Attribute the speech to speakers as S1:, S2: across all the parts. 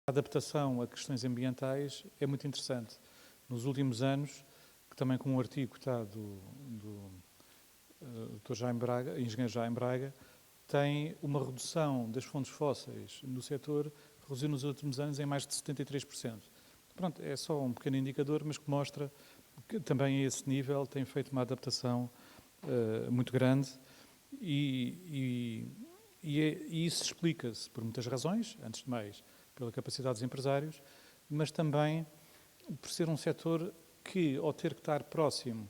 S1: A adaptação a questões ambientais é muito interessante. Nos últimos anos, que também com um artigo que está do Dr. Jaime Braga, engenheiro Jaime Braga, tem uma redução das fontes fósseis no setor, reduziu nos últimos anos em mais de 73%. Pronto, é só um pequeno indicador, mas que mostra que também a esse nível tem feito uma adaptação muito grande e isso explica-se por muitas razões, antes de mais pela capacidade dos empresários, mas também por ser um setor que, ao ter que estar próximo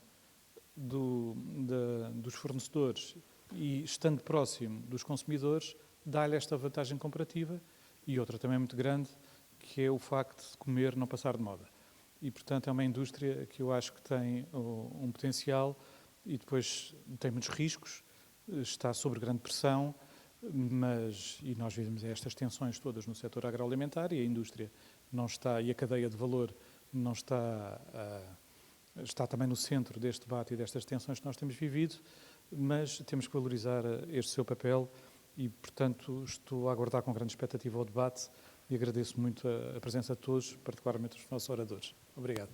S1: dos fornecedores e estando próximo dos consumidores, dá-lhe esta vantagem comparativa e outra também muito grande, que é o facto de comer não passar de moda. E, portanto, é uma indústria que eu acho que tem um potencial e depois tem muitos riscos, está sob grande pressão, e nós vimos estas tensões todas no setor agroalimentar e a indústria não está, e a cadeia de valor não está, está também no centro deste debate e destas tensões que nós temos vivido, mas temos que valorizar este seu papel e, portanto, estou a aguardar com grande expectativa o debate e agradeço muito a presença de todos, particularmente dos nossos oradores. Obrigado.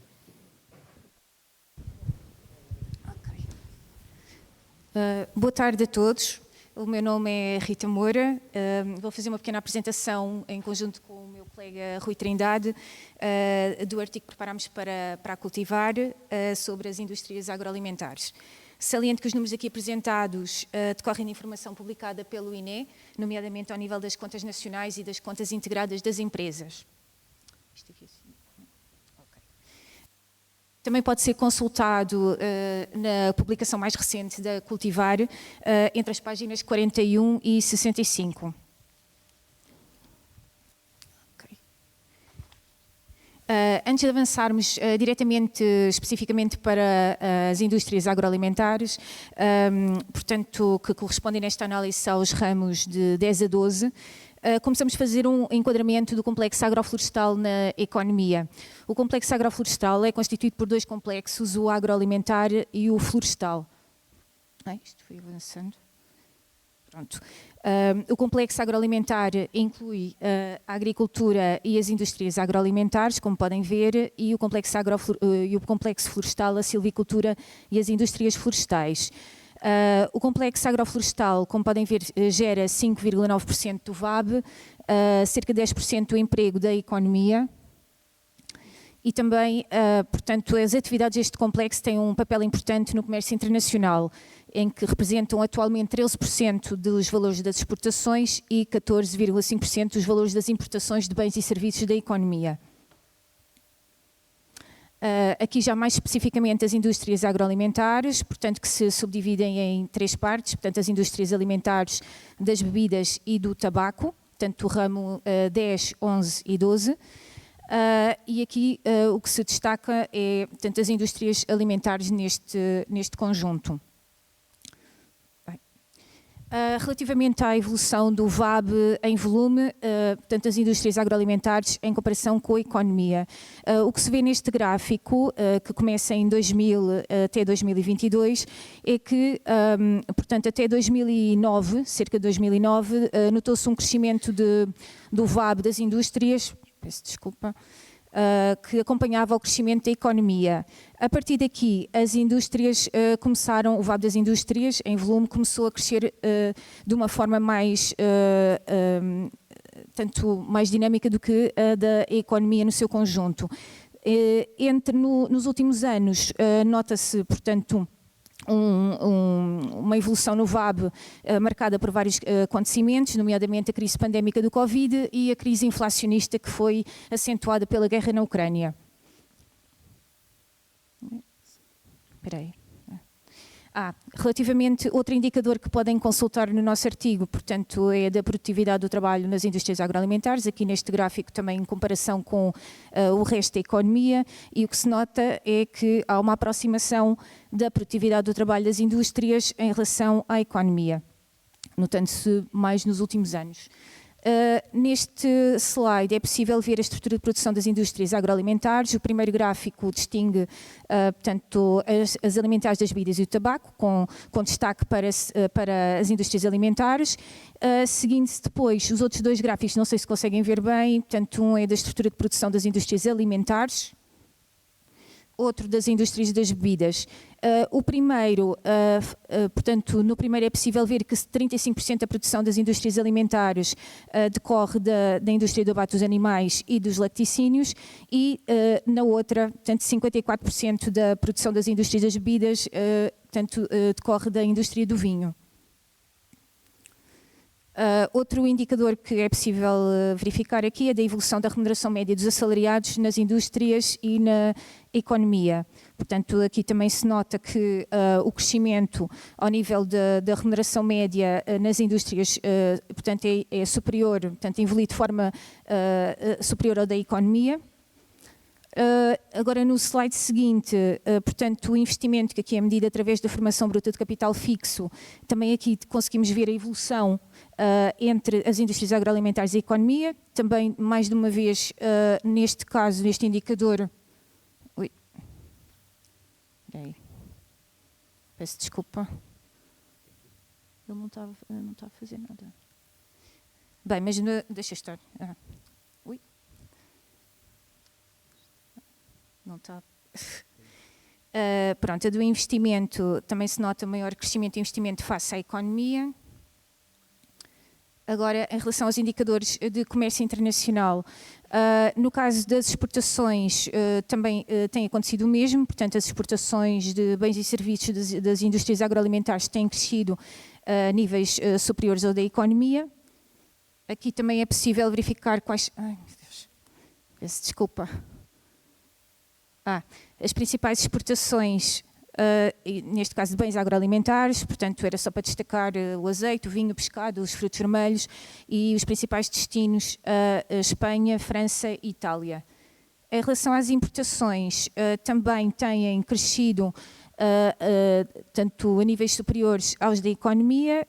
S2: Okay. Boa tarde a todos. O meu nome é Rita Moura, vou fazer uma pequena apresentação em conjunto com o meu colega Rui Trindade do artigo que preparámos para a Cultivar sobre as indústrias agroalimentares. Saliento que os números aqui apresentados decorrem de informação publicada pelo INE, nomeadamente ao nível das contas nacionais e das contas integradas das empresas. Isto aqui assim. Também pode ser consultado na publicação mais recente da Cultivar, entre as páginas 41 e 65. Okay. Antes de avançarmos diretamente, especificamente para as indústrias agroalimentares, portanto, que correspondem nesta análise aos ramos de 10 a 12, começamos a fazer um enquadramento do complexo agroflorestal na economia. O complexo agroflorestal é constituído por dois complexos, o agroalimentar e o florestal. Isto foi avançando. Pronto. O complexo agroalimentar inclui a agricultura e as indústrias agroalimentares, como podem ver, e o complexo florestal, a silvicultura e as indústrias florestais. O complexo agroflorestal, como podem ver, gera 5,9% do VAB, cerca de 10% do emprego da economia e também, portanto, as atividades deste complexo têm um papel importante no comércio internacional, em que representam atualmente 13% dos valores das exportações e 14,5% dos valores das importações de bens e serviços da economia. Aqui já mais especificamente as indústrias agroalimentares, portanto que se subdividem em três partes, portanto as indústrias alimentares, das bebidas e do tabaco, portanto o ramo 10, 11 e 12. E aqui o que se destaca é, portanto, as indústrias alimentares neste conjunto. Relativamente à evolução do VAB em volume, portanto, as indústrias agroalimentares em comparação com a economia. O que se vê neste gráfico, que começa em 2000 até 2022, é que, portanto, até 2009, cerca de 2009, notou-se um crescimento do VAB das indústrias, peço desculpa, que acompanhava o crescimento da economia. A partir daqui, as indústrias começaram, o VAB das indústrias, em volume, começou a crescer de uma forma mais dinâmica do que a da economia no seu conjunto. Nos últimos anos, nota-se, portanto, uma evolução no VAB marcada por vários acontecimentos, nomeadamente a crise pandémica do Covid e a crise inflacionista que foi acentuada pela guerra na Ucrânia. Espera aí. Relativamente, outro indicador que podem consultar no nosso artigo, portanto, é da produtividade do trabalho nas indústrias agroalimentares, aqui neste gráfico também em comparação com o resto da economia, e o que se nota é que há uma aproximação da produtividade do trabalho das indústrias em relação à economia, notando-se mais nos últimos anos. Neste slide é possível ver a estrutura de produção das indústrias agroalimentares. O primeiro gráfico distingue, portanto, as alimentares das bebidas e do tabaco, com destaque para as indústrias alimentares. Seguindo-se depois os outros dois gráficos, não sei se conseguem ver bem, portanto, um é da estrutura de produção das indústrias alimentares, outro das indústrias das bebidas. O primeiro, portanto, no primeiro é possível ver que 35% da produção das indústrias alimentares decorre da indústria do abate dos animais e dos laticínios, e na outra, portanto, 54% da produção das indústrias das bebidas portanto, decorre da indústria do vinho. Outro indicador que é possível verificar aqui é da evolução da remuneração média dos assalariados nas indústrias e na economia. Portanto, aqui também se nota que o crescimento ao nível da remuneração média nas indústrias, portanto, é superior, portanto, evolui de forma superior ao da economia. Agora, no slide seguinte, portanto, o investimento que aqui é medido através da formação bruta de capital fixo, também aqui conseguimos ver a evolução entre as indústrias agroalimentares e a economia. Também, mais de uma vez, neste caso, neste indicador... Ui. Peraí. Peço desculpa. Ele não está a fazer nada. Bem, mas deixa estar. Ui. Não está. Pronto, a do investimento, também se nota maior crescimento de investimento face à economia. Agora, em relação aos indicadores de comércio internacional, no caso das exportações, também tem acontecido o mesmo, portanto, as exportações de bens e serviços das indústrias agroalimentares têm crescido a níveis superiores ao da economia. Aqui também é possível verificar quais... Ai, meu Deus, peço desculpa. As principais exportações, neste caso de bens agroalimentares, portanto era só para destacar o azeite, o vinho, o pescado, os frutos vermelhos, e os principais destinos, Espanha, França e Itália. Em relação às importações, também têm crescido tanto a níveis superiores aos da economia,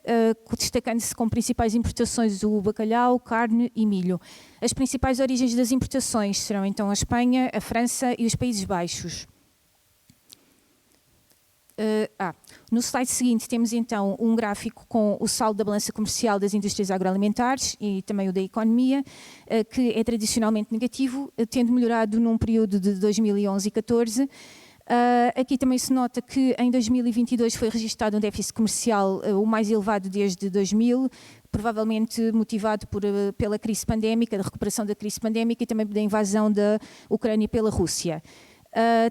S2: destacando-se como principais importações o bacalhau, carne e milho. As principais origens das importações serão então a Espanha, a França e os Países Baixos. No slide seguinte temos então um gráfico com o saldo da balança comercial das indústrias agroalimentares e também o da economia, que é tradicionalmente negativo, tendo melhorado num período de 2011 e 2014. Aqui também se nota que em 2022 foi registado um déficit comercial o mais elevado desde 2000, provavelmente motivado pela crise pandémica, da recuperação da crise pandémica e também da invasão da Ucrânia pela Rússia.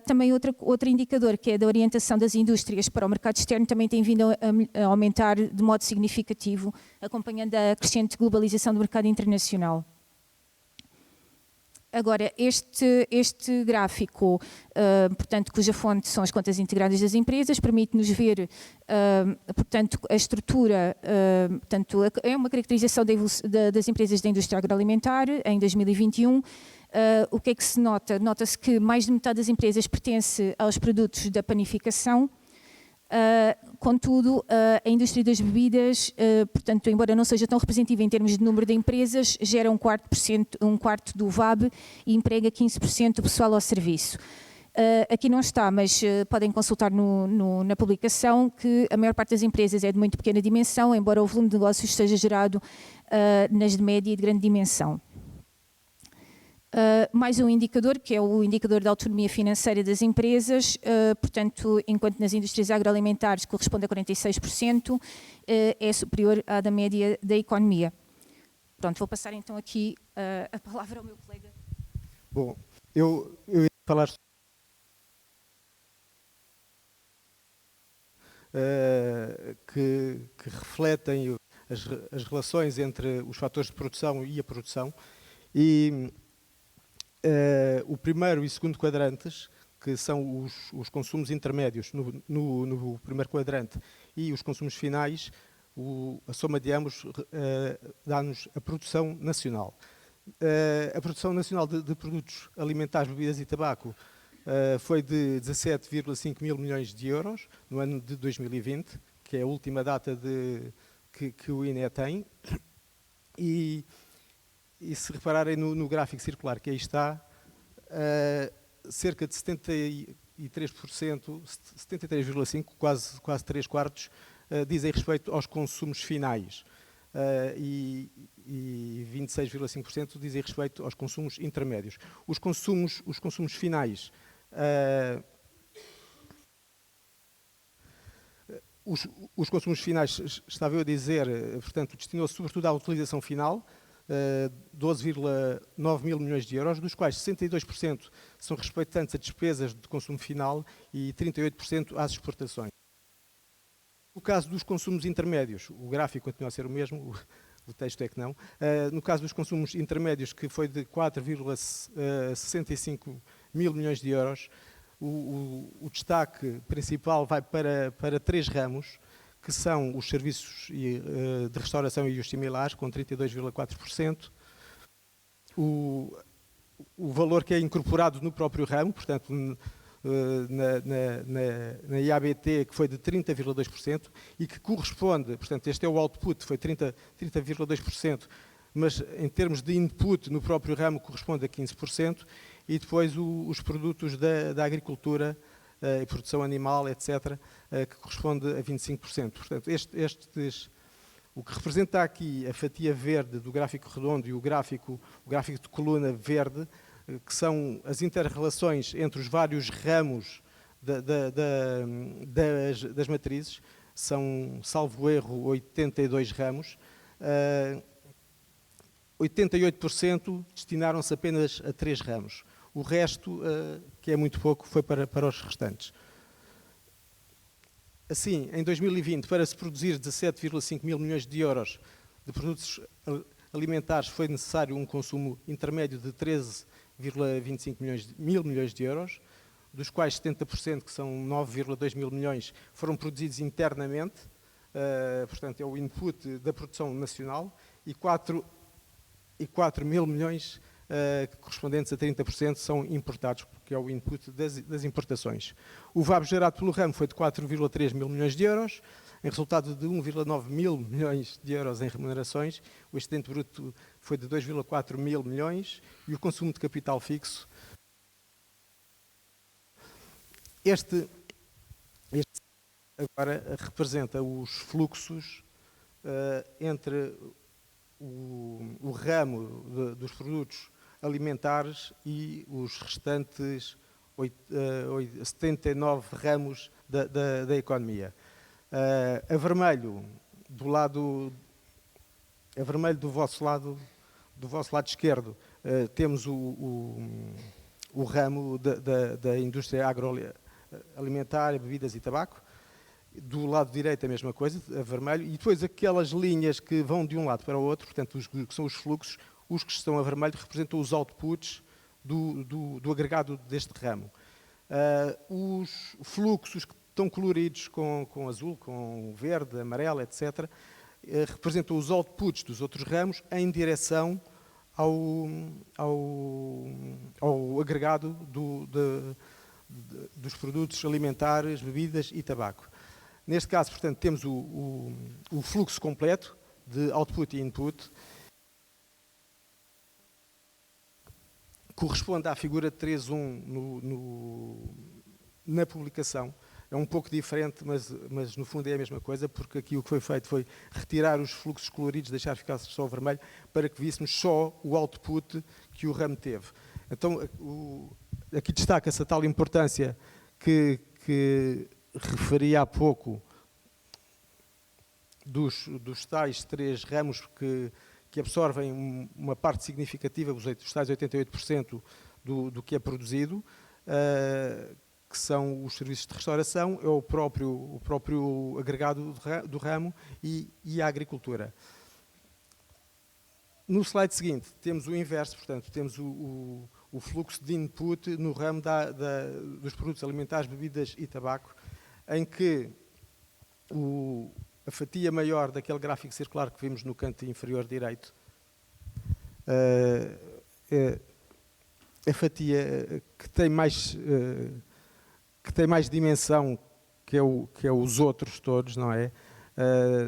S2: Também outro indicador, que é da orientação das indústrias para o mercado externo, também tem vindo a aumentar de modo significativo, acompanhando a crescente globalização do mercado internacional. Agora, este gráfico, portanto, cuja fonte são as contas integradas das empresas, permite-nos ver, portanto, a estrutura, portanto, é uma caracterização das empresas da indústria agroalimentar em 2021. O que é que se nota? Nota-se que mais de metade das empresas pertence aos produtos da panificação. Contudo, a indústria das bebidas, portanto, embora não seja tão representativa em termos de número de empresas, gera um quarto do VAB e emprega 15% do pessoal ao serviço. Aqui não está, mas podem consultar na publicação que a maior parte das empresas é de muito pequena dimensão, embora o volume de negócios seja gerado nas de média e de grande dimensão. Mais um indicador, que é o indicador da autonomia financeira das empresas, portanto, enquanto nas indústrias agroalimentares corresponde a 46%, é superior à da média da economia. Pronto, vou passar então aqui a palavra ao meu colega.
S3: Bom, eu ia falar que refletem as relações entre os fatores de produção e a produção, e o primeiro e segundo quadrantes, que são os consumos intermédios no primeiro quadrante e os consumos finais, a soma de ambos dá-nos a produção nacional. A produção nacional de produtos alimentares, bebidas e tabaco foi de 17,5 mil milhões de euros no ano de 2020, que é a última data que o INE tem, e e se repararem no gráfico circular que aí está, cerca de 73%, 73,5%, quase 3/4, dizem respeito aos consumos finais. E 26,5% dizem respeito aos consumos intermédios. Os consumos finais, os consumos finais, estava eu a dizer, portanto, destinou-se sobretudo à utilização final, 12,9 mil milhões de euros, dos quais 62% são respeitantes a despesas de consumo final e 38% às exportações. No caso dos consumos intermédios, o gráfico continua a ser o mesmo, o texto é que não. No caso dos consumos intermédios, que foi de 4,65 mil milhões de euros, o destaque principal vai para 3 ramos, que são os serviços de restauração e os similares, com 32,4%. O valor que é incorporado no próprio ramo, portanto, na IABT, que foi de 30,2%, e que corresponde, portanto, este é o output, foi 30,2%, mas em termos de input no próprio ramo corresponde a 15%, e depois os produtos da agricultura, e produção animal, etc., que corresponde a 25%. Portanto, o que representa aqui a fatia verde do gráfico redondo e o gráfico de coluna verde, que são as inter-relações entre os vários ramos das matrizes, são, salvo erro, 82 ramos, 88% destinaram-se apenas a 3 ramos. O resto, que é muito pouco, foi para os restantes. Assim, em 2020, para se produzir 17,5 mil milhões de euros de produtos alimentares, foi necessário um consumo intermédio de 13,25 mil milhões de euros, dos quais 70%, que são 9,2 mil milhões, foram produzidos internamente, portanto é o input da produção nacional, e 4 mil milhões, correspondentes a 30%, são importados, que é o input das importações. O VAB gerado pelo ramo foi de 4,3 mil milhões de euros, em resultado de 1,9 mil milhões de euros em remunerações, o excedente bruto foi de 2,4 mil milhões e o consumo de capital fixo. Este agora representa os fluxos entre o ramo dos produtos alimentares e os restantes 79 ramos da economia. A vermelho do vosso lado esquerdo, temos o ramo da indústria agroalimentar, bebidas e tabaco. Do lado direito a mesma coisa, a vermelho, e depois aquelas linhas que vão de um lado para o outro, portanto, que são os fluxos, os que estão a vermelho representam os outputs do agregado deste ramo. Os fluxos que estão coloridos com azul, com verde, amarelo, etc., representam os outputs dos outros ramos em direção ao agregado dos produtos alimentares, bebidas e tabaco. Neste caso, portanto, temos o fluxo completo de output e input, corresponde à figura 3.1 na publicação. É um pouco diferente, mas no fundo é a mesma coisa, porque aqui o que foi feito foi retirar os fluxos coloridos, deixar ficar só o vermelho, para que víssemos só o output que o ramo teve. Então, aqui destaca-se a tal importância que referi há pouco dos tais 3 ramos que absorvem uma parte significativa, os tais 88% do que é produzido, que são os serviços de restauração, é o próprio agregado do ramo e a agricultura. No slide seguinte, temos o inverso, portanto, temos o fluxo de input no ramo dos produtos alimentares, bebidas e tabaco, em que a fatia maior daquele gráfico circular que vimos no canto inferior direito, a fatia que tem mais dimensão, que é os outros todos, não é?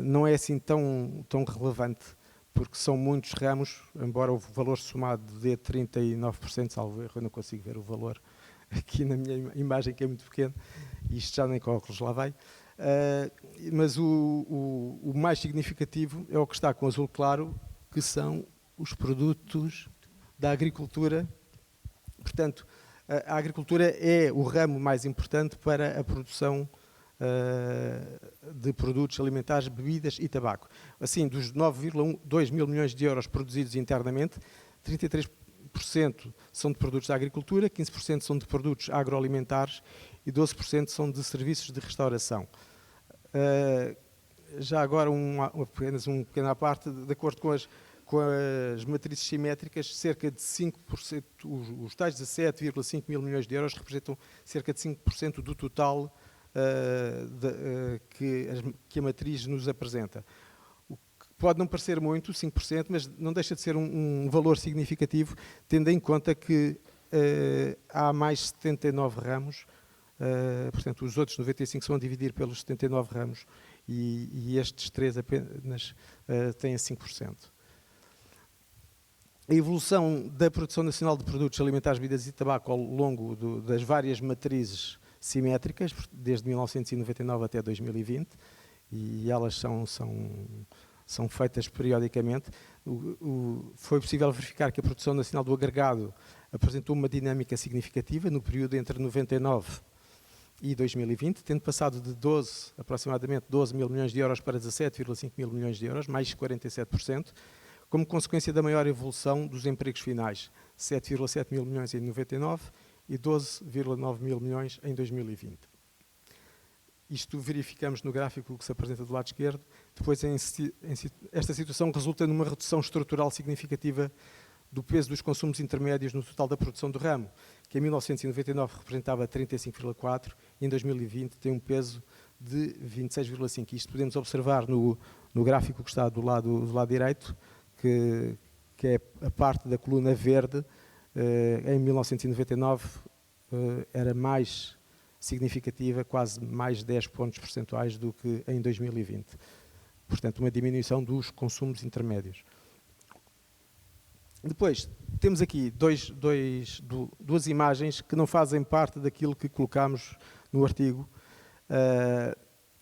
S3: Não é assim tão relevante, porque são muitos ramos, embora o valor somado dê 39%, salvo erro, eu não consigo ver o valor aqui na minha imagem, que é muito pequeno, e isto já nem com óculos lá vai. Mas o mais significativo é o que está com azul claro, que são os produtos da agricultura. Portanto, a agricultura é o ramo mais importante para a produção de produtos alimentares, bebidas e tabaco. Assim, dos 9,2 mil milhões de euros produzidos internamente, 33% são de produtos da agricultura, 15% são de produtos agroalimentares e 12% são de serviços de restauração. Já agora, apenas uma pequena parte, de acordo com as matrizes simétricas, cerca de 5%, os tais 17,5 mil milhões de euros representam cerca de 5% do total que a matriz nos apresenta. O que pode não parecer muito, 5%, mas não deixa de ser um valor significativo, tendo em conta que há mais 79 ramos, portanto os outros 95 são a dividir pelos 79 ramos e estes 3 apenas têm 5%. A evolução da produção nacional de produtos alimentares, bebidas e tabaco ao longo das várias matrizes simétricas, desde 1999 até 2020, e elas são feitas periodicamente. Foi possível verificar que a produção nacional do agregado apresentou uma dinâmica significativa no período entre 99 e 2020, tendo passado de aproximadamente 12 mil milhões de euros para 17,5 mil milhões de euros, mais 47%, como consequência da maior evolução dos empregos finais, 7,7 mil milhões em 99 e 12,9 mil milhões em 2020. Isto verificamos no gráfico que se apresenta do lado esquerdo. Depois, esta situação resulta numa redução estrutural significativa do peso dos consumos intermédios no total da produção do ramo, que em 1999 representava 35,4% e em 2020 tem um peso de 26,5%. Isto podemos observar no gráfico que está do lado direito, que é a parte da coluna verde. Em 1999 era mais significativa, quase mais 10 pontos percentuais do que em 2020. Portanto, uma diminuição dos consumos intermédios. Depois, temos aqui duas imagens que não fazem parte daquilo que colocámos no artigo,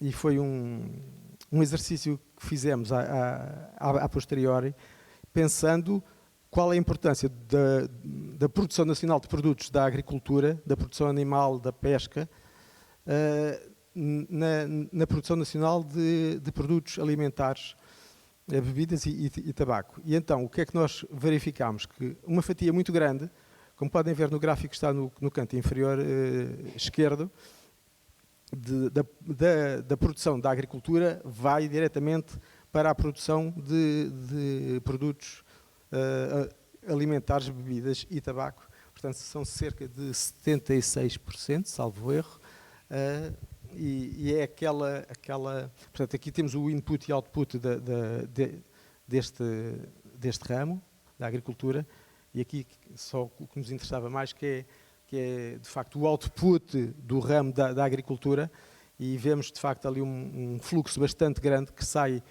S3: e foi um exercício que fizemos a posteriori, pensando qual é a importância da produção nacional de produtos da agricultura, da produção animal, da pesca, na produção nacional de produtos alimentares, bebidas e tabaco. E então, o que é que nós verificámos? Que uma fatia muito grande, como podem ver no gráfico que está no canto inferior esquerdo, da produção da agricultura vai diretamente para a produção de produtos alimentares, bebidas e tabaco. Portanto, são cerca de 76%, salvo erro, e é aquela... Portanto, aqui temos o input e output deste ramo, da agricultura, e aqui só o que nos interessava mais, que é de facto o output do ramo da agricultura, e vemos de facto ali um fluxo bastante grande que sai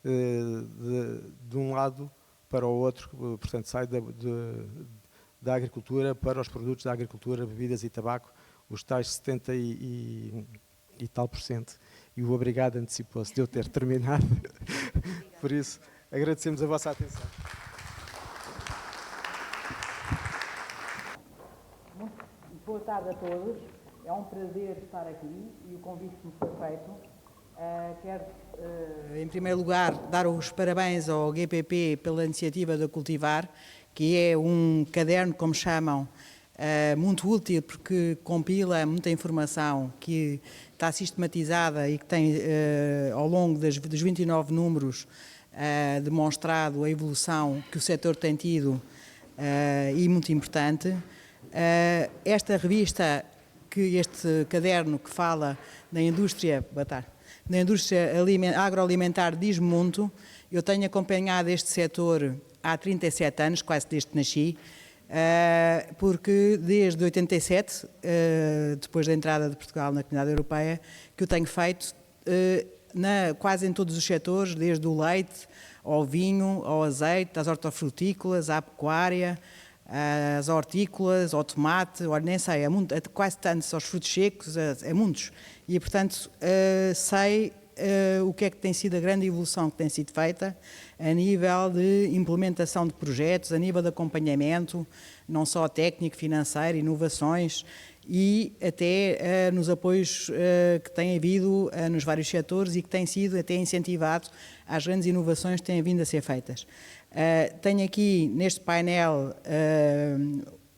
S3: de um lado para o outro, portanto sai da agricultura para os produtos da agricultura, bebidas e tabaco, os tais 70 e tal %. E o obrigado antecipou-se de eu ter terminado. Por isso, agradecemos a vossa atenção.
S4: Boa tarde a todos. É um prazer estar aqui e o convite que me foi feito. Quero, em primeiro lugar, dar os parabéns ao GPP pela iniciativa de Cultivar, que é um caderno, como chamam, muito útil porque compila muita informação que está sistematizada e que tem, ao longo dos 29 números, demonstrado a evolução que o setor tem tido e muito importante. Esta revista, este caderno que fala da indústria, da indústria agroalimentar, diz-me muito. Eu tenho acompanhado este setor há 37 anos, quase desde que nasci, porque desde 87, depois da entrada de Portugal na Comunidade Europeia, que eu tenho feito quase em todos os setores, desde o leite, ao vinho, ao azeite, às hortofrutícolas, à pecuária, às hortícolas, ao tomate, olha, nem sei, quase tantos, aos frutos secos, é muitos. E, portanto, sei o que é que tem sido a grande evolução que tem sido feita a nível de implementação de projetos, a nível de acompanhamento, não só técnico, financeiro, inovações e até nos apoios que tem havido nos vários setores e que tem sido até incentivado às grandes inovações que têm vindo a ser feitas. Tenho aqui neste painel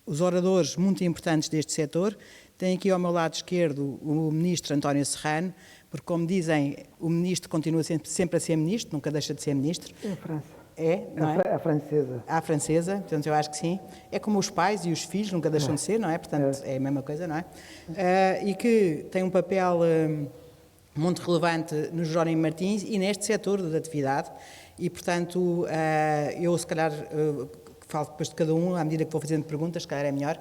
S4: os oradores muito importantes deste setor. Tenho aqui ao meu lado esquerdo o Ministro António Serrano, porque, como dizem, o Ministro continua sempre a ser Ministro, nunca deixa de ser Ministro.
S5: É a França.
S4: É, não é?
S5: A francesa.
S4: À francesa, portanto eu acho que sim. É como os pais e os filhos, nunca deixam de ser, não é? Portanto é a mesma coisa, não é? E que tem um papel muito relevante no Jerónimo Martins e neste setor de atividade e, portanto, eu se calhar falo depois de cada um, à medida que vou fazendo perguntas, se calhar é melhor.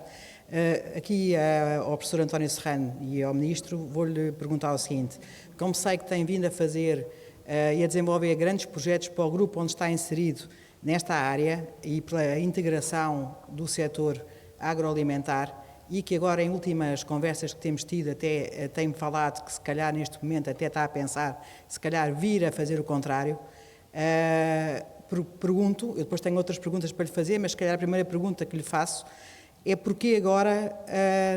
S4: Aqui ao professor António Serrano e ao Ministro vou-lhe perguntar o seguinte: como sei que tem vindo a fazer e a desenvolver grandes projetos para o grupo onde está inserido nesta área e pela integração do setor agroalimentar e que agora em últimas conversas que temos tido até tem-me falado que se calhar neste momento até está a pensar se calhar vir a fazer o contrário, pergunto, eu depois tenho outras perguntas para lhe fazer, mas se calhar a primeira pergunta que lhe faço é porque agora,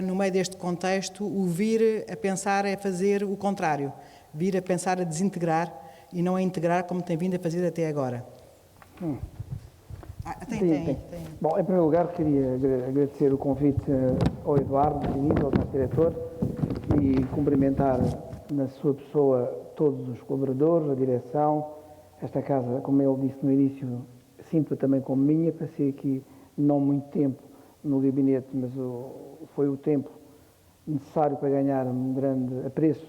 S4: no meio deste contexto, o vir a pensar é fazer o contrário, vir a pensar a desintegrar e não a integrar como tem vindo a fazer até agora. Tem.
S5: Bom, em primeiro lugar, queria agradecer o convite ao Eduardo, ao nosso diretor, e cumprimentar na sua pessoa todos os colaboradores, a direção. Esta casa, como ele disse no início, sinto-a também como minha, passei aqui não muito tempo no gabinete, mas foi o tempo necessário para ganhar um grande apreço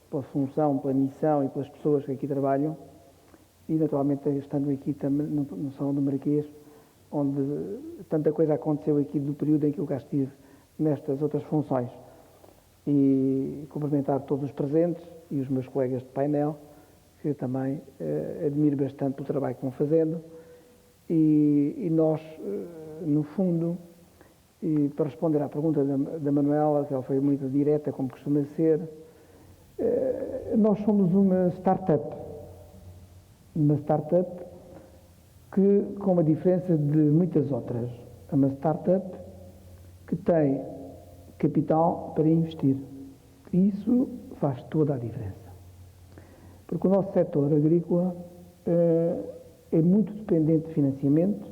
S5: pela função, pela missão e pelas pessoas que aqui trabalham e, naturalmente, estando aqui também no Salão do Marquês, onde tanta coisa aconteceu aqui do período em que eu cá estive nestas outras funções. E cumprimentar todos os presentes e os meus colegas de painel, que eu também admiro bastante o trabalho que vão fazendo. E nós, no fundo, e para responder à pergunta da Manuela, que ela foi muito direta, como costuma ser, nós somos uma startup que, com uma diferença de muitas outras, é uma startup que tem capital para investir. Isso faz toda a diferença. Porque o nosso setor agrícola é muito dependente de financiamento,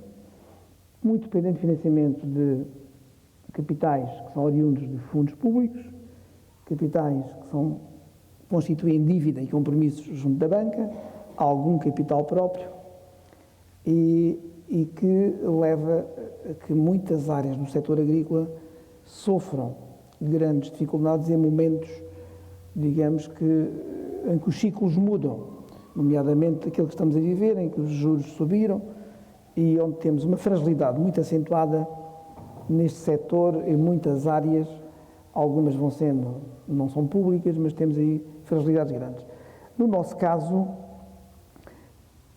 S5: muito dependente de financiamento de capitais que são oriundos de fundos públicos, capitais que constituem dívida e compromissos junto da banca, algum capital próprio e que leva a que muitas áreas no setor agrícola sofram grandes dificuldades em momentos, digamos, em que os ciclos mudam, nomeadamente aquele que estamos a viver, em que os juros subiram e onde temos uma fragilidade muito acentuada neste setor, em muitas áreas, algumas não são públicas, mas temos aí fragilidades grandes. No nosso caso,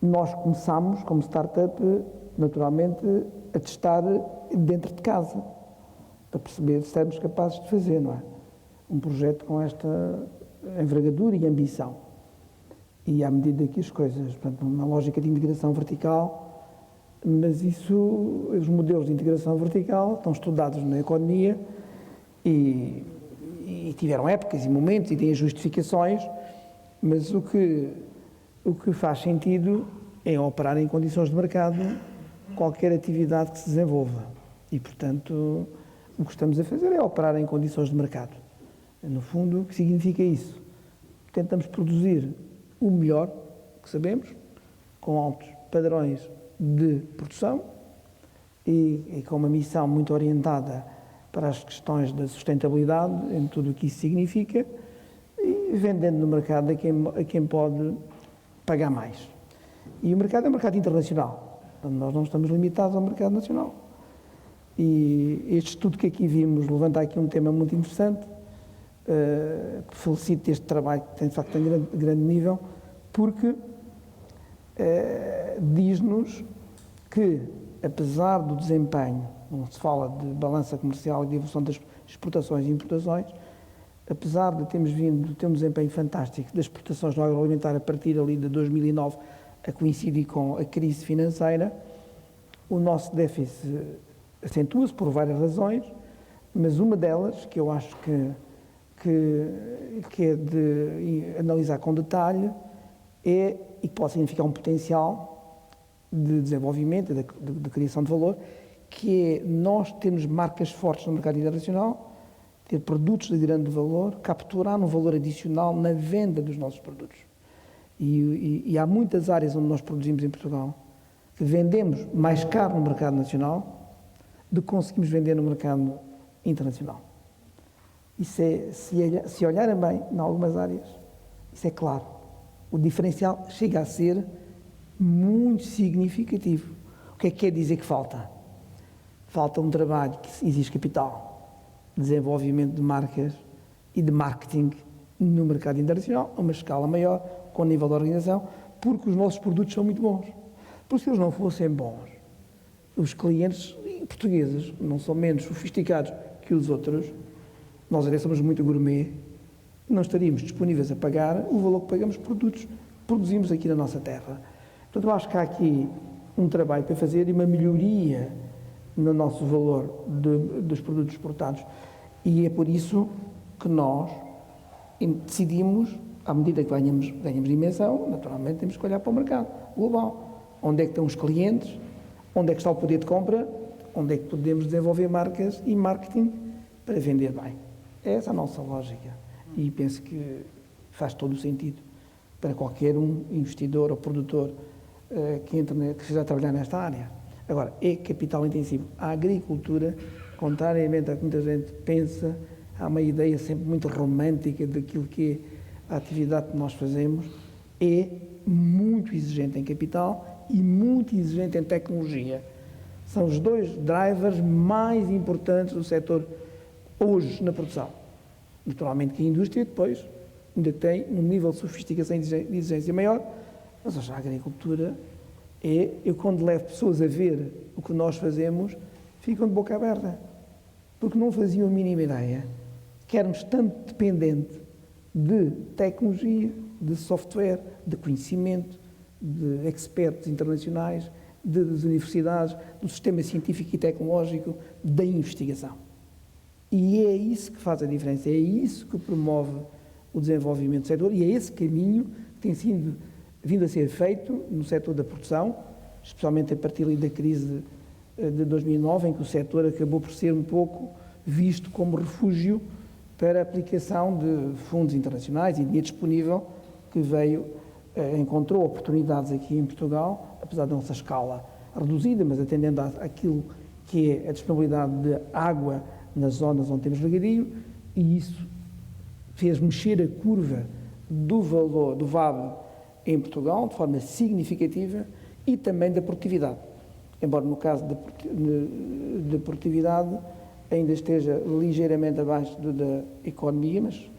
S5: nós começámos, como startup, naturalmente, a testar dentro de casa, para perceber se éramos capazes de fazer, não é? Um projeto com esta envergadura e ambição. E à medida que as coisas, portanto, uma lógica de integração vertical, mas os modelos de integração vertical estão estudados na economia e tiveram épocas e momentos e têm justificações, mas o que faz sentido é operar em condições de mercado qualquer atividade que se desenvolva. E, portanto, o que estamos a fazer é operar em condições de mercado. No fundo, o que significa isso? Tentamos produzir o melhor que sabemos, com altos padrões de produção e com uma missão muito orientada para as questões da sustentabilidade, em tudo o que isso significa, e vendendo no mercado a quem pode pagar mais. E o mercado é um mercado internacional, portanto, nós não estamos limitados ao mercado nacional. E este estudo que aqui vimos levanta aqui um tema muito interessante, felicito este trabalho que tem de facto um grande nível, porque diz-nos que, apesar do desempenho, não se fala de balança comercial e de evolução das exportações e importações, apesar de termos vindo de ter um desempenho fantástico das exportações no agroalimentar a partir ali de 2009, a coincidir com a crise financeira, o nosso déficit acentua-se por várias razões, mas uma delas, que eu acho que é de analisar com detalhe, e que pode significar um potencial de desenvolvimento, de criação de valor, que é nós termos marcas fortes no mercado internacional, ter produtos de grande valor, capturar um valor adicional na venda dos nossos produtos. E há muitas áreas onde nós produzimos em Portugal que vendemos mais caro no mercado nacional do que conseguimos vender no mercado internacional. Isso é, se olharem bem em algumas áreas, isso é claro. O diferencial chega a ser muito significativo. O que é que quer dizer que falta? Falta um trabalho que exige capital, desenvolvimento de marcas e de marketing no mercado internacional, a uma escala maior, com o nível de organização, porque os nossos produtos são muito bons. Porque se eles não fossem bons, os clientes portugueses não são menos sofisticados que os outros, nós até somos muito gourmet, não estaríamos disponíveis a pagar o valor que pagamos por produtos que produzimos aqui na nossa terra. Portanto, eu acho que há aqui um trabalho para fazer e uma melhoria no nosso valor dos produtos exportados. E é por isso que nós decidimos, à medida que ganhamos dimensão, naturalmente temos que olhar para o mercado global. Onde é que estão os clientes? Onde é que está o poder de compra? Onde é que podemos desenvolver marcas e marketing para vender bem? Essa é a nossa lógica. E penso que faz todo o sentido para qualquer investidor ou produtor que esteja a trabalhar nesta área. Agora, é capital intensivo. A agricultura, contrariamente a que muita gente pensa, há uma ideia sempre muito romântica daquilo que é a atividade que nós fazemos, é muito exigente em capital e muito exigente em tecnologia. São os dois drivers mais importantes do setor hoje na produção. Naturalmente que a indústria depois ainda tem um nível de sofisticação e de exigência maior, mas hoje a agricultura eu quando levo pessoas a ver o que nós fazemos, ficam de boca aberta, porque não faziam a mínima ideia que éramos tanto dependentes de tecnologia, de software, de conhecimento, de expertos internacionais, das universidades, do sistema científico e tecnológico, da investigação. E é isso que faz a diferença, é isso que promove o desenvolvimento do setor e é esse caminho que tem vindo a ser feito no setor da produção, especialmente a partir da crise de 2009, em que o setor acabou por ser um pouco visto como refúgio para a aplicação de fundos internacionais e dinheiro disponível que encontrou oportunidades aqui em Portugal, apesar da nossa escala reduzida, mas atendendo àquilo que é a disponibilidade de água nas zonas onde temos regadio, e isso fez mexer a curva do valor do VAB em Portugal de forma significativa e também da produtividade. Embora no caso da produtividade ainda esteja ligeiramente abaixo da economia, mas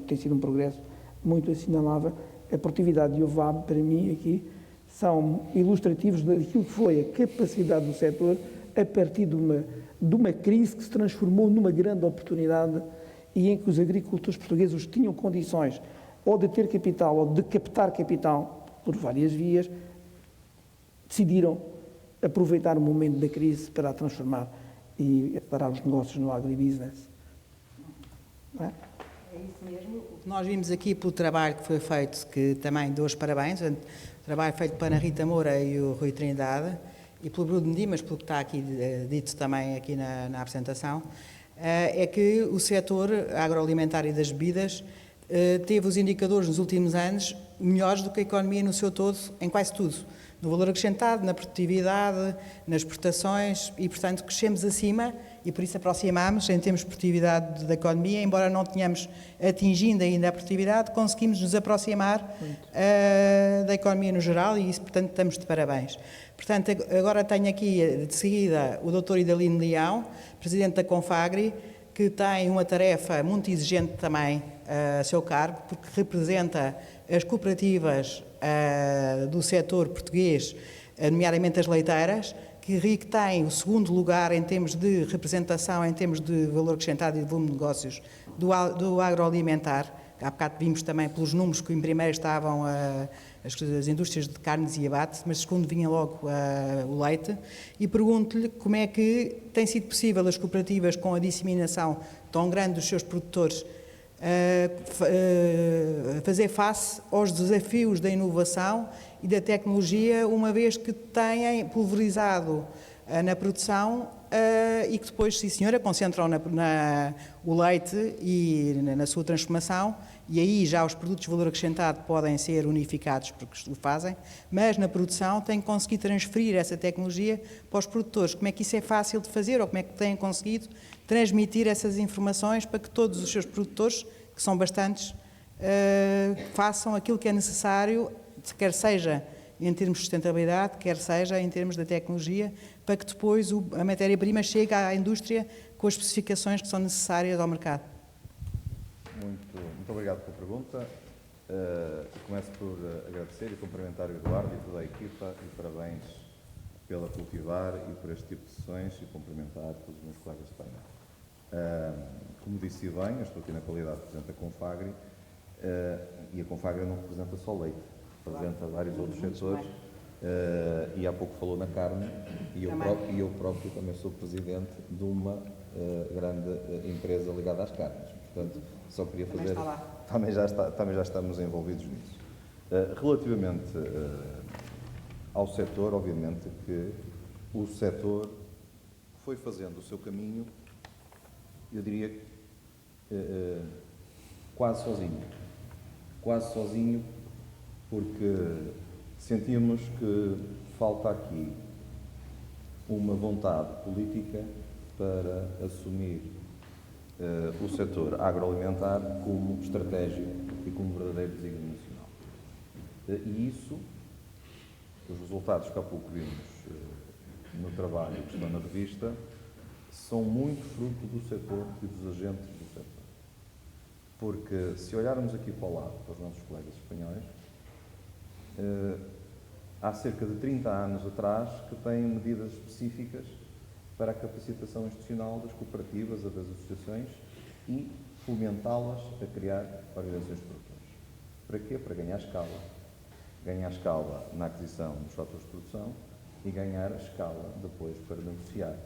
S5: tem sido um progresso muito assinalável. A produtividade e o VAB, para mim, aqui, são ilustrativos daquilo que foi a capacidade do setor a partir de uma crise que se transformou numa grande oportunidade e em que os agricultores portugueses tinham condições ou de ter capital ou de captar capital por várias vias, decidiram aproveitar o momento da crise para a transformar e parar os negócios no agribusiness. Não é?
S4: É isso mesmo. O que nós vimos aqui pelo trabalho que foi feito, que também dou os parabéns, o trabalho feito pela Ana Rita Moura e o Rui Trindade, e pelo Bruno Dimas, pelo que está aqui dito também aqui na apresentação, é que o setor agroalimentar e das bebidas teve os indicadores nos últimos anos melhores do que a economia no seu todo, em quase tudo. No valor acrescentado, na produtividade, nas exportações e, portanto, crescemos acima e por isso aproximámos em termos de produtividade da economia, embora não tenhamos atingido ainda a produtividade, conseguimos nos aproximar da economia no geral e isso, portanto, estamos de parabéns. Portanto, agora tenho aqui de seguida o Dr. Idalino Leão, Presidente da Confagri, que tem uma tarefa muito exigente também a seu cargo, porque representa as cooperativas do setor português, nomeadamente as leiteiras, que tem o segundo lugar em termos de representação, em termos de valor acrescentado e de volume de negócios do agroalimentar. Há bocado vimos também pelos números que em primeiro estavam as indústrias de carnes e abate, mas segundo vinha logo o leite. E pergunto-lhe como é que tem sido possível as cooperativas, com a disseminação tão grande dos seus produtores, fazer face aos desafios da inovação e da tecnologia, uma vez que têm pulverizado na produção e que depois, sim senhora, concentram o leite e na sua transformação, e aí já os produtos de valor acrescentado podem ser unificados, porque o fazem, mas na produção têm conseguido transferir essa tecnologia para os produtores. Como é que isso é fácil de fazer, ou como é que têm conseguido transmitir essas informações para que todos os seus produtores, que são bastantes, façam aquilo que é necessário, quer seja em termos de sustentabilidade, quer seja em termos da tecnologia, para que depois a matéria-prima chegue à indústria com as especificações que são necessárias ao mercado?
S6: Muito obrigado pela pergunta. Começo por agradecer e cumprimentar o Eduardo e toda a equipa, e parabéns pela Cultivar e por este tipo de sessões, e cumprimentar todos os meus colegas de painel. Como disse bem, eu estou aqui na qualidade de Presidente da Confagri, e a Confagri não representa só leite, representa vários outros setores, e há pouco falou na carne, e eu próprio também sou Presidente de uma grande empresa ligada às carnes. Portanto, só queria fazer... Também já estamos envolvidos nisso. Relativamente ao setor, obviamente que o setor foi fazendo o seu caminho, eu diria, quase sozinho, porque sentimos que falta aqui uma vontade política para assumir o setor agroalimentar como estratégico e como verdadeiro desígnio nacional. E isso, os resultados que há pouco vimos no trabalho que estão na revista, são muito fruto do setor e dos agentes do setor. Porque, se olharmos aqui para o lado, para os nossos colegas espanhóis, há cerca de 30 anos atrás que têm medidas específicas para a capacitação institucional das cooperativas, das associações, e fomentá-las a criar organizações de produtores. Para quê? Para ganhar escala. Ganhar escala na aquisição dos fatores de produção e ganhar a escala depois para negociar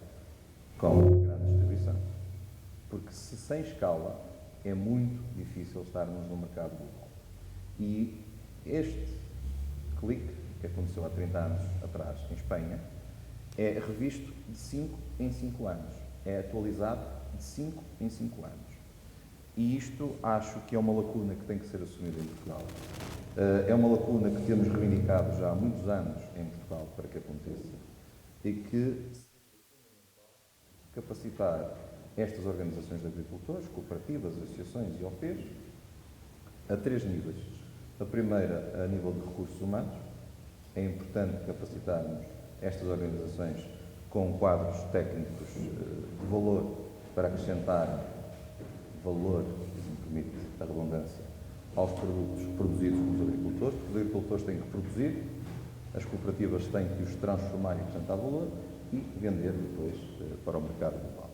S6: com a grande distribuição. Porque se sem escala é muito difícil estarmos no mercado global. E este clique, que aconteceu há 30 anos atrás em Espanha, é revisto de 5 em 5 anos. É atualizado de 5 em 5 anos. E isto acho que é uma lacuna que tem que ser assumida em Portugal. É uma lacuna que temos reivindicado já há muitos anos em Portugal para que aconteça. E que capacitar estas organizações de agricultores, cooperativas, associações e OPs, a 3 níveis. A primeira, a nível de recursos humanos. É importante capacitarmos estas organizações com quadros técnicos de valor para acrescentar valor, se me permite a redundância, aos produtos produzidos pelos agricultores, porque os agricultores têm que produzir, as cooperativas têm que os transformar e acrescentar valor e vender depois para o mercado global.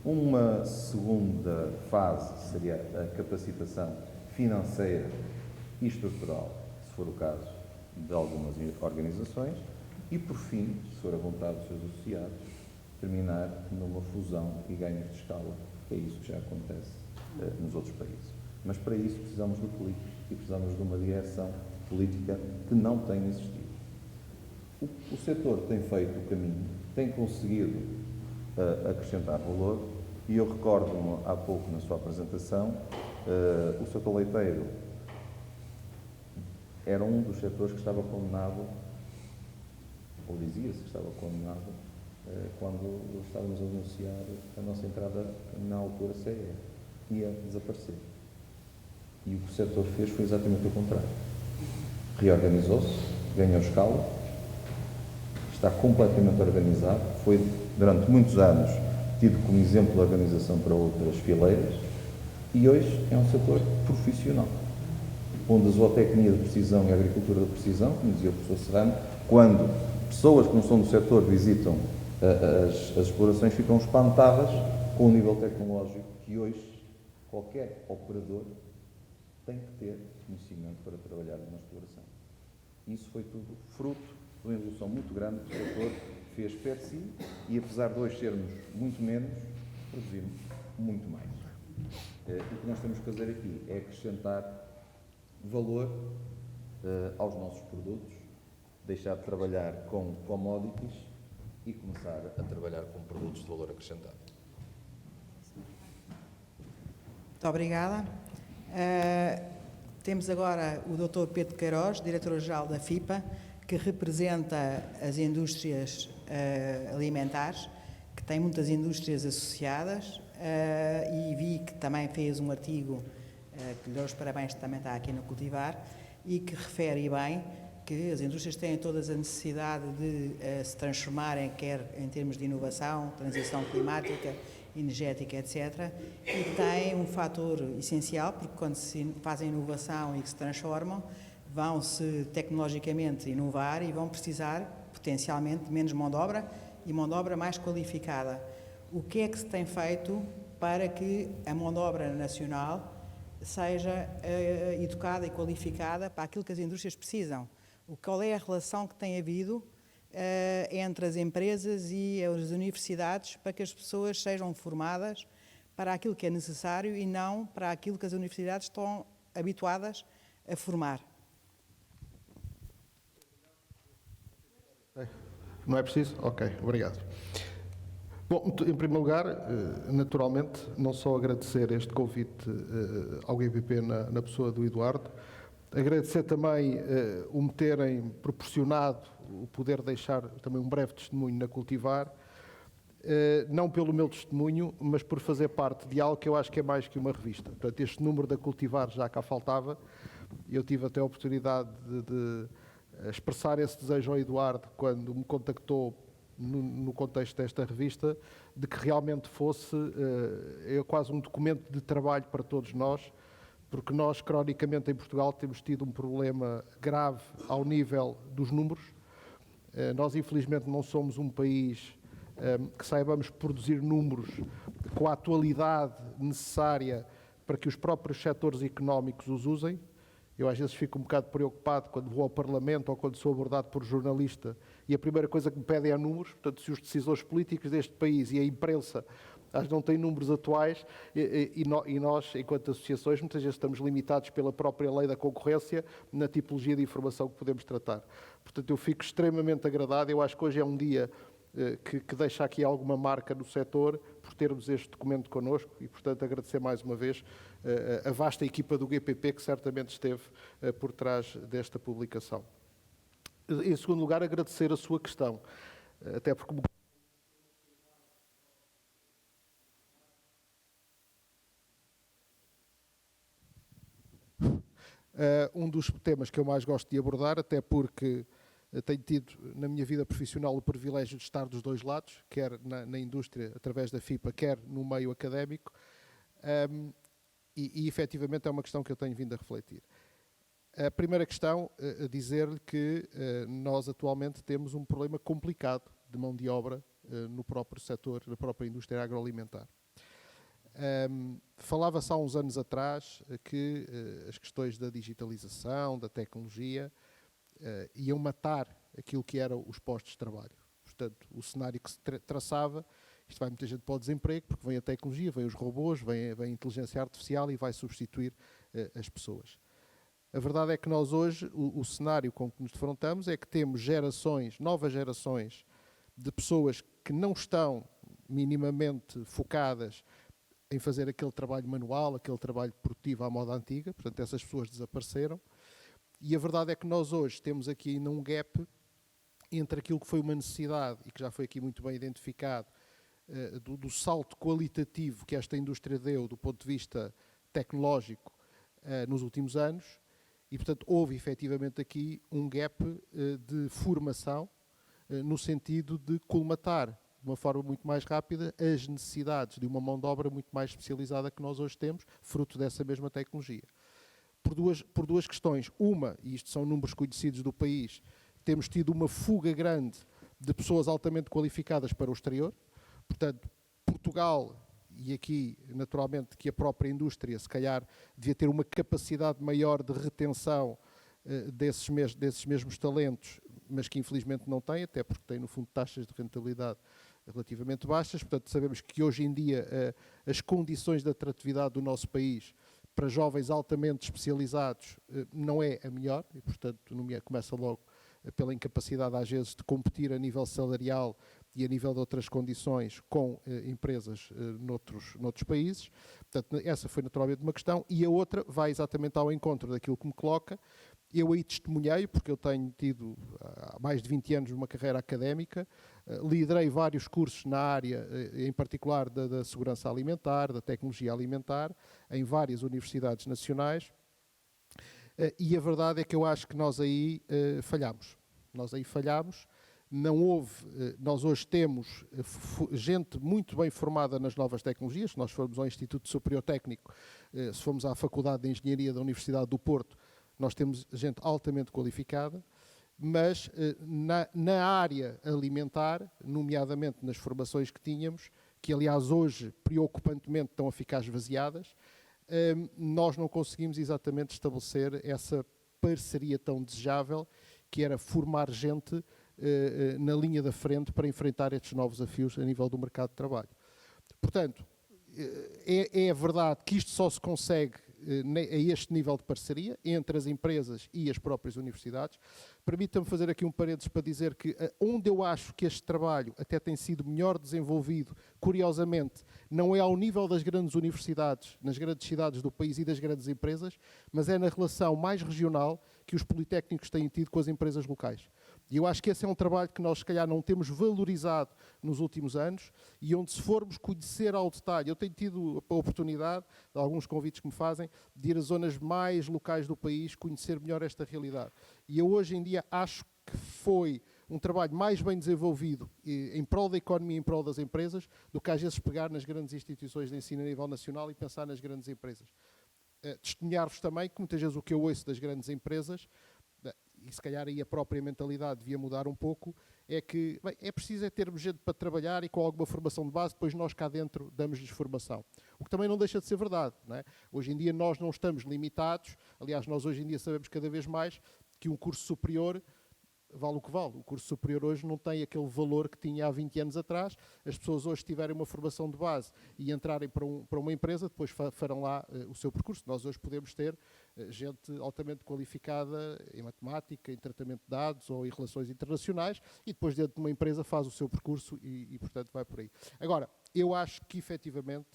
S6: Uma segunda fase seria a capacitação financeira e estrutural, se for o caso de algumas organizações, e, por fim, se for a vontade dos seus associados, terminar numa fusão e ganhos de escala, que é isso que já acontece nos outros países. Mas para isso precisamos do clique e precisamos de uma direção política que não tem existido. O setor tem feito o caminho, tem conseguido acrescentar valor, e eu recordo-me há pouco na sua apresentação, o setor leiteiro era um dos setores que estava condenado, ou dizia-se que estava condenado, quando estávamos a anunciar a nossa entrada na altura CE. Ia desaparecer. E o que o setor fez foi exatamente o contrário. Reorganizou-se, ganhou escala, está completamente organizado, foi durante muitos anos tido como exemplo de organização para outras fileiras, e hoje é um setor profissional, onde a zootecnia de precisão e a agricultura de precisão, como dizia o professor Serrano, quando pessoas que não são do setor visitam as explorações, ficam espantadas com o nível tecnológico que hoje qualquer operador tem que ter conhecimento para trabalhar numa exploração. Isso foi tudo fruto de uma evolução muito grande que o setor fez per si, e apesar de hoje sermos muito menos, produzimos muito mais. O que nós temos que fazer aqui é acrescentar valor aos nossos produtos, deixar de trabalhar com commodities e começar a trabalhar com produtos de valor acrescentado.
S4: Muito obrigada. Temos agora o Dr. Pedro Queiroz, Diretor-Geral da FIPA, que representa as indústrias alimentares, que tem muitas indústrias associadas, e vi que também fez um artigo que lhe dou os parabéns, também está aqui no Cultivar, e que refere bem que as indústrias têm todas a necessidade de se transformarem, quer em termos de inovação, transição climática, energética, etc. E tem um fator essencial, porque quando se fazem inovação e que se transformam, vão-se tecnologicamente inovar e vão precisar, potencialmente, de menos mão de obra e mão de obra mais qualificada. O que é que se tem feito para que a mão de obra nacional seja educada e qualificada para aquilo que as indústrias precisam? Qual é a relação que tem havido entre as empresas e as universidades para que as pessoas sejam formadas para aquilo que é necessário e não para aquilo que as universidades estão habituadas a formar?
S7: Não é preciso? Ok, obrigado. Bom, em primeiro lugar, naturalmente, não só agradecer este convite ao GPP na pessoa do Eduardo, agradecer também o me terem proporcionado o poder deixar também um breve testemunho na Cultivar, não pelo meu testemunho, mas por fazer parte de algo que eu acho que é mais que uma revista. Portanto, este número da Cultivar já cá faltava, eu tive até a oportunidade de expressar esse desejo ao Eduardo quando me contactou no contexto desta revista, de que realmente fosse quase um documento de trabalho para todos nós, porque nós, cronicamente, em Portugal, temos tido um problema grave ao nível dos números. Nós, infelizmente, não somos um país que saibamos produzir números com a atualidade necessária para que os próprios setores económicos os usem. Eu às vezes fico um bocado preocupado quando vou ao Parlamento ou quando sou abordado por jornalista e a primeira coisa que me pedem é números. Portanto, se os decisores políticos deste país e a imprensa não têm números atuais e nós, enquanto associações, muitas vezes estamos limitados pela própria lei da concorrência na tipologia de informação que podemos tratar. Portanto, eu fico extremamente agradado. Eu acho que hoje é um dia que deixa aqui alguma marca no setor por termos este documento connosco e, portanto, agradecer mais uma vez a vasta equipa do GPP que certamente esteve por trás desta publicação. Em segundo lugar, agradecer a sua questão, até porque um dos temas que eu mais gosto de abordar, até porque tenho tido na minha vida profissional o privilégio de estar dos dois lados, quer na indústria, através da FIPA, quer no meio académico, e efetivamente é uma questão que eu tenho vindo a refletir. A primeira questão, dizer-lhe que nós atualmente temos um problema complicado de mão de obra no próprio setor, na própria indústria agroalimentar. Falava-se há uns anos atrás que as questões da digitalização, da tecnologia, iam matar aquilo que eram os postos de trabalho. Portanto, o cenário que se traçava, isto vai muita gente para o desemprego, porque vem a tecnologia, vem os robôs, vem a inteligência artificial e vai substituir as pessoas. A verdade é que nós hoje, o cenário com que nos defrontamos é que temos novas gerações de pessoas que não estão minimamente focadas em fazer aquele trabalho manual, aquele trabalho produtivo à moda antiga, portanto essas pessoas desapareceram, e a verdade é que nós hoje temos aqui ainda um gap entre aquilo que foi uma necessidade, e que já foi aqui muito bem identificado, do salto qualitativo que esta indústria deu do ponto de vista tecnológico nos últimos anos, e portanto houve efetivamente aqui um gap de formação no sentido de colmatar de uma forma muito mais rápida as necessidades de uma mão de obra muito mais especializada que nós hoje temos, fruto dessa mesma tecnologia. Por duas questões. Uma, e isto são números conhecidos do país, temos tido uma fuga grande de pessoas altamente qualificadas para o exterior. Portanto, Portugal, e aqui, naturalmente, que a própria indústria, se calhar, devia ter uma capacidade maior de retenção desses mesmos talentos, mas que infelizmente não tem, até porque tem, no fundo, taxas de rentabilidade relativamente baixas. Portanto, sabemos que hoje em dia as condições de atratividade do nosso país para jovens altamente especializados não é a melhor, e, portanto, começa logo pela incapacidade, às vezes, de competir a nível salarial e a nível de outras condições com empresas noutros países. Portanto, essa foi naturalmente uma questão. E a outra vai exatamente ao encontro daquilo que me coloca. Eu aí testemunhei, porque eu tenho tido há mais de 20 anos uma carreira académica, liderei vários cursos na área, em particular da segurança alimentar, da tecnologia alimentar, em várias universidades nacionais, e a verdade é que eu acho que nós aí falhámos. Não houve, nós hoje temos gente muito bem formada nas novas tecnologias. Se nós formos ao Instituto Superior Técnico, se formos à Faculdade de Engenharia da Universidade do Porto, nós temos gente altamente qualificada, mas na área alimentar, nomeadamente nas formações que tínhamos, que aliás hoje preocupantemente estão a ficar esvaziadas, nós não conseguimos exatamente estabelecer essa parceria tão desejável, que era formar gente na linha da frente para enfrentar estes novos desafios a nível do mercado de trabalho. Portanto, é verdade que isto só se consegue a este nível de parceria entre as empresas e as próprias universidades. Permita-me fazer aqui um parênteses para dizer que onde eu acho que este trabalho até tem sido melhor desenvolvido, curiosamente, não é ao nível das grandes universidades, nas grandes cidades do país e das grandes empresas, mas é na relação mais regional que os politécnicos têm tido com as empresas locais. E eu acho que esse é um trabalho que nós, se calhar, não temos valorizado nos últimos anos, e onde, se formos conhecer ao detalhe, eu tenho tido a oportunidade, de alguns convites que me fazem, de ir às zonas mais locais do país, conhecer melhor esta realidade. E eu hoje em dia acho que foi um trabalho mais bem desenvolvido em prol da economia, em prol das empresas, do que às vezes pegar nas grandes instituições de ensino a nível nacional e pensar nas grandes empresas. Testemunhar-vos também que muitas vezes o que eu ouço das grandes empresas, e se calhar aí a própria mentalidade devia mudar um pouco, é que é preciso termos gente para trabalhar e com alguma formação de base, depois nós cá dentro damos-lhes formação. O que também não deixa de ser verdade, não é? Hoje em dia nós não estamos limitados, aliás, nós hoje em dia sabemos cada vez mais que um curso superior vale o que vale. O curso superior hoje não tem aquele valor que tinha há 20 anos atrás. As pessoas hoje tiverem uma formação de base e entrarem para uma empresa, depois farão lá o seu percurso. Nós hoje podemos ter gente altamente qualificada em matemática, em tratamento de dados ou em relações internacionais, e depois dentro de uma empresa faz o seu percurso e portanto vai por aí. Agora, eu acho que efetivamente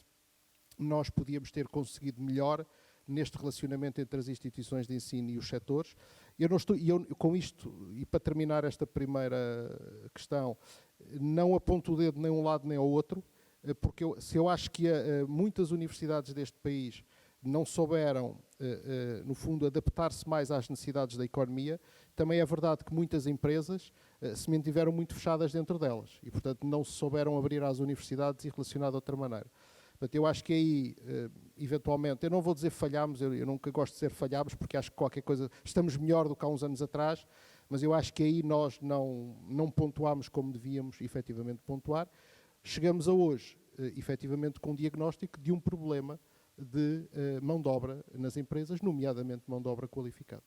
S7: nós podíamos ter conseguido melhor neste relacionamento entre as instituições de ensino e os setores. Com isto, e para terminar esta primeira questão, não aponto o dedo nem um lado nem ao outro, porque eu acho que muitas universidades deste país não souberam, no fundo, adaptar-se mais às necessidades da economia. Também é verdade que muitas empresas se mantiveram muito fechadas dentro delas e, portanto, não se souberam abrir às universidades e relacionar de outra maneira. Portanto, eu acho que aí, eventualmente, eu não vou dizer falhámos, eu nunca gosto de dizer falhámos, porque acho que qualquer coisa, estamos melhor do que há uns anos atrás, mas eu acho que aí nós não pontuámos como devíamos efetivamente pontuar. Chegamos a hoje, efetivamente, com um diagnóstico de um problema de mão de obra nas empresas, nomeadamente mão de obra qualificada.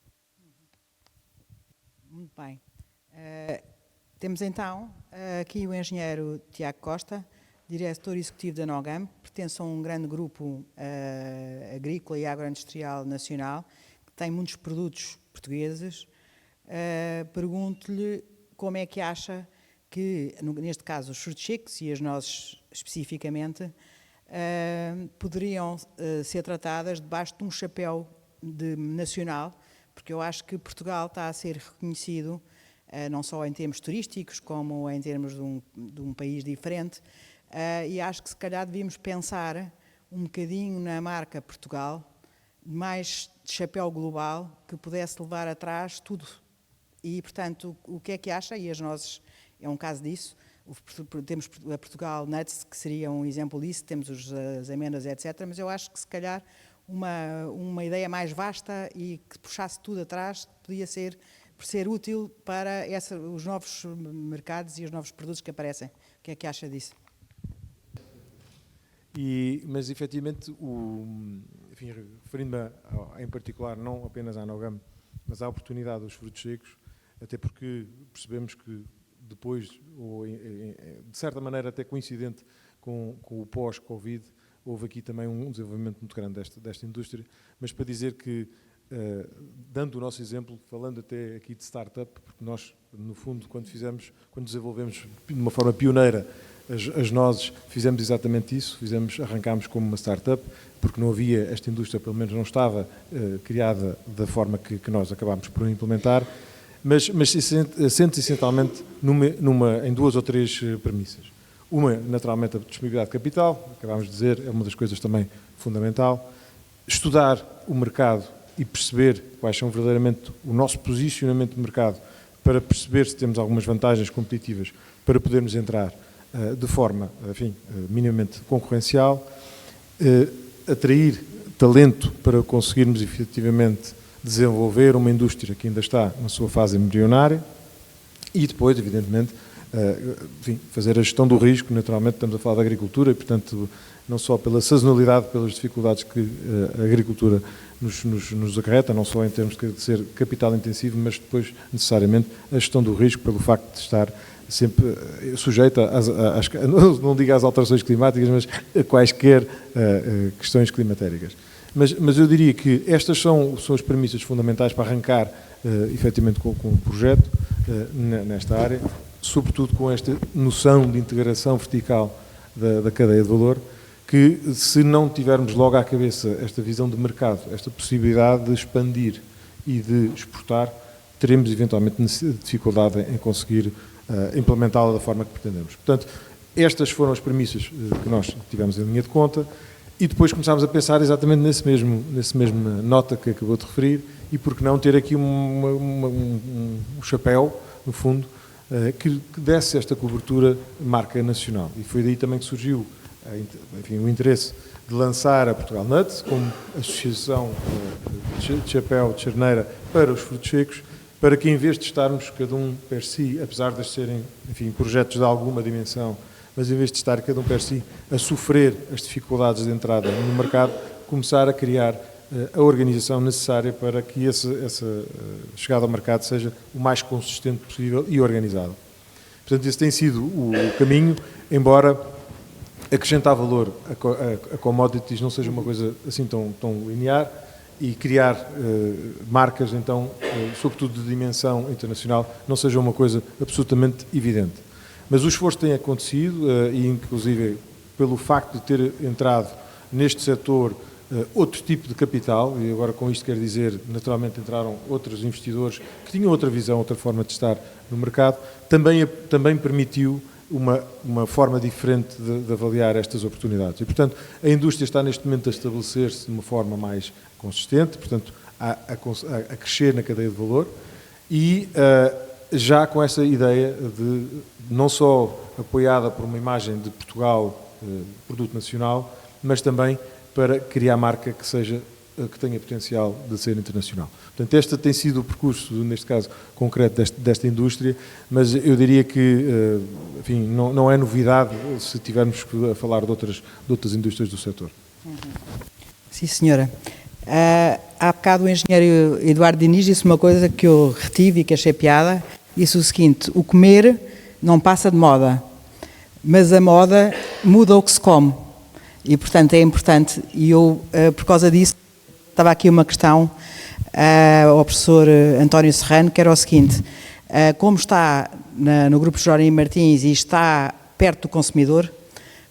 S4: Muito bem. Temos então aqui o engenheiro Tiago Costa, diretor executivo da NOGAM, pertence a um grande grupo agrícola e agroindustrial nacional, que tem muitos produtos portugueses. Pergunto-lhe como é que acha que, neste caso, os frutos secos e as nozes especificamente, poderiam ser tratadas debaixo de um chapéu nacional, porque eu acho que Portugal está a ser reconhecido não só em termos turísticos, como em termos de um país diferente, e acho que se calhar devíamos pensar um bocadinho na marca Portugal, mais de chapéu global, que pudesse levar atrás tudo. E, portanto, o que é que acha, e as nozes é um caso disso, temos a Portugal Nuts, que seria um exemplo disso, temos as amêndoas, etc. Mas eu acho que se calhar uma ideia mais vasta e que puxasse tudo atrás podia ser útil para os novos mercados e os novos produtos que aparecem. O que é que acha disso?
S8: Mas efetivamente, enfim, referindo-me em particular não apenas à Nogam, mas à oportunidade dos frutos secos, até porque percebemos que depois, ou de certa maneira até coincidente com o pós-Covid, houve aqui também um desenvolvimento muito grande desta indústria, mas para dizer que, dando o nosso exemplo, falando até aqui de startup, porque nós, no fundo, quando desenvolvemos de uma forma pioneira as nozes, fizemos exatamente isso, arrancámos como uma startup, porque não havia, esta indústria pelo menos não estava criada da forma que nós acabámos por implementar, mas assente essencialmente em 2 ou 3 premissas. Uma, naturalmente, a disponibilidade de capital, acabámos de dizer, é uma das coisas também fundamental. Estudar o mercado e perceber quais são verdadeiramente o nosso posicionamento de mercado, para perceber se temos algumas vantagens competitivas para podermos entrar de forma, enfim, minimamente concorrencial, atrair talento para conseguirmos efetivamente desenvolver uma indústria que ainda está na sua fase embrionária e depois, evidentemente, enfim, fazer a gestão do risco. Naturalmente estamos a falar da agricultura e, portanto, não só pela sazonalidade, pelas dificuldades que a agricultura nos acarreta, não só em termos de ser capital intensivo, mas depois, necessariamente, a gestão do risco pelo facto de estar sempre sujeita não digo às alterações climáticas, mas a quaisquer questões climatéricas. Mas eu diria que estas são as premissas fundamentais para arrancar, efetivamente, com o projeto nesta área, sobretudo com esta noção de integração vertical da cadeia de valor, que se não tivermos logo à cabeça esta visão de mercado, esta possibilidade de expandir e de exportar, teremos eventualmente dificuldade em conseguir implementá-la da forma que pretendemos. Portanto, estas foram as premissas que nós tivemos em linha de conta e depois começámos a pensar exatamente nesse mesmo nota que acabou de referir e por que não ter aqui um chapéu, no fundo, que desse esta cobertura marca nacional. E foi daí também que surgiu, enfim, o interesse de lançar a Portugal Nuts como associação de chapéu de charneira para os frutos secos, para que em vez de estarmos cada um per si, apesar de serem, enfim, projetos de alguma dimensão, mas em vez de estar cada um per si a sofrer as dificuldades de entrada no mercado, começar a criar a organização necessária para que essa chegada ao mercado seja o mais consistente possível e organizado. Portanto, esse tem sido o caminho, embora acrescentar valor a commodities não seja uma coisa assim tão linear, e criar marcas, então, sobretudo de dimensão internacional, não seja uma coisa absolutamente evidente. Mas o esforço tem acontecido, e inclusive pelo facto de ter entrado neste setor outro tipo de capital, e agora com isto quero dizer, naturalmente entraram outros investidores que tinham outra visão, outra forma de estar no mercado, também permitiu uma forma diferente de avaliar estas oportunidades. E, portanto, a indústria está neste momento a estabelecer-se de uma forma mais consistente, portanto, a crescer na cadeia de valor e já com essa ideia de, não só apoiada por uma imagem de Portugal, produto nacional, mas também para criar marca que tenha potencial de ser internacional. Portanto, este tem sido o percurso, neste caso concreto, desta indústria, mas eu diria que, enfim, não é novidade se tivermos a falar de outras indústrias do setor.
S4: Sim, senhora. Há bocado o engenheiro Eduardo Diniz disse uma coisa que eu retive e que achei piada. Disse o seguinte: o comer não passa de moda, mas a moda muda o que se come. E, portanto, é importante. E eu, por causa disso, estava aqui uma questão ao professor António Serrano, que era o seguinte: como está no grupo Jerónimo Martins e está perto do consumidor,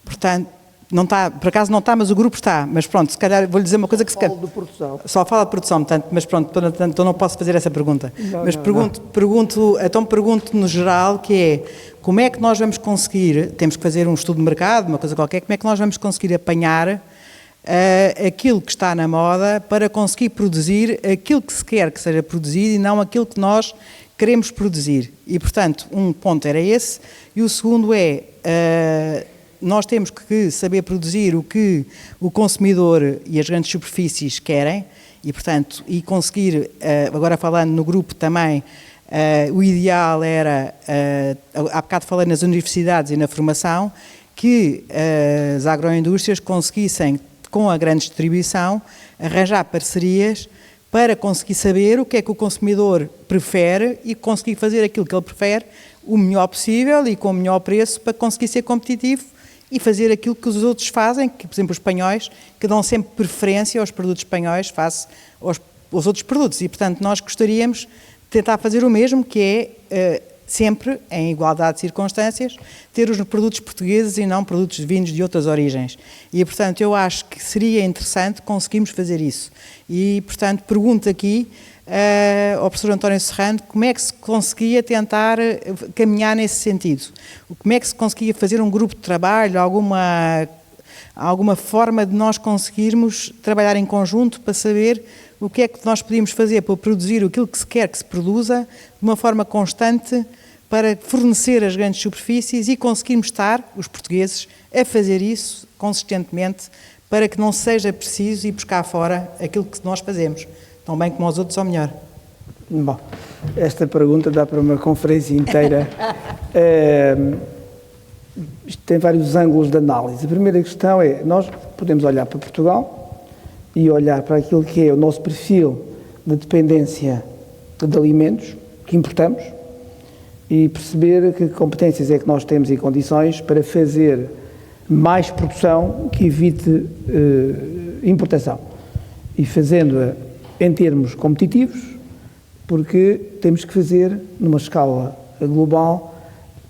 S4: portanto, não está, por acaso não está, mas o grupo está, mas pronto, se calhar vou-lhe dizer uma coisa que se calhar...
S5: Falo de produção.
S4: Só fala de produção, portanto, mas pronto, então não posso fazer essa pergunta. Pergunto no geral, que é, como é que nós vamos conseguir, temos que fazer um estudo de mercado, uma coisa qualquer, como é que nós vamos conseguir apanhar aquilo que está na moda para conseguir produzir aquilo que se quer que seja produzido e não aquilo que nós queremos produzir. E, portanto, um ponto era esse. E o segundo é, nós temos que saber produzir o que o consumidor e as grandes superfícies querem e, portanto, e conseguir, agora falando no grupo também, o ideal era, há bocado falei nas universidades e na formação, que as agroindústrias conseguissem, com a grande distribuição, arranjar parcerias para conseguir saber o que é que o consumidor prefere e conseguir fazer aquilo que ele prefere o melhor possível e com o melhor preço para conseguir ser competitivo e fazer aquilo que os outros fazem, que, por exemplo, os espanhóis, que dão sempre preferência aos produtos espanhóis face aos outros produtos. E, portanto, nós gostaríamos de tentar fazer o mesmo, que é, sempre, em igualdade de circunstâncias, ter os produtos portugueses e não produtos vindos de outras origens. E, portanto, eu acho que seria interessante conseguirmos fazer isso. E, portanto, pergunto aqui ao professor António Serrano como é que se conseguia tentar caminhar nesse sentido. Como é que se conseguia fazer um grupo de trabalho, alguma forma de nós conseguirmos trabalhar em conjunto para saber o que é que nós podíamos fazer para produzir aquilo que se quer que se produza de uma forma constante para fornecer as grandes superfícies e conseguirmos estar, os portugueses, a fazer isso consistentemente para que não seja preciso ir buscar fora aquilo que nós fazemos, tão bem como os outros ou melhor.
S5: Bom, esta pergunta dá para uma conferência inteira. Isto tem vários ângulos de análise. A primeira questão é, nós podemos olhar para Portugal e olhar para aquilo que é o nosso perfil de dependência de alimentos que importamos e perceber que competências é que nós temos e condições para fazer mais produção que evite importação. E fazendo-a em termos competitivos, porque temos que fazer, numa escala global,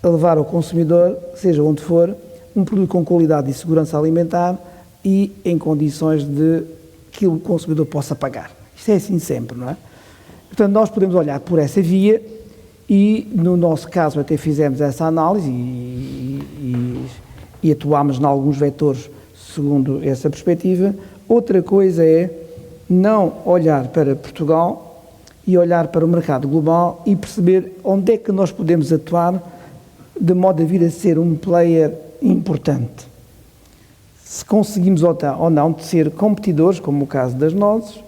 S5: a levar ao consumidor, seja onde for, um produto com qualidade e segurança alimentar e em condições de que o consumidor possa pagar. Isto é assim sempre, não é? Portanto, nós podemos olhar por essa via e, no nosso caso, até fizemos essa análise e atuámos em alguns vetores segundo essa perspectiva. Outra coisa é não olhar para Portugal e olhar para o mercado global e perceber onde é que nós podemos atuar de modo a vir a ser um player importante. Se conseguimos ou não de ser competidores, como o caso das nozes,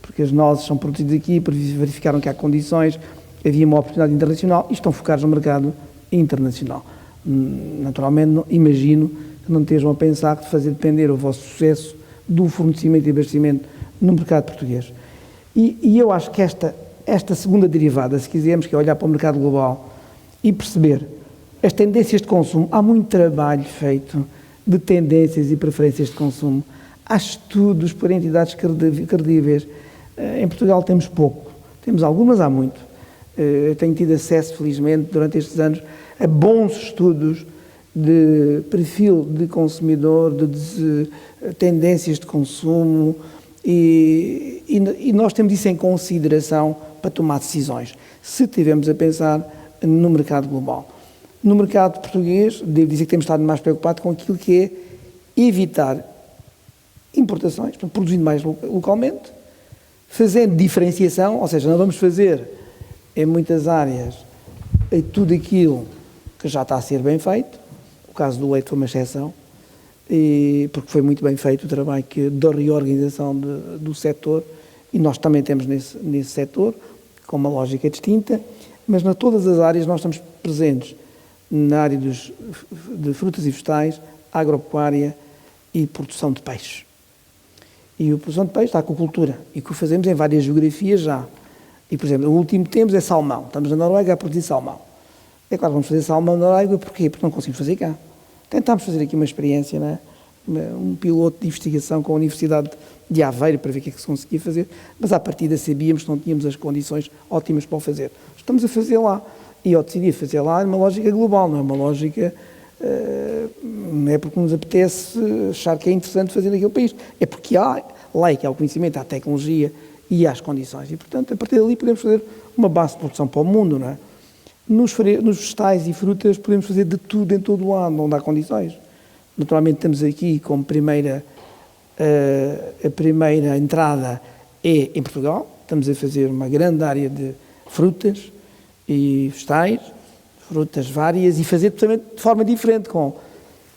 S5: porque as nozes são produzidas aqui, verificaram que há condições, havia uma oportunidade internacional e estão focados no mercado internacional. Naturalmente, imagino que não estejam a pensar de fazer depender o vosso sucesso do fornecimento e abastecimento no mercado português. E eu acho que esta segunda derivada, se quisermos, que é olhar para o mercado global e perceber as tendências de consumo, há muito trabalho feito de tendências e preferências de consumo. Há estudos por entidades credíveis. Em Portugal temos pouco, temos algumas, há muito. Eu tenho tido acesso, felizmente, durante estes anos, a bons estudos de perfil de consumidor, de tendências de consumo e nós temos isso em consideração para tomar decisões, se estivermos a pensar no mercado global. No mercado português, devo dizer que temos estado mais preocupados com aquilo que é evitar importações, produzindo mais localmente, fazendo diferenciação, ou seja, não vamos fazer em muitas áreas tudo aquilo que já está a ser bem feito. O caso do leite foi uma exceção, porque foi muito bem feito o trabalho da reorganização do setor, e nós também temos nesse setor, com uma lógica distinta, mas em todas as áreas nós estamos presentes, na área de frutas e vegetais, agropecuária e produção de peixe. E a produção de peixe está com a aquacultura, e que o fazemos em várias geografias já. E, por exemplo, o último que temos é salmão. Estamos na Noruega a produzir salmão. É claro, vamos fazer salmão na Noruega, porquê? Porque não conseguimos fazer cá. Tentámos fazer aqui uma experiência, não é? Um piloto de investigação com a Universidade de Aveiro para ver o que é que se conseguia fazer, mas à partida sabíamos que não tínhamos as condições ótimas para o fazer. Estamos a fazer lá. E eu decidi fazer lá uma lógica global, não é uma lógica, não é porque nos apetece achar que é interessante fazer naquele país, é porque há lei, que há o conhecimento, há a tecnologia e há as condições. E, portanto, a partir dali podemos fazer uma base de produção para o mundo, não é? Nos vegetais e frutas podemos fazer de tudo em todo o ano, onde há condições. Naturalmente estamos aqui como a primeira entrada é em Portugal, estamos a fazer uma grande área de frutas e vegetais, frutas várias, e fazer também de forma diferente.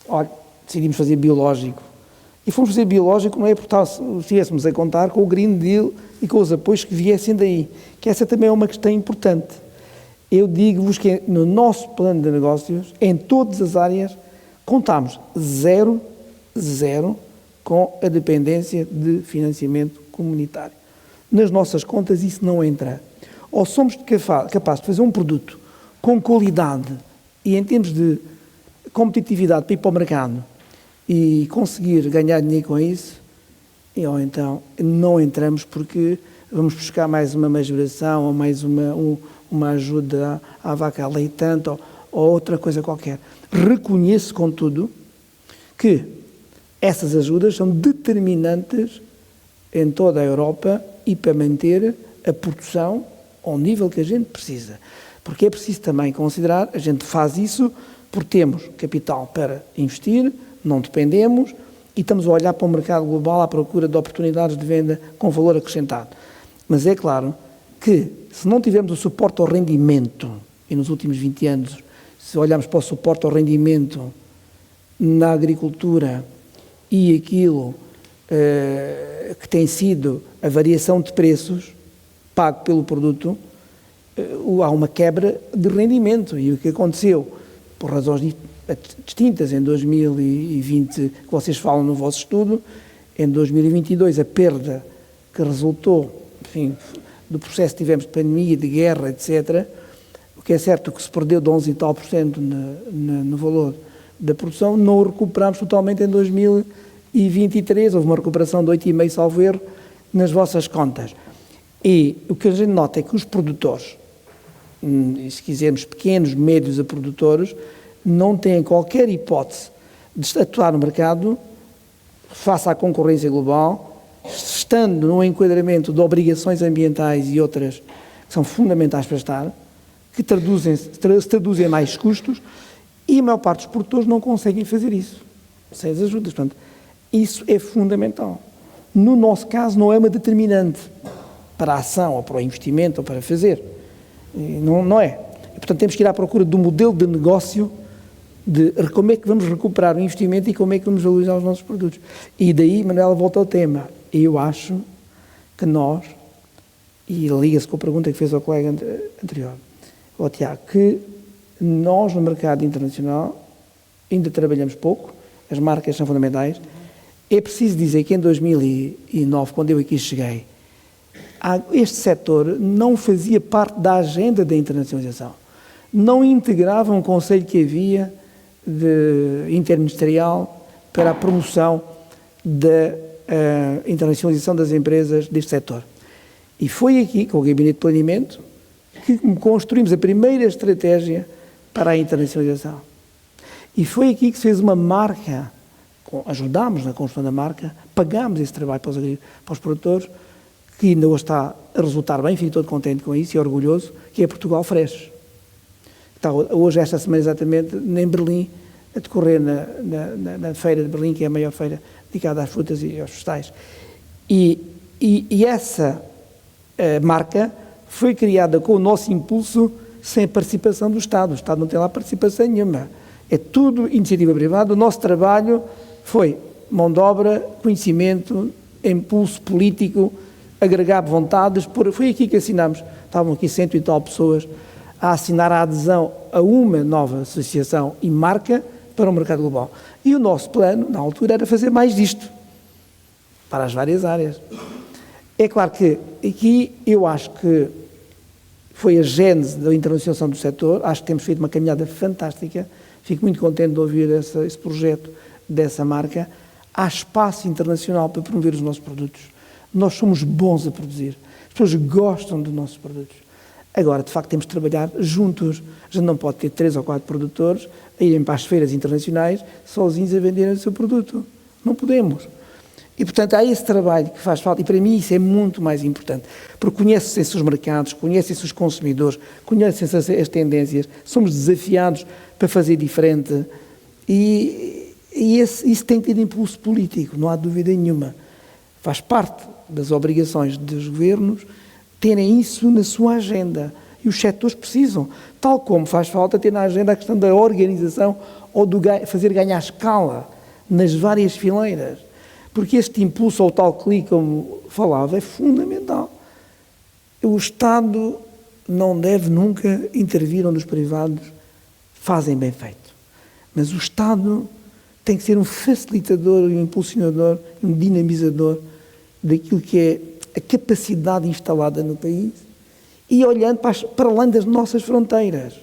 S5: Olha, decidimos fazer biológico. E fomos fazer biológico não é porque estivéssemos a contar com o Green Deal e com os apoios que viessem daí, que essa também é uma questão importante. Eu digo-vos que no nosso plano de negócios, em todas as áreas, contamos zero com a dependência de financiamento comunitário. Nas nossas contas isso não entra. Ou somos capazes de fazer um produto com qualidade e em termos de competitividade para ir para o mercado e conseguir ganhar dinheiro com isso, ou então não entramos porque vamos buscar mais uma majoração ou mais uma ajuda à vaca leitante ou outra coisa qualquer. Reconheço, contudo, que essas ajudas são determinantes em toda a Europa e para manter a produção ao nível que a gente precisa. Porque é preciso também considerar, a gente faz isso porque temos capital para investir, não dependemos e estamos a olhar para o mercado global à procura de oportunidades de venda com valor acrescentado. Mas é claro que se não tivermos o suporte ao rendimento, e nos últimos 20 anos, se olharmos para o suporte ao rendimento na agricultura e aquilo que tem sido a variação de preços pago pelo produto, há uma quebra de rendimento. E o que aconteceu, por razões distintas, em 2020, que vocês falam no vosso estudo, em 2022 a perda que resultou, enfim, do processo que tivemos de pandemia, de guerra, etc., o que é certo que se perdeu de 11 e tal % no valor da produção, não o recuperámos totalmente em 2023, houve uma recuperação de 8,5%, salvo erro, nas vossas contas. E o que a gente nota é que os produtores, se quisermos pequenos, médios a produtores, não têm qualquer hipótese de atuar no mercado face à concorrência global, estando num enquadramento de obrigações ambientais e outras que são fundamentais para estar, que se traduzem em mais custos, e a maior parte dos produtores não conseguem fazer isso, sem as ajudas. Portanto, isso é fundamental. No nosso caso, não é uma determinante para a ação, ou para o investimento, ou para fazer. Não é. E, portanto, temos que ir à procura do modelo de negócio de como é que vamos recuperar o investimento e como é que vamos valorizar os nossos produtos. E daí, Manuela, volta ao tema. Eu acho que nós, e liga-se com a pergunta que fez ao colega anterior, ao Tiago, que nós no mercado internacional ainda trabalhamos pouco, as marcas são fundamentais. É preciso dizer que em 2009, quando eu aqui cheguei, este setor não fazia parte da agenda da internacionalização. Não integrava um conselho que havia interministerial para a promoção da internacionalização das empresas deste setor. E foi aqui, com o Gabinete de Planeamento, que construímos a primeira estratégia para a internacionalização. E foi aqui que se fez uma marca, ajudámos na construção da marca, pagámos esse trabalho para os produtores, que ainda hoje está a resultar bem, fico todo contente com isso e orgulhoso, que é Portugal Fresh. Está hoje, esta semana exatamente, em Berlim, a decorrer na feira de Berlim, que é a maior feira dedicada às frutas e aos vegetais. E essa marca foi criada com o nosso impulso, sem a participação do Estado. O Estado não tem lá participação nenhuma. É tudo iniciativa privada. O nosso trabalho foi mão de obra, conhecimento, impulso político, agregar vontades. Foi aqui que assinámos, estavam aqui 100 e tal pessoas, a assinar a adesão a uma nova associação e marca para o mercado global. E o nosso plano, na altura, era fazer mais disto, para as várias áreas. É claro que aqui eu acho que foi a gênese da internacionalização do setor, acho que temos feito uma caminhada fantástica, fico muito contente de ouvir esse projeto dessa marca. Há espaço internacional para promover os nossos produtos. Nós somos bons a produzir, as pessoas gostam dos nossos produtos. Agora, de facto, temos de trabalhar juntos. A gente não pode ter 3 ou 4 produtores a irem para as feiras internacionais sozinhos a venderem o seu produto. Não podemos. E, portanto, há esse trabalho que faz falta, e para mim isso é muito mais importante, porque conhecem-se os mercados, conhecem-se os consumidores, conhecem-se as tendências, somos desafiados para fazer diferente, e isso tem tido impulso político, não há dúvida nenhuma. Faz parte das obrigações dos governos terem isso na sua agenda. E os setores precisam, tal como faz falta ter na agenda a questão da organização ou do fazer ganhar escala nas várias fileiras. Porque este impulso ao tal clique, como falava, é fundamental. O Estado não deve nunca intervir onde os privados fazem bem feito. Mas o Estado tem que ser um facilitador, um impulsionador, um dinamizador daquilo que é a capacidade instalada no país e olhando para além das nossas fronteiras.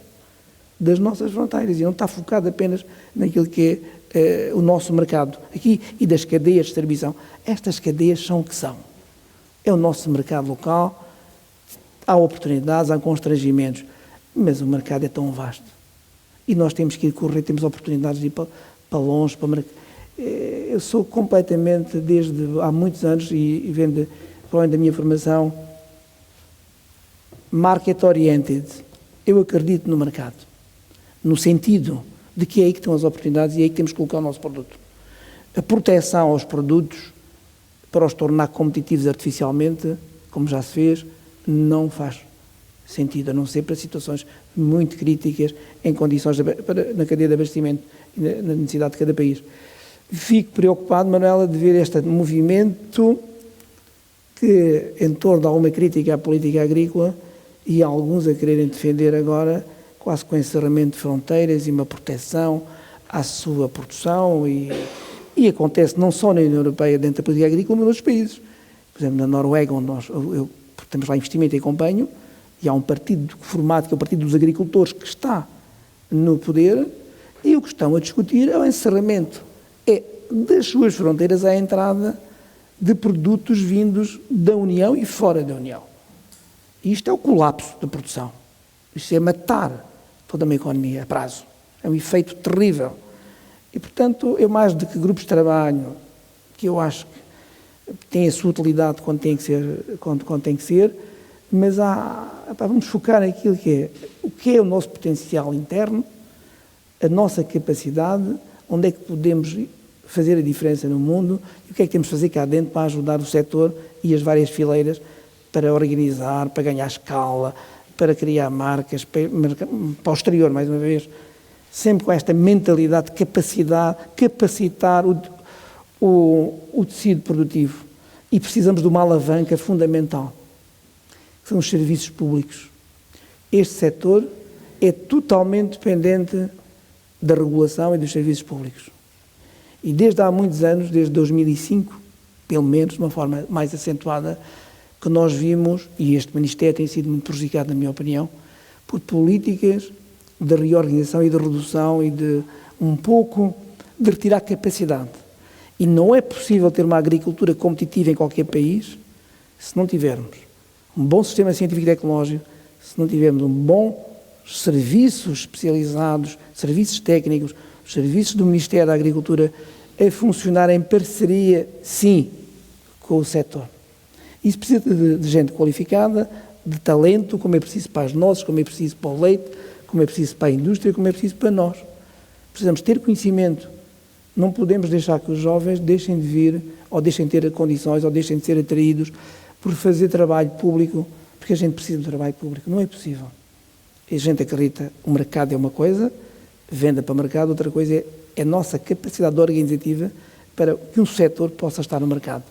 S5: Das nossas fronteiras. E não está focado apenas naquilo que é o nosso mercado aqui e das cadeias de distribuição. Estas cadeias são o que são. É o nosso mercado local, há oportunidades, há constrangimentos, mas o mercado é tão vasto. E nós temos que ir correr, temos oportunidades de ir para longe, para o mercado. Eu sou completamente, desde há muitos anos, e vendo para além da minha formação, market-oriented. Eu acredito no mercado, no sentido de que é aí que estão as oportunidades e é aí que temos que colocar o nosso produto. A proteção aos produtos, para os tornar competitivos artificialmente, como já se fez, não faz sentido, a não ser para situações muito críticas em condições na cadeia de abastecimento e na necessidade de cada país. Fico preocupado, Manuela, de ver este movimento que, em torno de alguma crítica à política agrícola e alguns a quererem defender agora, quase com encerramento de fronteiras e uma proteção à sua produção e acontece não só na União Europeia, dentro da política agrícola, mas nos países. Por exemplo, na Noruega, onde temos lá investimento e acompanho, e há um partido formado, que é o Partido dos Agricultores, que está no poder, e o que estão a discutir é o encerramento das suas fronteiras à entrada de produtos vindos da União e fora da União. E isto é o colapso da produção. Isto é matar toda uma economia a prazo. É um efeito terrível. E, portanto, eu mais do que grupos de trabalho, que eu acho que têm a sua utilidade quando tem que ser, mas vamos focar naquilo que é o nosso potencial interno, a nossa capacidade, onde é que podemos fazer a diferença no mundo e o que é que temos de fazer cá dentro para ajudar o setor e as várias fileiras para organizar, para ganhar escala, para criar marcas, para o exterior, mais uma vez, sempre com esta mentalidade de capacitar o tecido produtivo. E precisamos de uma alavanca fundamental, que são os serviços públicos. Este setor é totalmente dependente da regulação e dos serviços públicos. E desde há muitos anos, desde 2005, pelo menos, de uma forma mais acentuada, que nós vimos, e este Ministério tem sido muito prejudicado, na minha opinião, por políticas de reorganização e de redução e de um pouco de retirar capacidade. E não é possível ter uma agricultura competitiva em qualquer país se não tivermos um bom sistema científico e tecnológico, se não tivermos um bom serviços especializados, serviços técnicos, os serviços do Ministério da Agricultura a funcionar em parceria, sim, com o setor. Isso precisa de gente qualificada, de talento, como é preciso para as nozes, como é preciso para o leite, como é preciso para a indústria, como é preciso para nós. Precisamos ter conhecimento. Não podemos deixar que os jovens deixem de vir, ou deixem de ter condições, ou deixem de ser atraídos por fazer trabalho público, porque a gente precisa de trabalho público. Não é possível. A gente acredita, o mercado é uma coisa, venda para o mercado, outra coisa é a nossa capacidade organizativa para que um setor possa estar no mercado.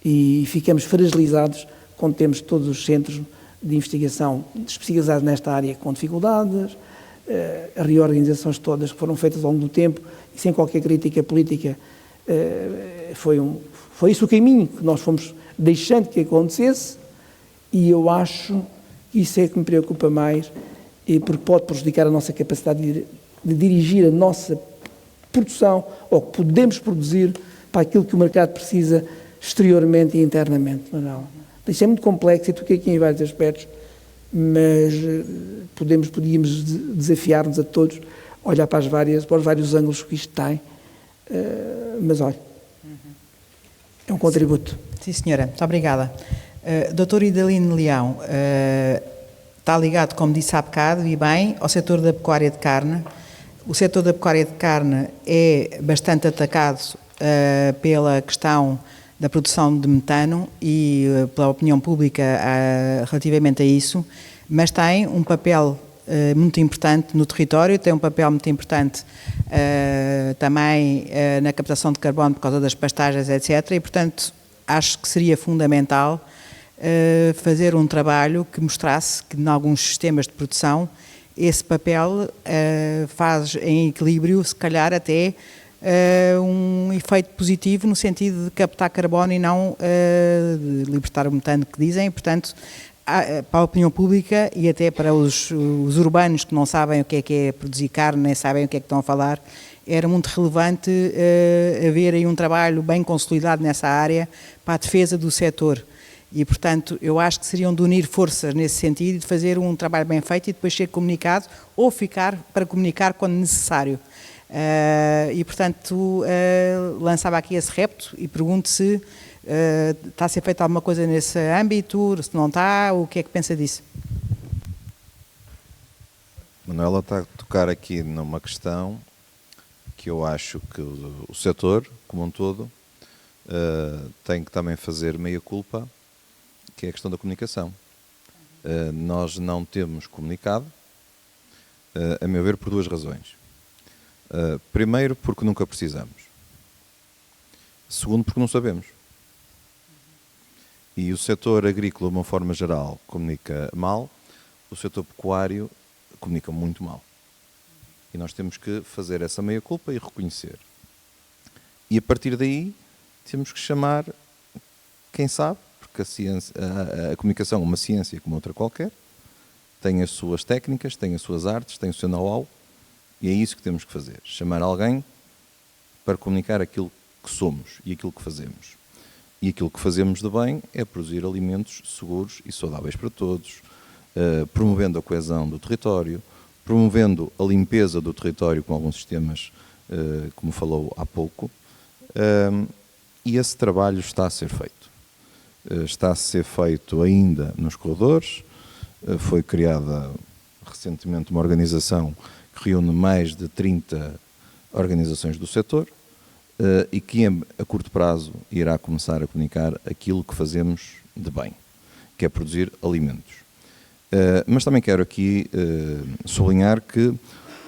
S5: E ficamos fragilizados quando temos todos os centros de investigação especializados nesta área com dificuldades, as reorganizações todas que foram feitas ao longo do tempo e sem qualquer crítica política, foi isso o caminho que nós fomos deixando que acontecesse, e eu acho que isso é que me preocupa mais, porque pode prejudicar a nossa capacidade de dirigir a nossa produção, ou que podemos produzir para aquilo que o mercado precisa exteriormente e internamente. Isso é muito complexo e toquei aqui em vários aspectos, mas podíamos desafiar-nos a todos a olhar para os vários ângulos que isto tem, mas olha, é um contributo.
S4: Sim, senhora, muito obrigada. Doutor Idalino Leão, está ligado, como disse há bocado, e bem, ao setor da pecuária de carne. O setor da pecuária de carne é bastante atacado pela questão da produção de metano e pela opinião pública relativamente a isso. mas tem um papel muito importante no território, tem um papel muito importante também na captação de carbono por causa das pastagens, etc. E, portanto, acho que seria fundamental fazer um trabalho que mostrasse que, em alguns sistemas de produção, esse papel faz em equilíbrio, se calhar até um efeito positivo no sentido de captar carbono e não de libertar o metano que dizem. Portanto, para a opinião pública e até para os urbanos que não sabem o que é produzir carne, nem sabem o que é que estão a falar, era muito relevante haver aí um trabalho bem consolidado nessa área para a defesa do setor. E, portanto, eu acho que seriam de unir forças nesse sentido e de fazer um trabalho bem feito e depois ser comunicado ou ficar para comunicar quando necessário. E, portanto, lançava aqui esse repto e pergunto se está a ser feita alguma coisa nesse âmbito, se não está, o que é que pensa disso?
S6: Manuela está a tocar aqui numa questão que eu acho que o setor, como um todo, tem que também fazer meia-culpa, que é a questão da comunicação. Nós não temos comunicado, a meu ver, por duas razões. Primeiro, porque nunca precisamos. Segundo, porque não sabemos. E o setor agrícola, de uma forma geral, comunica mal, o setor pecuário comunica muito mal. E nós temos que fazer essa meia-culpa e reconhecer. E a partir daí, temos que chamar quem sabe, porque a comunicação é uma ciência como outra qualquer, tem as suas técnicas, tem as suas artes, tem o seu know-how, e é isso que temos que fazer. Chamar alguém para comunicar aquilo que somos e aquilo que fazemos. E aquilo que fazemos de bem é produzir alimentos seguros e saudáveis para todos, promovendo a coesão do território, promovendo a limpeza do território com alguns sistemas, como falou há pouco, e esse trabalho está a ser feito. Está a ser feito ainda nos corredores, foi criada recentemente uma organização que reúne mais de 30 organizações do setor e que a curto prazo irá começar a comunicar aquilo que fazemos de bem, que é produzir alimentos. Mas também quero aqui sublinhar que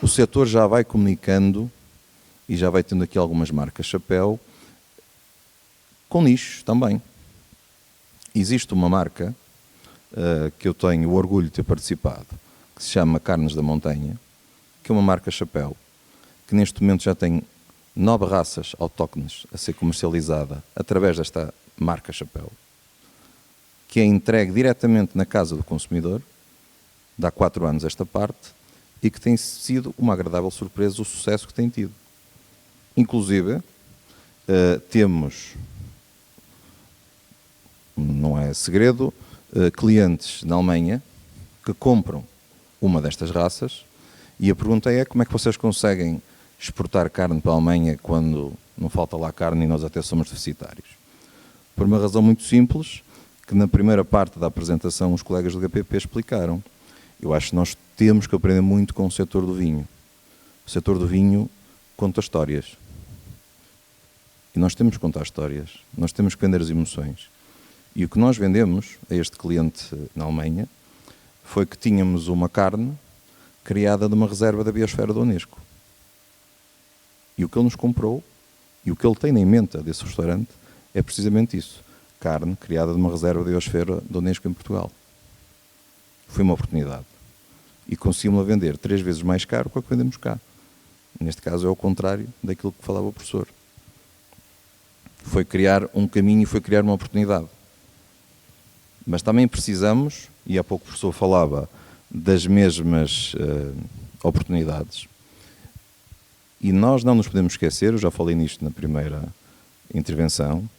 S6: o setor já vai comunicando e já vai tendo aqui algumas marcas chapéu com nichos também. Existe uma marca que eu tenho o orgulho de ter participado, que se chama Carnes da Montanha, que é uma marca chapéu, que neste momento já tem 9 raças autóctones a ser comercializada através desta marca chapéu, que é entregue diretamente na casa do consumidor, de há 4 anos esta parte, e que tem sido uma agradável surpresa o sucesso que tem tido. Inclusive, temos, não é segredo, clientes na Alemanha que compram uma destas raças e a pergunta é como é que vocês conseguem exportar carne para a Alemanha quando não falta lá carne e nós até somos deficitários? Por uma razão muito simples, que na primeira parte da apresentação os colegas do HPP explicaram. Eu acho que nós temos que aprender muito com o setor do vinho. O setor do vinho conta histórias. E nós temos que contar histórias. Nós temos que vender as emoções. E o que nós vendemos a este cliente na Alemanha foi que tínhamos uma carne criada de uma reserva da biosfera da Unesco. E o que ele nos comprou, e o que ele tem na emenda desse restaurante, é precisamente isso. Carne criada de uma reserva da biosfera da Unesco em Portugal. Foi uma oportunidade. E conseguimos-la vender 3 vezes mais caro que o que vendemos cá. Neste caso é o contrário daquilo que falava o professor. Foi criar um caminho e foi criar uma oportunidade. Mas também precisamos, e há pouco o professor falava das mesmas oportunidades, e nós não nos podemos esquecer, eu já falei nisto na primeira intervenção,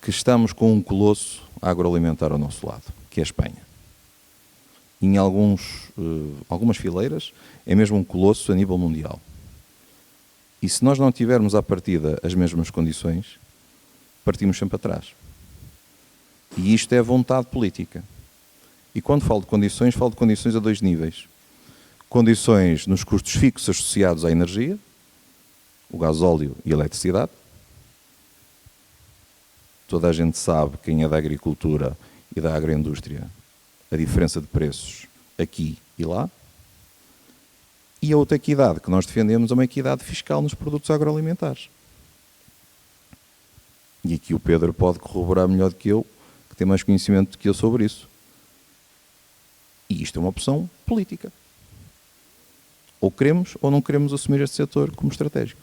S6: que estamos com um colosso agroalimentar ao nosso lado, que é a Espanha. Em algumas fileiras é mesmo um colosso a nível mundial. E se nós não tivermos à partida as mesmas condições, partimos sempre atrás. E isto é vontade política. E quando falo de condições a 2 níveis. Condições nos custos fixos associados à energia, o gasóleo e a eletricidade. Toda a gente sabe, quem é da agricultura e da agroindústria, a diferença de preços aqui e lá. E a outra equidade que nós defendemos é uma equidade fiscal nos produtos agroalimentares. E aqui o Pedro pode corroborar melhor do que eu, que tem mais conhecimento do que eu sobre isso. E isto é uma opção política. Ou queremos ou não queremos assumir este setor como estratégico.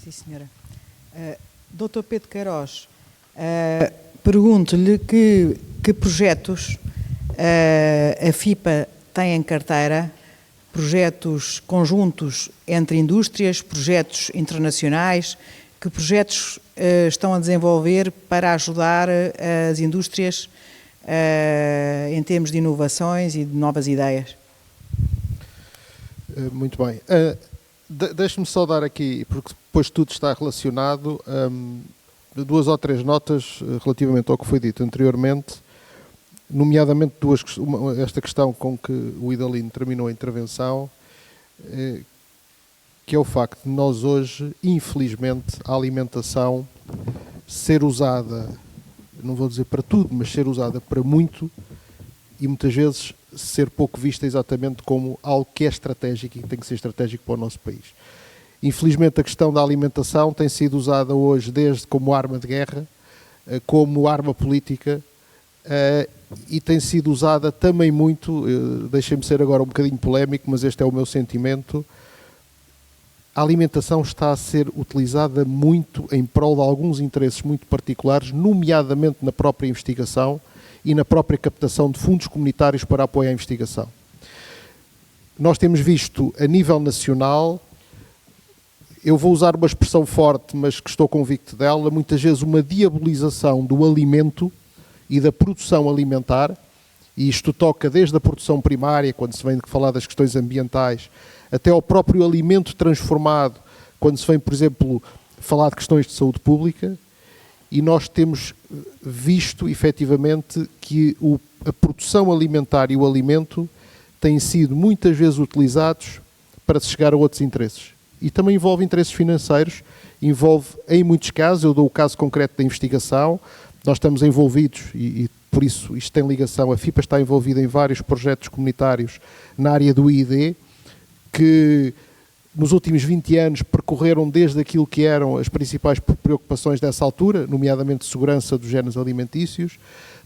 S4: Sim, senhora. Dr. Pedro Queiroz, pergunto-lhe que projetos a FIPA tem em carteira, projetos conjuntos entre indústrias, projetos internacionais, que projetos estão a desenvolver para ajudar as indústrias em termos de inovações e de novas ideias?
S7: Muito bem. Deixe-me só dar aqui, porque depois tudo está relacionado, 2 ou 3 notas relativamente ao que foi dito anteriormente, nomeadamente esta questão com que o Idalino terminou a intervenção, que é o facto de nós hoje, infelizmente, a alimentação ser usada, não vou dizer para tudo, mas ser usada para muito, e muitas vezes ser pouco vista exatamente como algo que é estratégico e que tem que ser estratégico para o nosso país. Infelizmente, a questão da alimentação tem sido usada hoje desde como arma de guerra, como arma política, e tem sido usada também muito, deixem-me ser agora um bocadinho polémico, mas este é o meu sentimento, a alimentação está a ser utilizada muito em prol de alguns interesses muito particulares, nomeadamente na própria investigação e na própria captação de fundos comunitários para apoio à investigação. Nós temos visto a nível nacional, eu vou usar uma expressão forte, mas que estou convicto dela, muitas vezes uma diabolização do alimento e da produção alimentar, e isto toca desde a produção primária, quando se vem falar das questões ambientais, até ao próprio alimento transformado, quando se vem, por exemplo, falar de questões de saúde pública, e nós temos visto, efetivamente, que a produção alimentar e o alimento têm sido muitas vezes utilizados para se chegar a outros interesses. E também envolve interesses financeiros, envolve, em muitos casos, eu dou o caso concreto da investigação, nós estamos envolvidos, e por isso isto tem ligação, a FIPA está envolvida em vários projetos comunitários na área do ID, que nos últimos 20 anos percorreram desde aquilo que eram as principais preocupações dessa altura, nomeadamente segurança dos géneros alimentícios,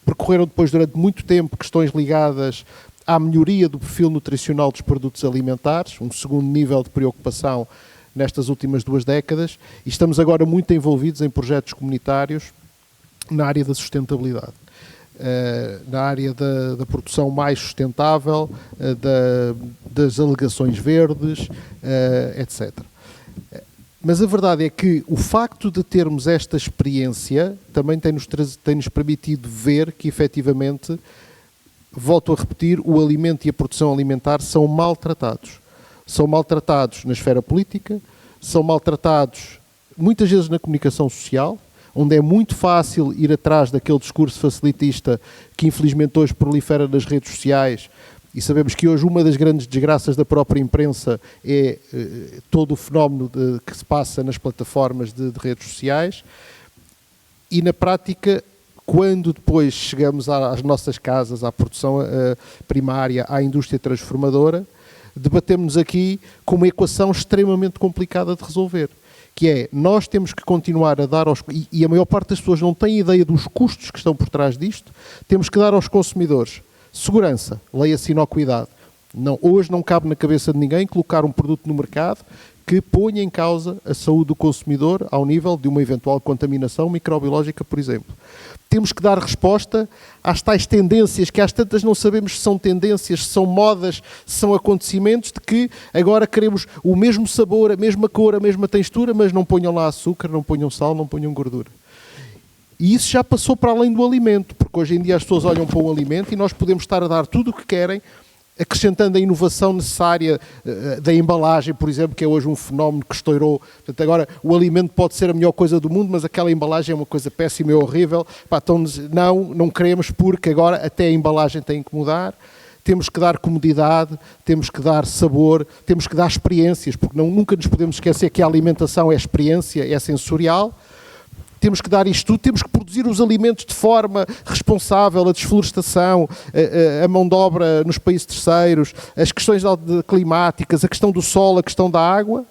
S7: percorreram depois durante muito tempo questões ligadas à melhoria do perfil nutricional dos produtos alimentares, um segundo nível de preocupação nestas últimas 2 décadas, e estamos agora muito envolvidos em projetos comunitários na área da sustentabilidade. Na área da produção mais sustentável, das alegações verdes, etc. Mas a verdade é que o facto de termos esta experiência também tem-nos permitido ver que, efetivamente, volto a repetir, o alimento e a produção alimentar são maltratados. São maltratados na esfera política, são maltratados muitas vezes na comunicação social, onde é muito fácil ir atrás daquele discurso facilitista que infelizmente hoje prolifera nas redes sociais, e sabemos que hoje uma das grandes desgraças da própria imprensa é todo o fenómeno que se passa nas plataformas de redes sociais, e na prática, quando depois chegamos às nossas casas, à produção primária, à indústria transformadora, debatemos aqui com uma equação extremamente complicada de resolver, que é, nós temos que continuar a dar aos... E a maior parte das pessoas não tem ideia dos custos que estão por trás disto, temos que dar aos consumidores segurança, leia-se inocuidade. Hoje não cabe na cabeça de ninguém colocar um produto no mercado que ponha em causa a saúde do consumidor ao nível de uma eventual contaminação microbiológica, por exemplo. Temos que dar resposta às tais tendências, que às tantas não sabemos se são tendências, se são modas, se são acontecimentos, de que agora queremos o mesmo sabor, a mesma cor, a mesma textura, mas não ponham lá açúcar, não ponham sal, não ponham gordura. E isso já passou para além do alimento, porque hoje em dia as pessoas olham para um alimento e nós podemos estar a dar tudo o que querem, acrescentando a inovação necessária da embalagem, por exemplo, que é hoje um fenómeno que estourou. Portanto, agora o alimento pode ser a melhor coisa do mundo, mas aquela embalagem é uma coisa péssima e horrível. Então, não queremos, porque agora até a embalagem tem que mudar. Temos que dar comodidade, temos que dar sabor, temos que dar experiências, porque nunca nos podemos esquecer que a alimentação é experiência, é sensorial. temos que dar isto tudo, temos que produzir os alimentos de forma responsável, a desflorestação, a mão de obra nos países terceiros, as questões climáticas, a questão do sol, a questão da água,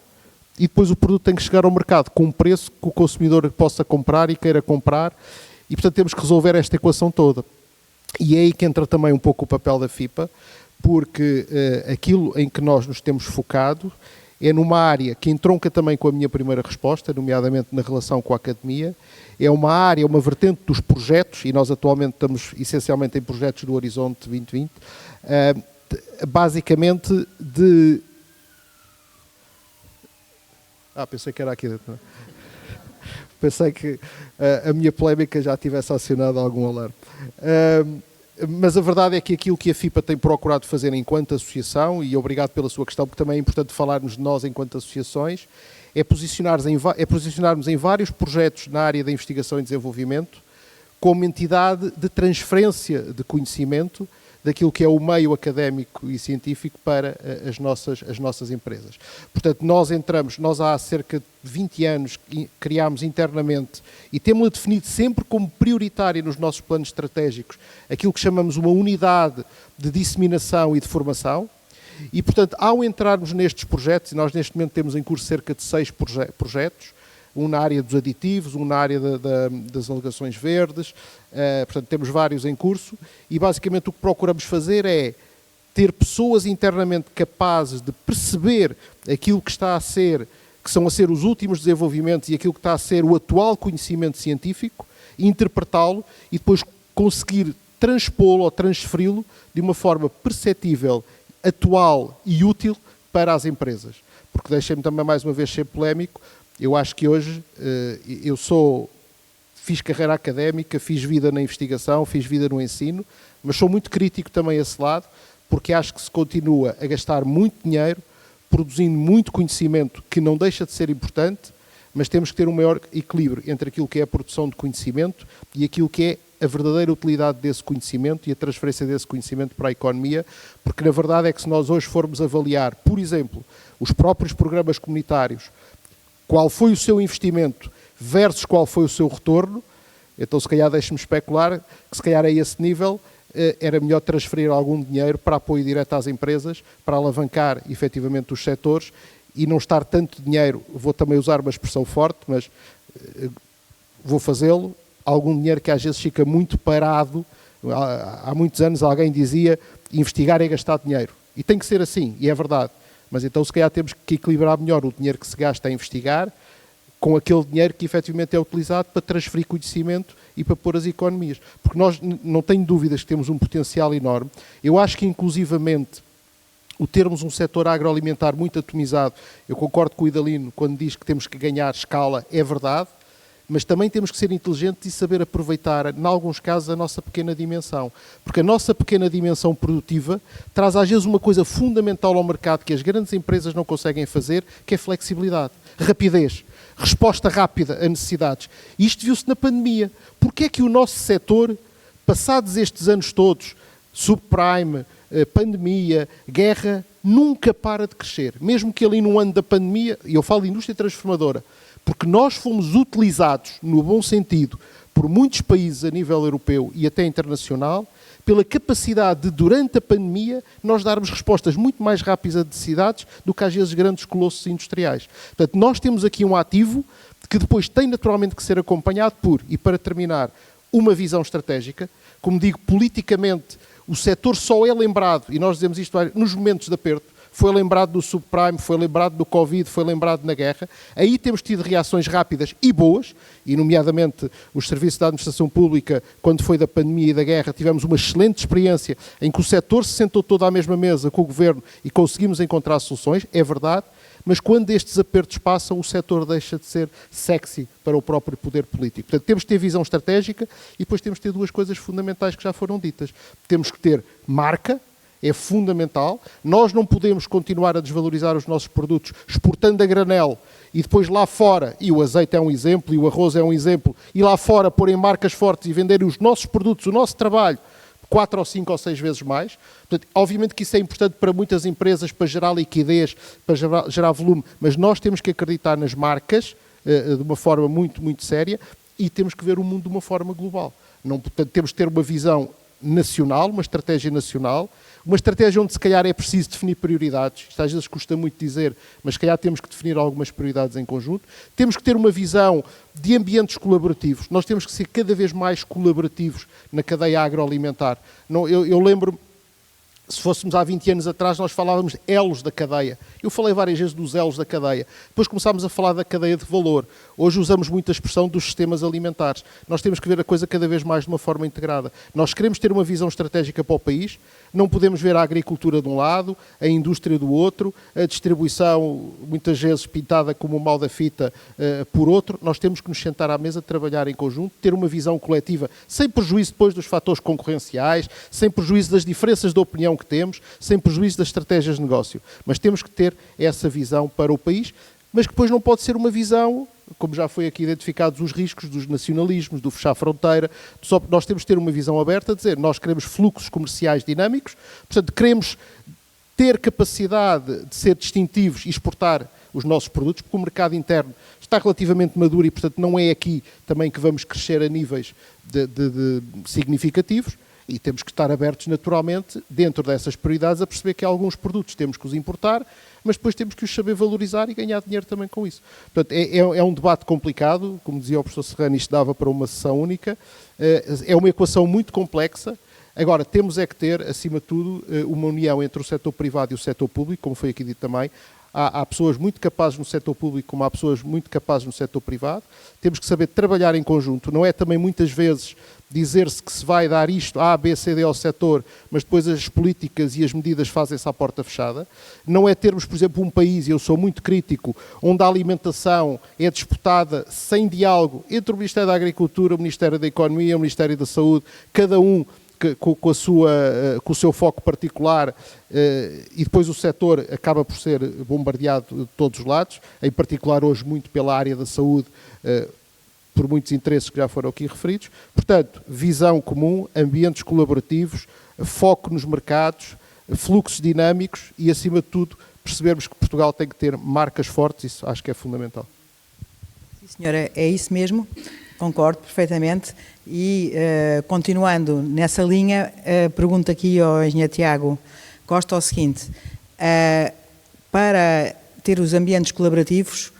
S7: e depois o produto tem que chegar ao mercado com um preço que o consumidor possa comprar e queira comprar, e portanto temos que resolver esta equação toda. E é aí que entra também um pouco o papel da FIPA, porque aquilo em que nós nos temos focado é numa área que entronca também com a minha primeira resposta, nomeadamente na relação com a academia, é uma área, uma vertente dos projetos, e nós atualmente estamos essencialmente em projetos do Horizonte 2020, basicamente de... pensei que era aqui dentro. Pensei que a minha polémica já tivesse acionado algum alarme. Mas a verdade é que aquilo que a FIPA tem procurado fazer enquanto associação, e obrigado pela sua questão, porque também é importante falarmos de nós enquanto associações, é posicionarmos em vários projetos na área da investigação e desenvolvimento como entidade de transferência de conhecimento daquilo que é o meio académico e científico para as nossas empresas. Portanto, nós há cerca de 20 anos criámos internamente e temos-la definido sempre como prioritária nos nossos planos estratégicos aquilo que chamamos uma unidade de disseminação e de formação. E, portanto, ao entrarmos nestes projetos, e nós neste momento temos em curso cerca de 6 projetos, um na área dos aditivos, um na área das alegações verdes, portanto temos vários em curso, e basicamente o que procuramos fazer é ter pessoas internamente capazes de perceber aquilo que está a ser, que são a ser os últimos desenvolvimentos e aquilo que está a ser o atual conhecimento científico, interpretá-lo e depois conseguir transpô-lo ou transferi-lo de uma forma perceptível, atual e útil para as empresas. Porque deixem-me também mais uma vez ser polémico, eu acho que hoje fiz carreira académica, fiz vida na investigação, fiz vida no ensino, mas sou muito crítico também a esse lado, porque acho que se continua a gastar muito dinheiro, produzindo muito conhecimento que não deixa de ser importante, mas temos que ter um maior equilíbrio entre aquilo que é a produção de conhecimento e aquilo que é a verdadeira utilidade desse conhecimento e a transferência desse conhecimento para a economia, porque na verdade é que se nós hoje formos avaliar, por exemplo, os próprios programas comunitários, qual foi o seu investimento versus qual foi o seu retorno, então se calhar deixe-me especular que se calhar a esse nível era melhor transferir algum dinheiro para apoio direto às empresas, para alavancar efetivamente os setores e não estar tanto dinheiro, vou também usar uma expressão forte, mas vou fazê-lo, algum dinheiro que às vezes fica muito parado. Há muitos anos alguém dizia investigar é gastar dinheiro. E tem que ser assim, e é verdade. Mas então se calhar temos que equilibrar melhor o dinheiro que se gasta a investigar com aquele dinheiro que efetivamente é utilizado para transferir conhecimento e para pôr as economias. Porque nós não tenho dúvidas que temos um potencial enorme. Eu acho que inclusivamente o termos um setor agroalimentar muito atomizado, eu concordo com o Idalino quando diz que temos que ganhar escala, é verdade, mas também temos que ser inteligentes e saber aproveitar, em alguns casos, a nossa pequena dimensão. Porque a nossa pequena dimensão produtiva traz às vezes uma coisa fundamental ao mercado que as grandes empresas não conseguem fazer, que é flexibilidade, rapidez, resposta rápida a necessidades. E isto viu-se na pandemia. Porquê é que o nosso setor, passados estes anos todos, subprime, pandemia, guerra, nunca para de crescer? Mesmo que ali no ano da pandemia, e eu falo de indústria transformadora, porque nós fomos utilizados, no bom sentido, por muitos países a nível europeu e até internacional, pela capacidade de, durante a pandemia, nós darmos respostas muito mais rápidas a necessidades do que às vezes grandes colossos industriais. Portanto, nós temos aqui um ativo que depois tem naturalmente que ser acompanhado por, e para terminar, uma visão estratégica. Como digo, politicamente, o setor só é lembrado, e nós dizemos isto nos momentos de aperto, foi lembrado do subprime, foi lembrado do Covid, foi lembrado na guerra. Aí temos tido reações rápidas e boas, e nomeadamente os serviços da administração pública, quando foi da pandemia e da guerra, tivemos uma excelente experiência em que o setor se sentou todo à mesma mesa com o governo e conseguimos encontrar soluções, é verdade, mas quando estes apertos passam, o setor deixa de ser sexy para o próprio poder político. Portanto, temos que ter visão estratégica e depois temos que ter duas coisas fundamentais que já foram ditas. Temos que ter marca, é fundamental. Nós não podemos continuar a desvalorizar os nossos produtos exportando a granel e depois lá fora, e o azeite é um exemplo, e o arroz é um exemplo, e lá fora porem marcas fortes e venderem os nossos produtos, o nosso trabalho, 4 ou 5 ou 6 vezes mais. Portanto, obviamente que isso é importante para muitas empresas, para gerar liquidez, para gerar volume, mas nós temos que acreditar nas marcas de uma forma muito, muito séria e temos que ver o mundo de uma forma global. Não, portanto, temos que ter uma visão nacional, uma estratégia nacional, uma estratégia onde se calhar é preciso definir prioridades, isto às vezes custa muito dizer, mas se calhar temos que definir algumas prioridades em conjunto. Temos que ter uma visão de ambientes colaborativos, nós temos que ser cada vez mais colaborativos na cadeia agroalimentar. Eu lembro, se fôssemos há 20 anos atrás, nós falávamos elos da cadeia. Eu falei várias vezes dos elos da cadeia. Depois começámos a falar da cadeia de valor. Hoje usamos muito a expressão dos sistemas alimentares. Nós temos que ver a coisa cada vez mais de uma forma integrada. Nós queremos ter uma visão estratégica para o país, não podemos ver a agricultura de um lado, a indústria do outro, a distribuição, muitas vezes pintada como o mal da fita, por outro. Nós temos que nos sentar à mesa, trabalhar em conjunto, ter uma visão coletiva, sem prejuízo depois dos fatores concorrenciais, sem prejuízo das diferenças de opinião que temos, sem prejuízo das estratégias de negócio. Mas temos que ter essa visão para o país, mas que depois não pode ser uma visão, como já foi aqui identificados os riscos dos nacionalismos, do fechar a fronteira. Nós temos que ter uma visão aberta, a dizer, nós queremos fluxos comerciais dinâmicos, portanto, queremos ter capacidade de ser distintivos e exportar os nossos produtos, porque o mercado interno está relativamente maduro e, portanto, não é aqui também que vamos crescer a níveis de significativos. E temos que estar abertos, naturalmente, dentro dessas prioridades, a perceber que alguns produtos temos que os importar, mas depois temos que os saber valorizar e ganhar dinheiro também com isso. Portanto, é um debate complicado, como dizia o professor Serrano, isto dava para uma sessão única, é uma equação muito complexa. Agora, temos é que ter, acima de tudo, uma união entre o setor privado e o setor público, como foi aqui dito também. Há pessoas muito capazes no setor público, como há pessoas muito capazes no setor privado. Temos que saber trabalhar em conjunto. Não é também muitas vezes dizer-se que se vai dar isto, A, B, C, D ao setor, mas depois as políticas e as medidas fazem-se à porta fechada. Não é termos, por exemplo, um país, e eu sou muito crítico, onde a alimentação é disputada sem diálogo entre o Ministério da Agricultura, o Ministério da Economia, o Ministério da Saúde, cada um com o seu foco particular, e depois o setor acaba por ser bombardeado de todos os lados, em particular hoje muito pela área da saúde, por muitos interesses que já foram aqui referidos. Portanto, visão comum, ambientes colaborativos, foco nos mercados, fluxos dinâmicos e, acima de tudo, percebermos que Portugal tem que ter marcas fortes, isso acho que é fundamental.
S4: Sim, senhora, é isso mesmo, concordo perfeitamente. E, continuando nessa linha, pergunto aqui ao engenheiro Tiago Costa o seguinte, para ter os ambientes colaborativos,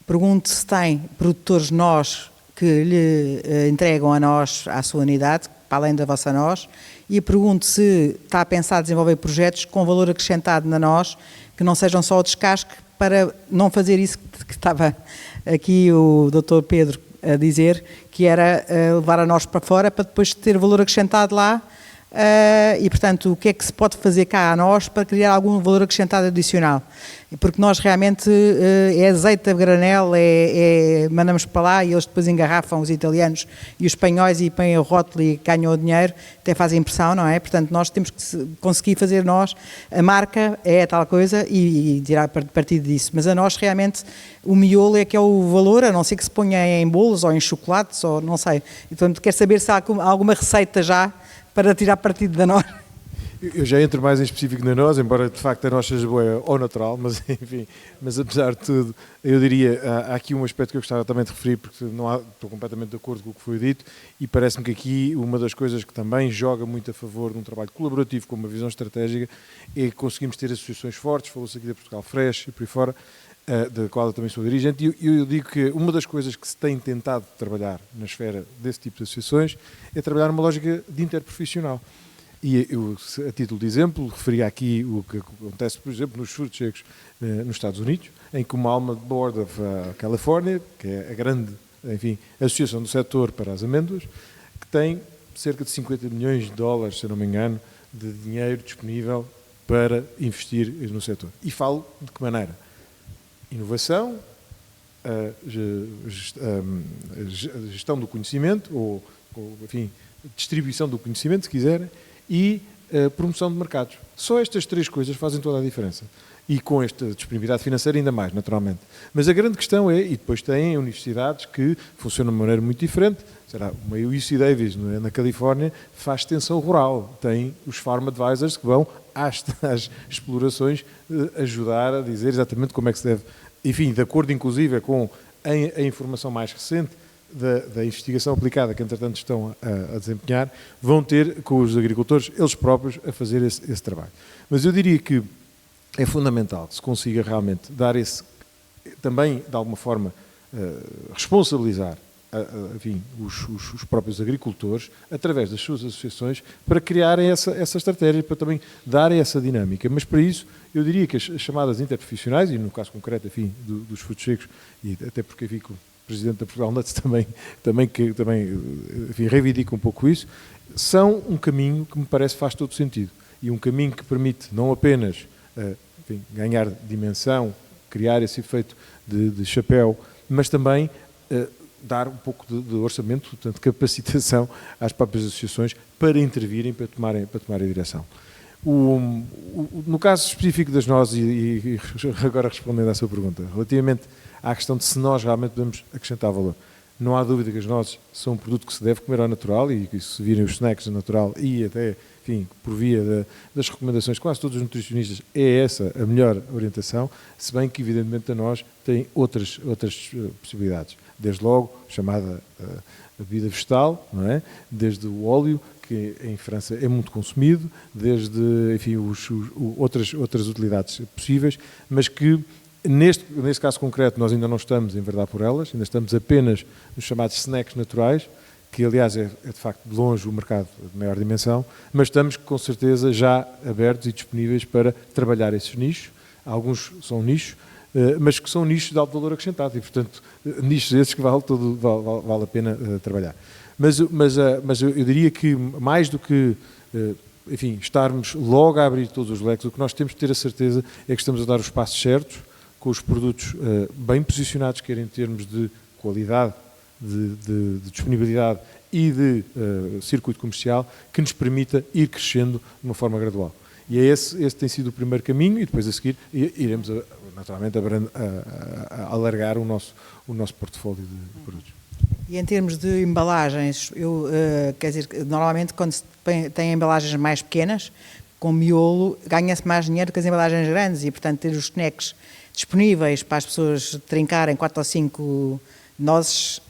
S4: pergunto se tem produtores nós que lhe entregam a nós, à sua unidade, para além da vossa nós, e pergunto se está a pensar desenvolver projetos com valor acrescentado na nós, que não sejam só o descasque, para não fazer isso que estava aqui o Dr. Pedro a dizer, que era levar a nós para fora para depois ter valor acrescentado lá, e portanto o que é que se pode fazer cá a nós para criar algum valor acrescentado adicional, porque nós realmente é azeite a granel, mandamos para lá e eles depois engarrafam, os italianos e os espanhóis, e põem o rótulo e ganham o dinheiro, até fazem impressão, não é? Portanto nós temos que conseguir fazer nós, a marca é tal coisa e tirar partido disso, mas a nós realmente o miolo é que é o valor, a não ser que se ponha em bolos ou em chocolates ou não sei. Então quero saber se há alguma receita já para tirar partido da nós.
S8: Eu já entro mais em específico na nós, embora de facto a nós seja boa ou natural, mas enfim, mas apesar de tudo, eu diria, há aqui um aspecto que eu gostava também de referir, porque estou completamente de acordo com o que foi dito, e parece-me que aqui uma das coisas que também joga muito a favor de um trabalho colaborativo com uma visão estratégica é que conseguimos ter associações fortes, falou-se aqui da Portugal Fresh e por aí fora, da qual eu também sou dirigente, e eu digo que uma das coisas que se tem tentado trabalhar na esfera desse tipo de associações é trabalhar numa lógica de interprofissional. E eu, a título de exemplo, referia aqui o que acontece, por exemplo, nos frutos secos nos Estados Unidos, em que uma Alma Board of California, que é a grande, enfim, associação do setor para as amêndoas, que tem cerca de 50 milhões de dólares, se eu não me engano, de dinheiro disponível para investir no setor. E falo de que maneira? Inovação, gestão do conhecimento, ou enfim, distribuição do conhecimento, se quiserem, e promoção de mercados. Só estas três coisas fazem toda a diferença. E com esta disponibilidade financeira ainda mais, naturalmente. Mas a grande questão é, e depois têm universidades que funcionam de maneira muito diferente, será uma UC Davis na Califórnia faz extensão rural, tem os Farm Advisors que vão às explorações ajudar a dizer exatamente como é que se deve, enfim, de acordo inclusive com a informação mais recente, da investigação aplicada que, entretanto, estão a desempenhar, vão ter com os agricultores, eles próprios, a fazer esse trabalho. Mas eu diria que é fundamental que se consiga realmente dar também, de alguma forma, responsabilizar enfim, os próprios agricultores, através das suas associações, para criarem essa estratégia, para também darem essa dinâmica. Mas para isso, eu diria que as chamadas interprofissionais, e no caso concreto, enfim, dos frutos secos, e até porque enfim, o Presidente da Portugal Nuts também enfim, reivindica um pouco isso, são um caminho que me parece faz todo sentido. E um caminho que permite não apenas enfim, ganhar dimensão, criar esse efeito de chapéu, mas também dar um pouco de orçamento, portanto, de capacitação às próprias associações para intervirem, para tomarem a direção. No caso específico das nozes, e agora respondendo à sua pergunta, relativamente à questão de se nós realmente podemos acrescentar valor, não há dúvida que as nozes são um produto que se deve comer ao natural, e que se virem os snacks ao natural e até, enfim, por via das recomendações quase todos os nutricionistas, é essa a melhor orientação, se bem que evidentemente a nós tem outras possibilidades. Desde logo, chamada bebida vegetal, não é? Desde o óleo, que em França é muito consumido, desde, enfim, outras utilidades possíveis, mas que neste caso concreto nós ainda não estamos a enverdar por elas, ainda estamos apenas nos chamados snacks naturais, que aliás é de facto de longe o mercado de maior dimensão, mas estamos com certeza já abertos e disponíveis para trabalhar esses nichos. Alguns são nichos, mas que são nichos de alto valor acrescentado e, portanto, nichos esses que vale a pena trabalhar. Mas eu diria que mais do que, enfim, estarmos logo a abrir todos os leques, o que nós temos de ter a certeza é que estamos a dar os passos certos, com os produtos bem posicionados, quer em termos de qualidade, de disponibilidade e de circuito comercial, que nos permita ir crescendo de uma forma gradual. E esse tem sido o primeiro caminho, e depois a seguir iremos naturalmente alargar o nosso portfólio de produtos.
S4: E em termos de embalagens, quer dizer, normalmente quando se tem embalagens mais pequenas, com miolo, ganha-se mais dinheiro que as embalagens grandes, e portanto ter os snacks disponíveis para as pessoas trincarem 4 ou 5 nozes,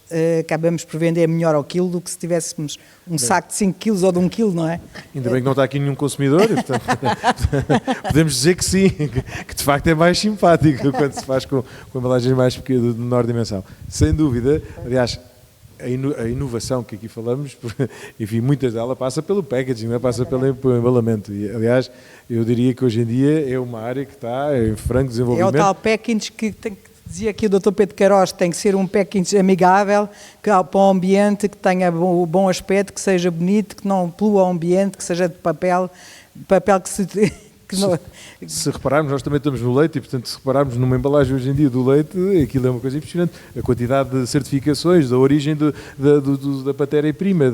S4: acabamos por vender melhor ao quilo do que se tivéssemos um saco de 5 quilos ou de 1 quilo, não é?
S8: Ainda bem que não está aqui nenhum consumidor, e, portanto, podemos dizer que sim, que de facto é mais simpático quando se faz com embalagens mais pequenas, de menor dimensão. Sem dúvida, aliás, a inovação que aqui falamos, enfim, muitas delas passa pelo packaging, não é? Passa pelo embalamento. E, aliás, eu diria que hoje em dia é uma área que está em franco desenvolvimento.
S4: É o tal packaging que dizia aqui o Dr. Pedro Queiroz, tem que ser um packaging amigável, para o ambiente, que tenha bom aspecto, que seja bonito, que não polua o ambiente, que seja de papel que se...
S8: Se repararmos, nós também estamos no leite, e portanto se repararmos numa embalagem hoje em dia do leite, aquilo é uma coisa impressionante, a quantidade de certificações, da origem da matéria-prima,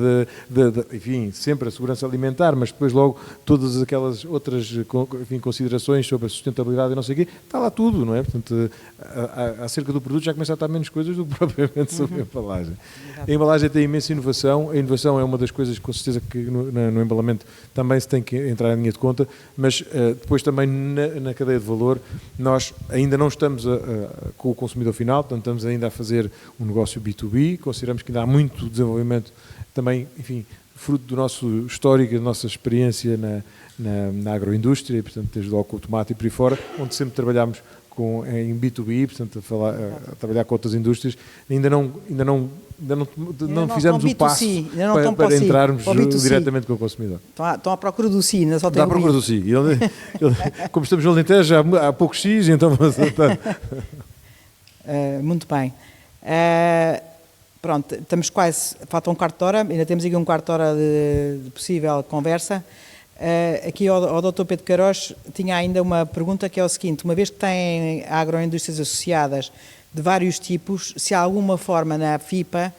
S8: enfim, sempre a segurança alimentar, mas depois logo todas aquelas outras, enfim, considerações sobre a sustentabilidade e não sei o quê, está lá tudo, não é? Portanto, acerca do produto já começa a estar menos coisas do que propriamente sobre a embalagem. A embalagem tem imensa inovação, a inovação é uma das coisas com certeza que no embalamento também se tem que entrar em linha de conta, mas depois também na cadeia de valor nós ainda não estamos com o consumidor final, portanto estamos ainda a fazer um negócio B2B, consideramos que ainda há muito desenvolvimento também, enfim, fruto do nosso histórico, da nossa experiência na agroindústria, e portanto desde logo com o tomate e por aí fora, onde sempre trabalhámos em B2B, portanto a trabalhar com outras indústrias, ainda não fizemos o passo para entrarmos diretamente com o consumidor.
S4: Estão à procura do si, ainda só tem
S8: à procura do si. Como estamos no Alentejo, há poucos X, então...
S4: Muito bem. Pronto, estamos quase... Falta um quarto de hora, ainda temos aqui um quarto de hora de possível conversa. Aqui ao Dr. Pedro Queiroz tinha ainda uma pergunta, que é o seguinte: uma vez que têm agroindústrias associadas de vários tipos, se há alguma forma na FIPA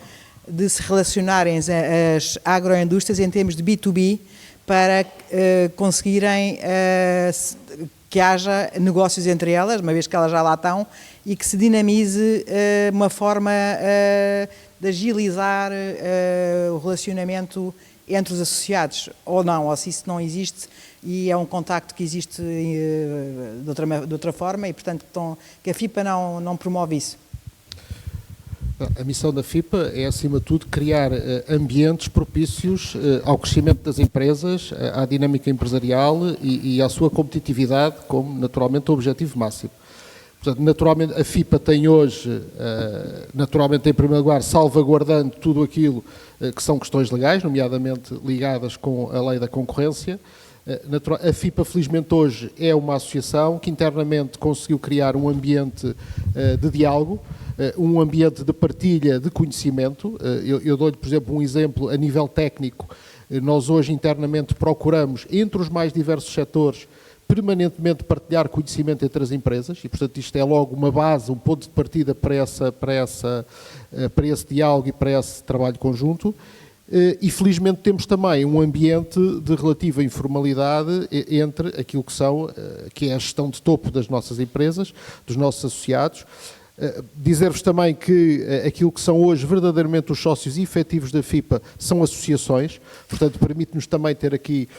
S4: de se relacionarem as agroindústrias em termos de B2B para conseguirem que haja negócios entre elas, uma vez que elas já lá estão, e que se dinamize uma forma de agilizar o relacionamento entre os associados, ou não, ou se isso não existe e é um contacto que existe de outra forma, e portanto que a FIPA não promove isso.
S7: A missão da FIPA é, acima de tudo, criar ambientes propícios ao crescimento das empresas, à dinâmica empresarial e à sua competitividade como, naturalmente, o objetivo máximo. Portanto, naturalmente, a FIPA tem hoje, naturalmente, em primeiro lugar, salvaguardando tudo aquilo que são questões legais, nomeadamente ligadas com a lei da concorrência. A FIPA, felizmente, hoje é uma associação que internamente conseguiu criar um ambiente de diálogo, um ambiente de partilha de conhecimento. Eu dou-lhe, por exemplo, um exemplo a nível técnico. Nós hoje internamente procuramos, entre os mais diversos setores, permanentemente partilhar conhecimento entre as empresas e, portanto, isto é logo uma base, um ponto de partida para esse diálogo e para esse trabalho conjunto. E, felizmente, temos também um ambiente de relativa informalidade entre aquilo que é a gestão de topo das nossas empresas, dos nossos associados. Dizer-vos também que aquilo que são hoje verdadeiramente os sócios efetivos da FIPA são associações, portanto permite-nos também ter aqui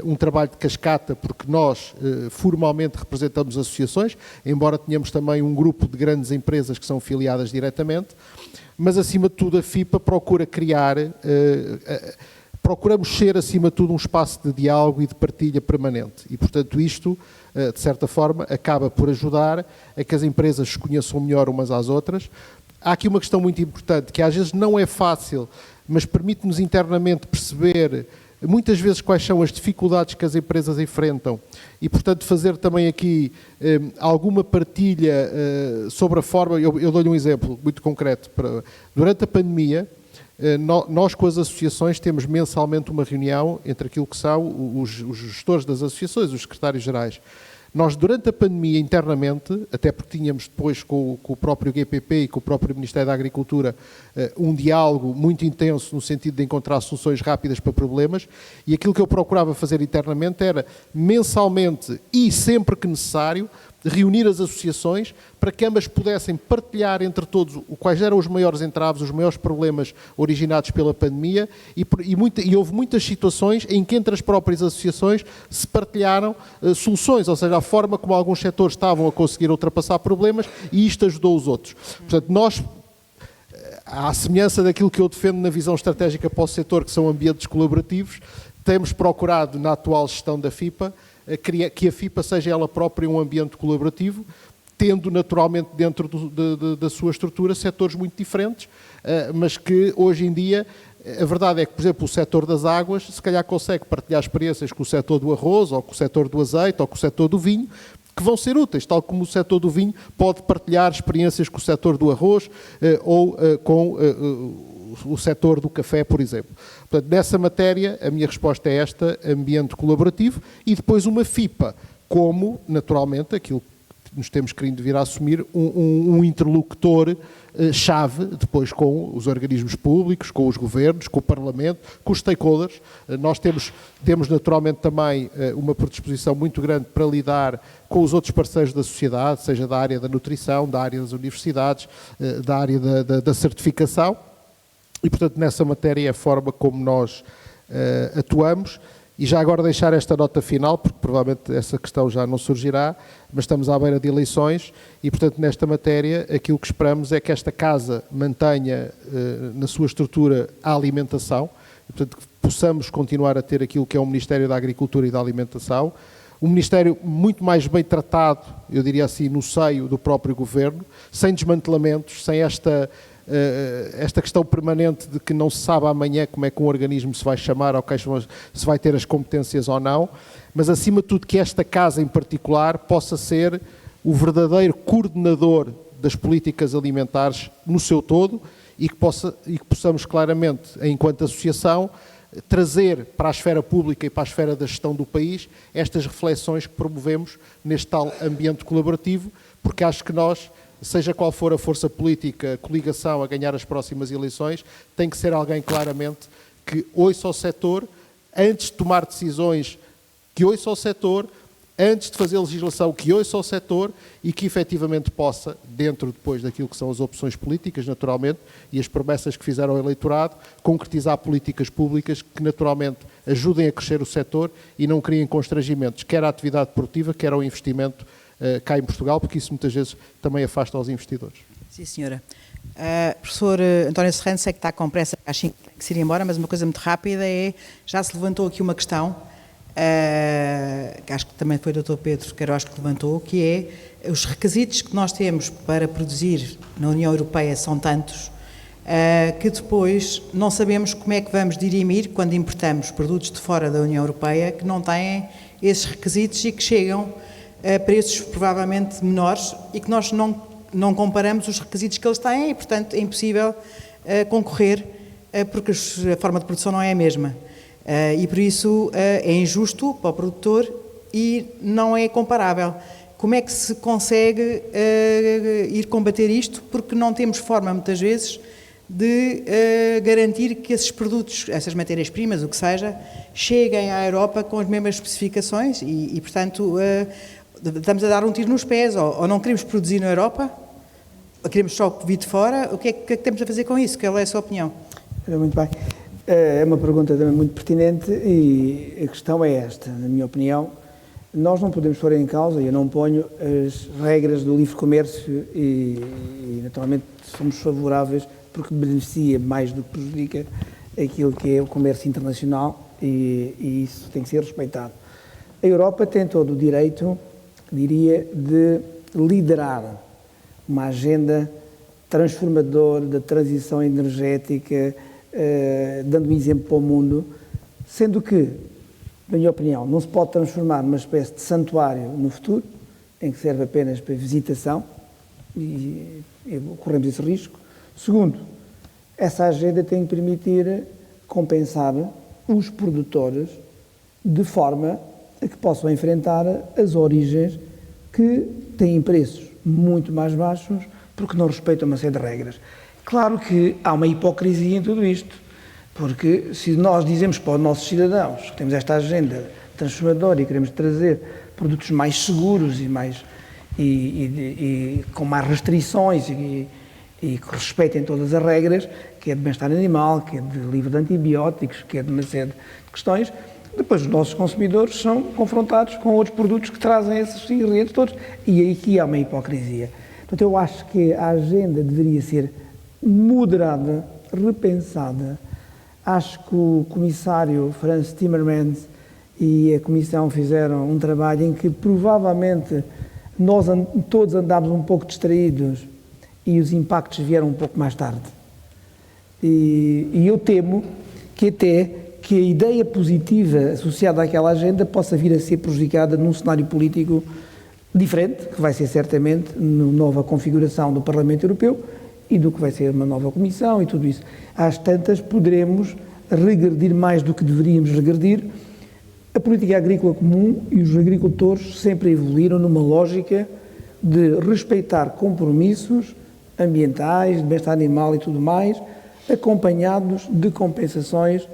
S7: um trabalho de cascata, porque nós formalmente representamos associações, embora tenhamos também um grupo de grandes empresas que são filiadas diretamente, mas acima de tudo a FIPA procura criar, procuramos ser acima de tudo um espaço de diálogo e de partilha permanente e, portanto, isto de certa forma, acaba por ajudar a que as empresas se conheçam melhor umas às outras. Há aqui uma questão muito importante, que às vezes não é fácil, mas permite-nos internamente perceber muitas vezes quais são as dificuldades que as empresas enfrentam e, portanto, fazer também aqui alguma partilha sobre a forma. Eu dou-lhe um exemplo muito concreto. Durante a pandemia, nós com as associações temos mensalmente uma reunião entre aquilo que são os gestores das associações, os secretários-gerais. Nós, durante a pandemia, internamente, até porque tínhamos depois com o próprio GPP e com o próprio Ministério da Agricultura um diálogo muito intenso no sentido de encontrar soluções rápidas para problemas, e aquilo que eu procurava fazer internamente era, mensalmente e sempre que necessário, reunir as associações para que ambas pudessem partilhar entre todos quais eram os maiores entraves, os maiores problemas originados pela pandemia e houve muitas situações em que entre as próprias associações se partilharam soluções, ou seja, a forma como alguns setores estavam a conseguir ultrapassar problemas e isto ajudou os outros. Portanto, nós, à semelhança daquilo que eu defendo na visão estratégica para o setor, que são ambientes colaborativos, temos procurado na atual gestão da FIPA que a FIPA seja ela própria um ambiente colaborativo, tendo naturalmente dentro da sua estrutura setores muito diferentes, mas que hoje em dia, a verdade é que, por exemplo, o setor das águas se calhar consegue partilhar experiências com o setor do arroz, ou com o setor do azeite, ou com o setor do vinho, que vão ser úteis, tal como o setor do vinho pode partilhar experiências com o setor do arroz ou com o setor do café, por exemplo. Portanto, nessa matéria, a minha resposta é esta, ambiente colaborativo, e depois uma FIPA, como, naturalmente, aquilo que nos temos querido vir a assumir, um interlocutor chave, depois com os organismos públicos, com os governos, com o Parlamento, com os stakeholders. Nós temos naturalmente também uma predisposição muito grande para lidar com os outros parceiros da sociedade, seja da área da nutrição, da área das universidades, da área da certificação. E, portanto, nessa matéria é a forma como nós atuamos. E já agora deixar esta nota final, porque provavelmente essa questão já não surgirá, mas estamos à beira de eleições e, portanto, nesta matéria, aquilo que esperamos é que esta Casa mantenha na sua estrutura a alimentação, e, portanto, que possamos continuar a ter aquilo que é o Ministério da Agricultura e da Alimentação, um Ministério muito mais bem tratado, eu diria assim, no seio do próprio Governo, sem desmantelamentos, sem esta questão permanente de que não se sabe amanhã como é que um organismo se vai chamar ou se vai ter as competências ou não, mas acima de tudo que esta Casa em particular possa ser o verdadeiro coordenador das políticas alimentares no seu todo e que possamos claramente, enquanto associação, trazer para a esfera pública e para a esfera da gestão do país estas reflexões que promovemos neste tal ambiente colaborativo, porque acho que nós, seja qual for a força política, a coligação a ganhar as próximas eleições, tem que ser alguém claramente que ouça o setor, antes de tomar decisões, que ouça o setor, antes de fazer legislação, que ouça o setor e que efetivamente possa, dentro depois daquilo que são as opções políticas, naturalmente, e as promessas que fizeram ao eleitorado, concretizar políticas públicas que naturalmente ajudem a crescer o setor e não criem constrangimentos, quer à atividade produtiva, quer ao investimento cá em Portugal, porque isso muitas vezes também afasta os investidores.
S4: Sim, senhora. Professor António Serrano, sei que está com pressa, acho que tem que se ir embora, mas uma coisa muito rápida é, já se levantou aqui uma questão, que acho que também foi o Dr. Pedro Queiroz que levantou, que é os requisitos que nós temos para produzir na União Europeia são tantos, que depois não sabemos como é que vamos dirimir quando importamos produtos de fora da União Europeia que não têm esses requisitos e que chegam a preços provavelmente menores e que nós não comparamos os requisitos que eles têm e, portanto, é impossível concorrer porque a forma de produção não é a mesma. E, por isso, é injusto para o produtor e não é comparável. Como é que se consegue ir combater isto? Porque não temos forma, muitas vezes, de garantir que esses produtos, essas matérias-primas, o que seja, cheguem à Europa com as mesmas especificações e portanto, estamos a dar um tiro nos pés, ou não queremos produzir na Europa, ou queremos só vir de fora, o que é que temos a fazer com isso? Qual é a sua opinião?
S5: Muito bem. É uma pergunta também muito pertinente e a questão é esta, na minha opinião. Nós não podemos pôr em causa, e eu não ponho, as regras do livre comércio e naturalmente somos favoráveis porque beneficia mais do que prejudica aquilo que é o comércio internacional e isso tem que ser respeitado. A Europa tem todo o direito, diria, de liderar uma agenda transformadora da transição energética, dando um exemplo para o mundo, sendo que, na minha opinião, não se pode transformar numa espécie de santuário no futuro, em que serve apenas para visitação, e corremos esse risco. Segundo, essa agenda tem que permitir compensar os produtores de forma a que possam enfrentar as origens que têm preços muito mais baixos porque não respeitam uma série de regras. Claro que há uma hipocrisia em tudo isto, porque se nós dizemos para os nossos cidadãos que temos esta agenda transformadora e queremos trazer produtos mais seguros e com mais restrições e que respeitem todas as regras, que é de bem-estar animal, que é de livre de antibióticos, que é de uma série de questões, depois os nossos consumidores são confrontados com outros produtos que trazem esses ingredientes todos. E aqui há uma hipocrisia. Portanto, eu acho que a agenda deveria ser moderada, repensada. Acho que o comissário Frans Timmermans e a Comissão fizeram um trabalho em que provavelmente nós todos andámos um pouco distraídos e os impactos vieram um pouco mais tarde. E eu temo que até que a ideia positiva associada àquela agenda possa vir a ser prejudicada num cenário político diferente, que vai ser certamente na nova configuração do Parlamento Europeu e do que vai ser uma nova Comissão e tudo isso. Às tantas poderemos regredir mais do que deveríamos regredir. A política agrícola comum e os agricultores sempre evoluíram numa lógica de respeitar compromissos ambientais, de bem-estar animal e tudo mais, acompanhados de compensações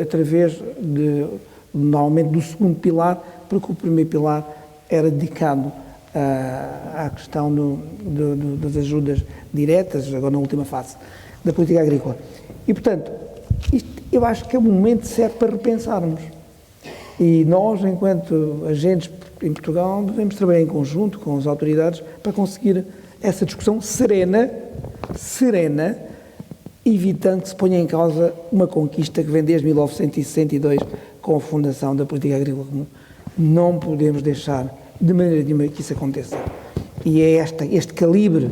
S5: através normalmente do segundo pilar, porque o primeiro pilar era dedicado à questão das ajudas diretas, agora na última fase da política agrícola. E, portanto, eu acho que é um momento certo para repensarmos. E nós, enquanto agentes em Portugal, devemos trabalhar em conjunto com as autoridades para conseguir essa discussão serena, evitando que se ponha em causa uma conquista que vem desde 1962 com a fundação da política agrícola comum. Não podemos deixar de maneira nenhuma que isso aconteça. E é este calibre,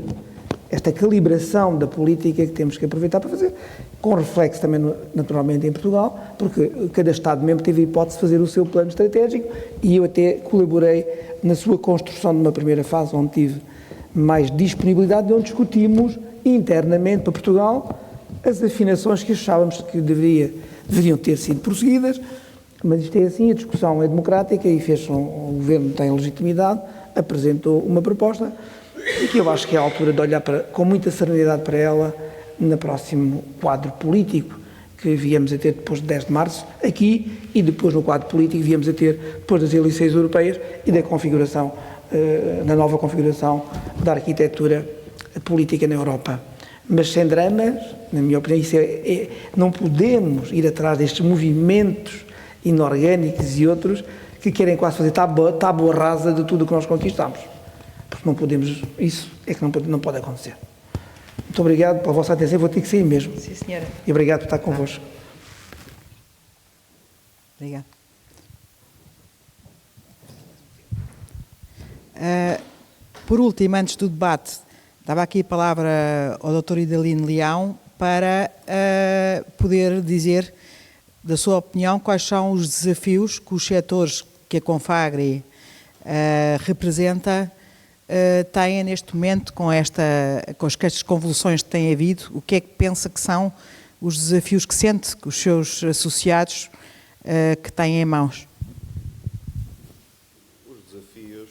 S5: esta calibração da política que temos que aproveitar para fazer, com reflexo também naturalmente em Portugal, porque cada Estado-membro teve a hipótese de fazer o seu plano estratégico e eu até colaborei na sua construção numa primeira fase, onde tive mais disponibilidade, onde discutimos internamente para Portugal as afinações que achávamos que deveriam ter sido prosseguidas, mas isto é assim, a discussão é democrática e o Governo tem legitimidade, apresentou uma proposta e que eu acho que é a altura de olhar com muita serenidade para ela no próximo quadro político que viemos a ter depois de 10 de março, aqui, e depois no quadro político viemos a ter depois das eleições europeias e da configuração, na nova configuração da arquitetura política na Europa. Mas sem dramas, na minha opinião, não podemos ir atrás destes movimentos inorgânicos e outros que querem quase fazer tábua rasa de tudo o que nós conquistamos. Porque não podemos, isso é que não pode acontecer. Muito obrigado pela vossa atenção. Vou ter que sair mesmo.
S4: Sim, senhora.
S5: E obrigado por estar convosco.
S4: Obrigada. Por último, antes do debate, dava aqui a palavra ao Dr. Idalino Leão para poder dizer, da sua opinião, quais são os desafios que os setores que a Confagri representa têm neste momento com estas convulsões que têm havido. O que é que pensa que são os desafios que sente que os seus associados que têm em mãos?
S6: Os desafios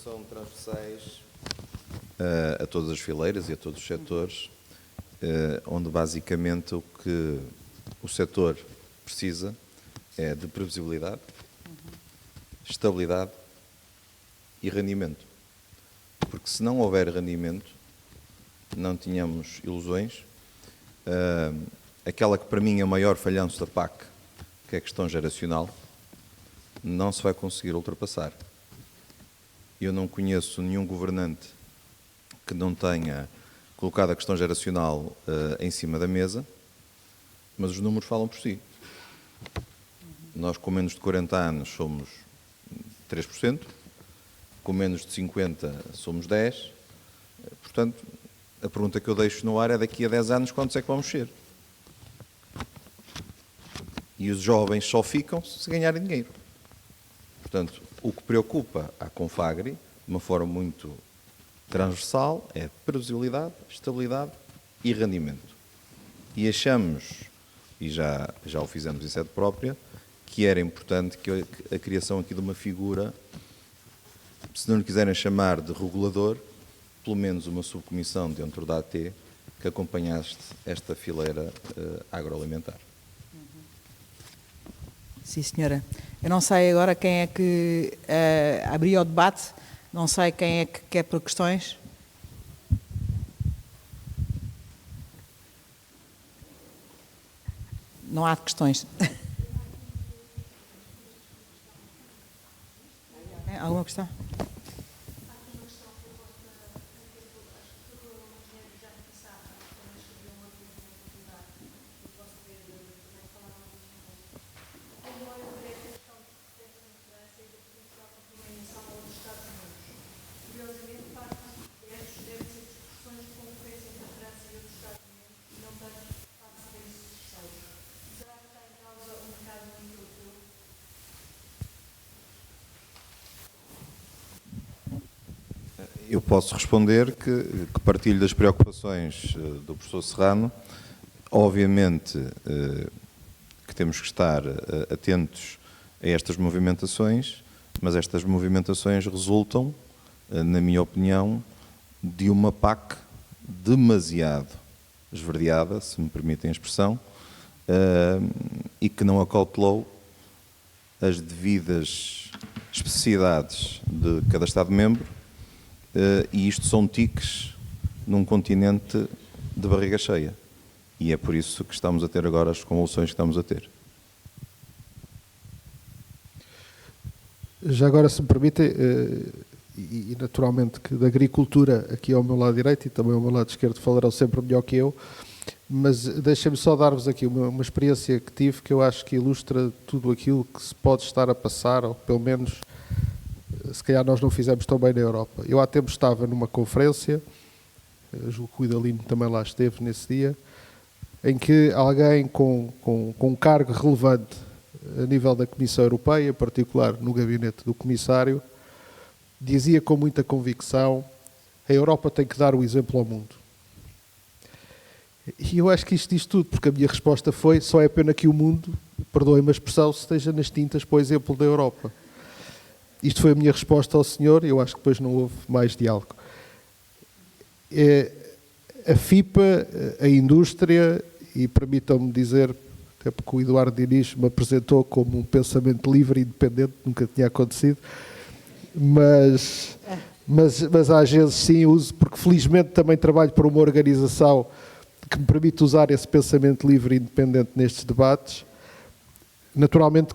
S6: são transversais a todas as fileiras e a todos os setores, onde basicamente o que o setor precisa é de previsibilidade, estabilidade e rendimento. Porque se não houver rendimento, não tínhamos ilusões. Aquela que para mim é o maior falhanço da PAC, que é a questão geracional, não se vai conseguir ultrapassar. Eu não conheço nenhum governante que não tenha colocado a questão geracional em cima da mesa, mas os números falam por si. Nós, com menos de 40 anos, somos 3%, com menos de 50 somos 10%. Portanto, a pergunta que eu deixo no ar é: daqui a 10 anos, quantos é que vamos ser? E os jovens só ficam se ganharem dinheiro. Portanto, o que preocupa a Confagri, de uma forma muito transversal, é previsibilidade, estabilidade e rendimento. E achamos, e já o fizemos em sede própria, que era importante que a criação aqui de uma figura, se não lhe quiserem chamar de regulador, pelo menos uma subcomissão dentro da AT que acompanhasse esta fileira agroalimentar.
S4: Sim, senhora. Eu não sei agora quem é que abriu o debate, não sei quem é que quer por questões. Não há questões. Alguma questão?
S6: Eu posso responder que partilho das preocupações do professor Serrano. Obviamente que temos que estar atentos a estas movimentações, mas estas movimentações resultam, na minha opinião, de uma PAC demasiado esverdeada, se me permitem a expressão, e que não acautelou as devidas especificidades de cada Estado-membro. E isto são tiques num continente de barriga cheia. E é por isso que estamos a ter agora as convulsões que estamos a ter.
S7: Já agora, se me permitem, e naturalmente que da agricultura aqui ao meu lado direito e também ao meu lado esquerdo falarão sempre melhor que eu, mas deixem-me só dar-vos aqui uma experiência que tive que eu acho que ilustra tudo aquilo que se pode estar a passar, ou pelo menos se calhar nós não fizemos tão bem na Europa. Eu há tempo estava numa conferência, julgo que o Idalino também lá esteve nesse dia, em que alguém com um cargo relevante a nível da Comissão Europeia, em particular no gabinete do Comissário, dizia com muita convicção: a Europa tem que dar o exemplo ao mundo. E eu acho que isto diz tudo, porque a minha resposta foi: só é pena que o mundo, perdoem-me a expressão, esteja nas tintas para o exemplo da Europa. Isto foi a minha resposta ao senhor, e eu acho que depois não houve mais diálogo. A FIPA, a indústria, e permitam-me dizer, até porque o Eduardo Diniz me apresentou como um pensamento livre e independente, nunca tinha acontecido, mas às vezes sim uso, porque felizmente também trabalho para uma organização que me permite usar esse pensamento livre e independente nestes debates. Naturalmente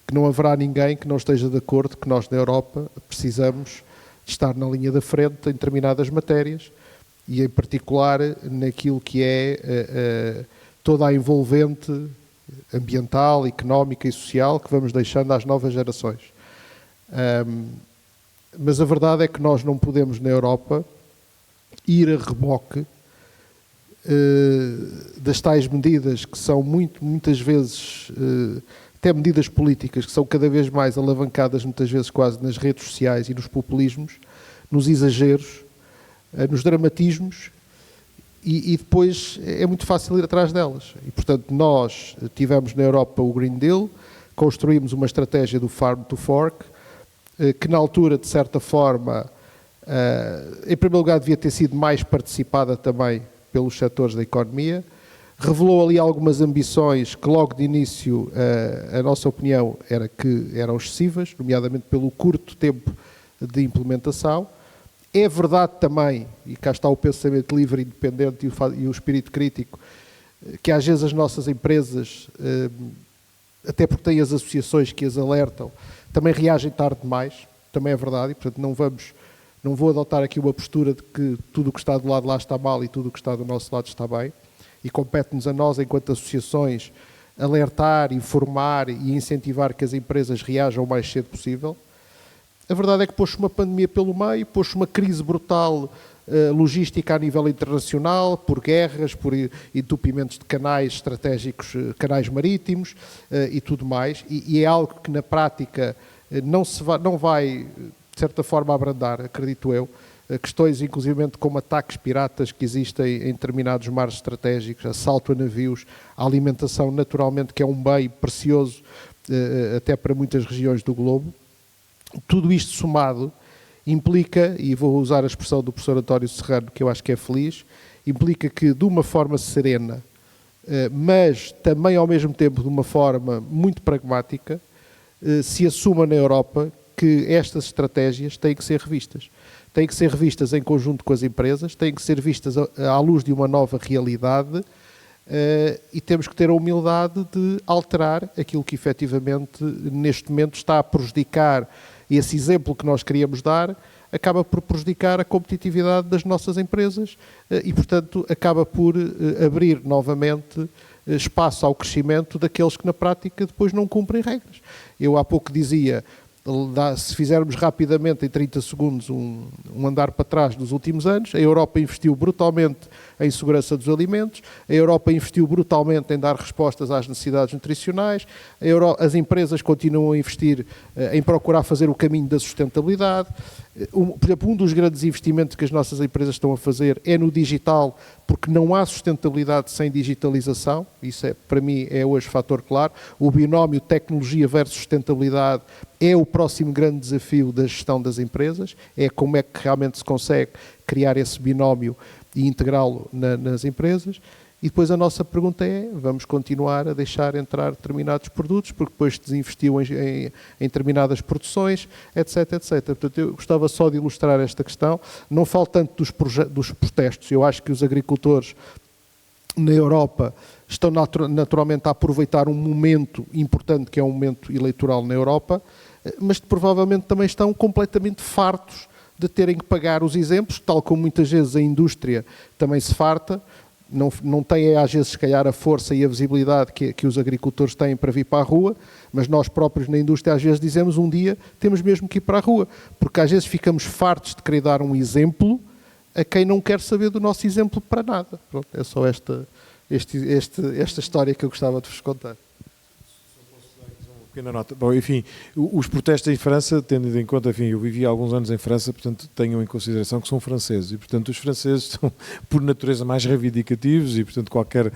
S7: que não haverá ninguém que não esteja de acordo que nós na Europa precisamos de estar na linha da frente em determinadas matérias, e em particular naquilo que é toda a envolvente ambiental, económica e social que vamos deixando às novas gerações. Mas a verdade é que nós não podemos, na Europa, ir a reboque das tais medidas que são muitas vezes, até medidas políticas, que são cada vez mais alavancadas, muitas vezes quase nas redes sociais e nos populismos, nos exageros, nos dramatismos, e depois é muito fácil ir atrás delas. E, portanto, nós tivemos na Europa o Green Deal, construímos uma estratégia do Farm to Fork, que na altura, de certa forma, em primeiro lugar, devia ter sido mais participada também pelos setores da economia, revelou ali algumas ambições que logo de início, a nossa opinião era que eram excessivas, nomeadamente pelo curto tempo de implementação. É verdade também, e cá está o pensamento livre, independente e o espírito crítico, que às vezes as nossas empresas, até porque têm as associações que as alertam, também reagem tarde demais, também é verdade, e portanto não vou adotar aqui uma postura de que tudo o que está do lado de lá está mal e tudo o que está do nosso lado está bem, e compete-nos a nós, enquanto associações, alertar, informar e incentivar que as empresas reajam o mais cedo possível. A verdade é que pôs-se uma pandemia pelo meio, pôs-se uma crise brutal logística a nível internacional, por guerras, por entupimentos de canais estratégicos, canais marítimos e tudo mais, e é algo que na prática não vai, de certa forma, abrandar, acredito eu. Questões, inclusivamente, como ataques piratas que existem em determinados mares estratégicos, assalto a navios, a alimentação, naturalmente, que é um bem precioso até para muitas regiões do globo. Tudo isto somado implica, e vou usar a expressão do professor António Serrano, que eu acho que é feliz, implica que de uma forma serena, mas também ao mesmo tempo de uma forma muito pragmática, se assuma na Europa que estas estratégias têm que ser revistas. Têm que ser revistas em conjunto com as empresas, têm que ser vistas à luz de uma nova realidade, e temos que ter a humildade de alterar aquilo que efetivamente neste momento está a prejudicar. Esse exemplo que nós queríamos dar acaba por prejudicar a competitividade das nossas empresas e, portanto, acaba por abrir novamente espaço ao crescimento daqueles que na prática depois não cumprem regras. Eu há pouco dizia, se fizermos rapidamente em 30 segundos um andar para trás dos últimos anos, a Europa investiu brutalmente em segurança dos alimentos, a Europa investiu brutalmente em dar respostas às necessidades nutricionais, as empresas continuam a investir em procurar fazer o caminho da sustentabilidade. Por exemplo, um dos grandes investimentos que as nossas empresas estão a fazer é no digital, porque não há sustentabilidade sem digitalização. Isso, para mim, é hoje fator claro. O binómio tecnologia versus sustentabilidade é o próximo grande desafio da gestão das empresas, é como é que realmente se consegue criar esse binómio e integrá-lo nas empresas. E depois a nossa pergunta é, vamos continuar a deixar entrar determinados produtos, porque depois se desinvestiu em determinadas produções, etc, etc. Portanto, eu gostava só de ilustrar esta questão. Não falo tanto dos protestos. Eu acho que os agricultores na Europa estão naturalmente a aproveitar um momento importante, que é um momento eleitoral na Europa, mas provavelmente também estão completamente fartos de terem que pagar os exemplos, tal como muitas vezes a indústria também se farta, não tem às vezes se calhar a força e a visibilidade que os agricultores têm para vir para a rua, mas nós próprios na indústria às vezes dizemos um dia temos mesmo que ir para a rua, porque às vezes ficamos fartos de querer dar um exemplo a quem não quer saber do nosso exemplo para nada. Pronto, é só esta história que eu gostava de vos contar.
S8: Pequena nota. Bom, enfim, os protestos em França, tendo em conta, enfim, eu vivi há alguns anos em França, portanto tenham em consideração que são franceses e, portanto, os franceses são, por natureza, mais reivindicativos e, portanto, qualquer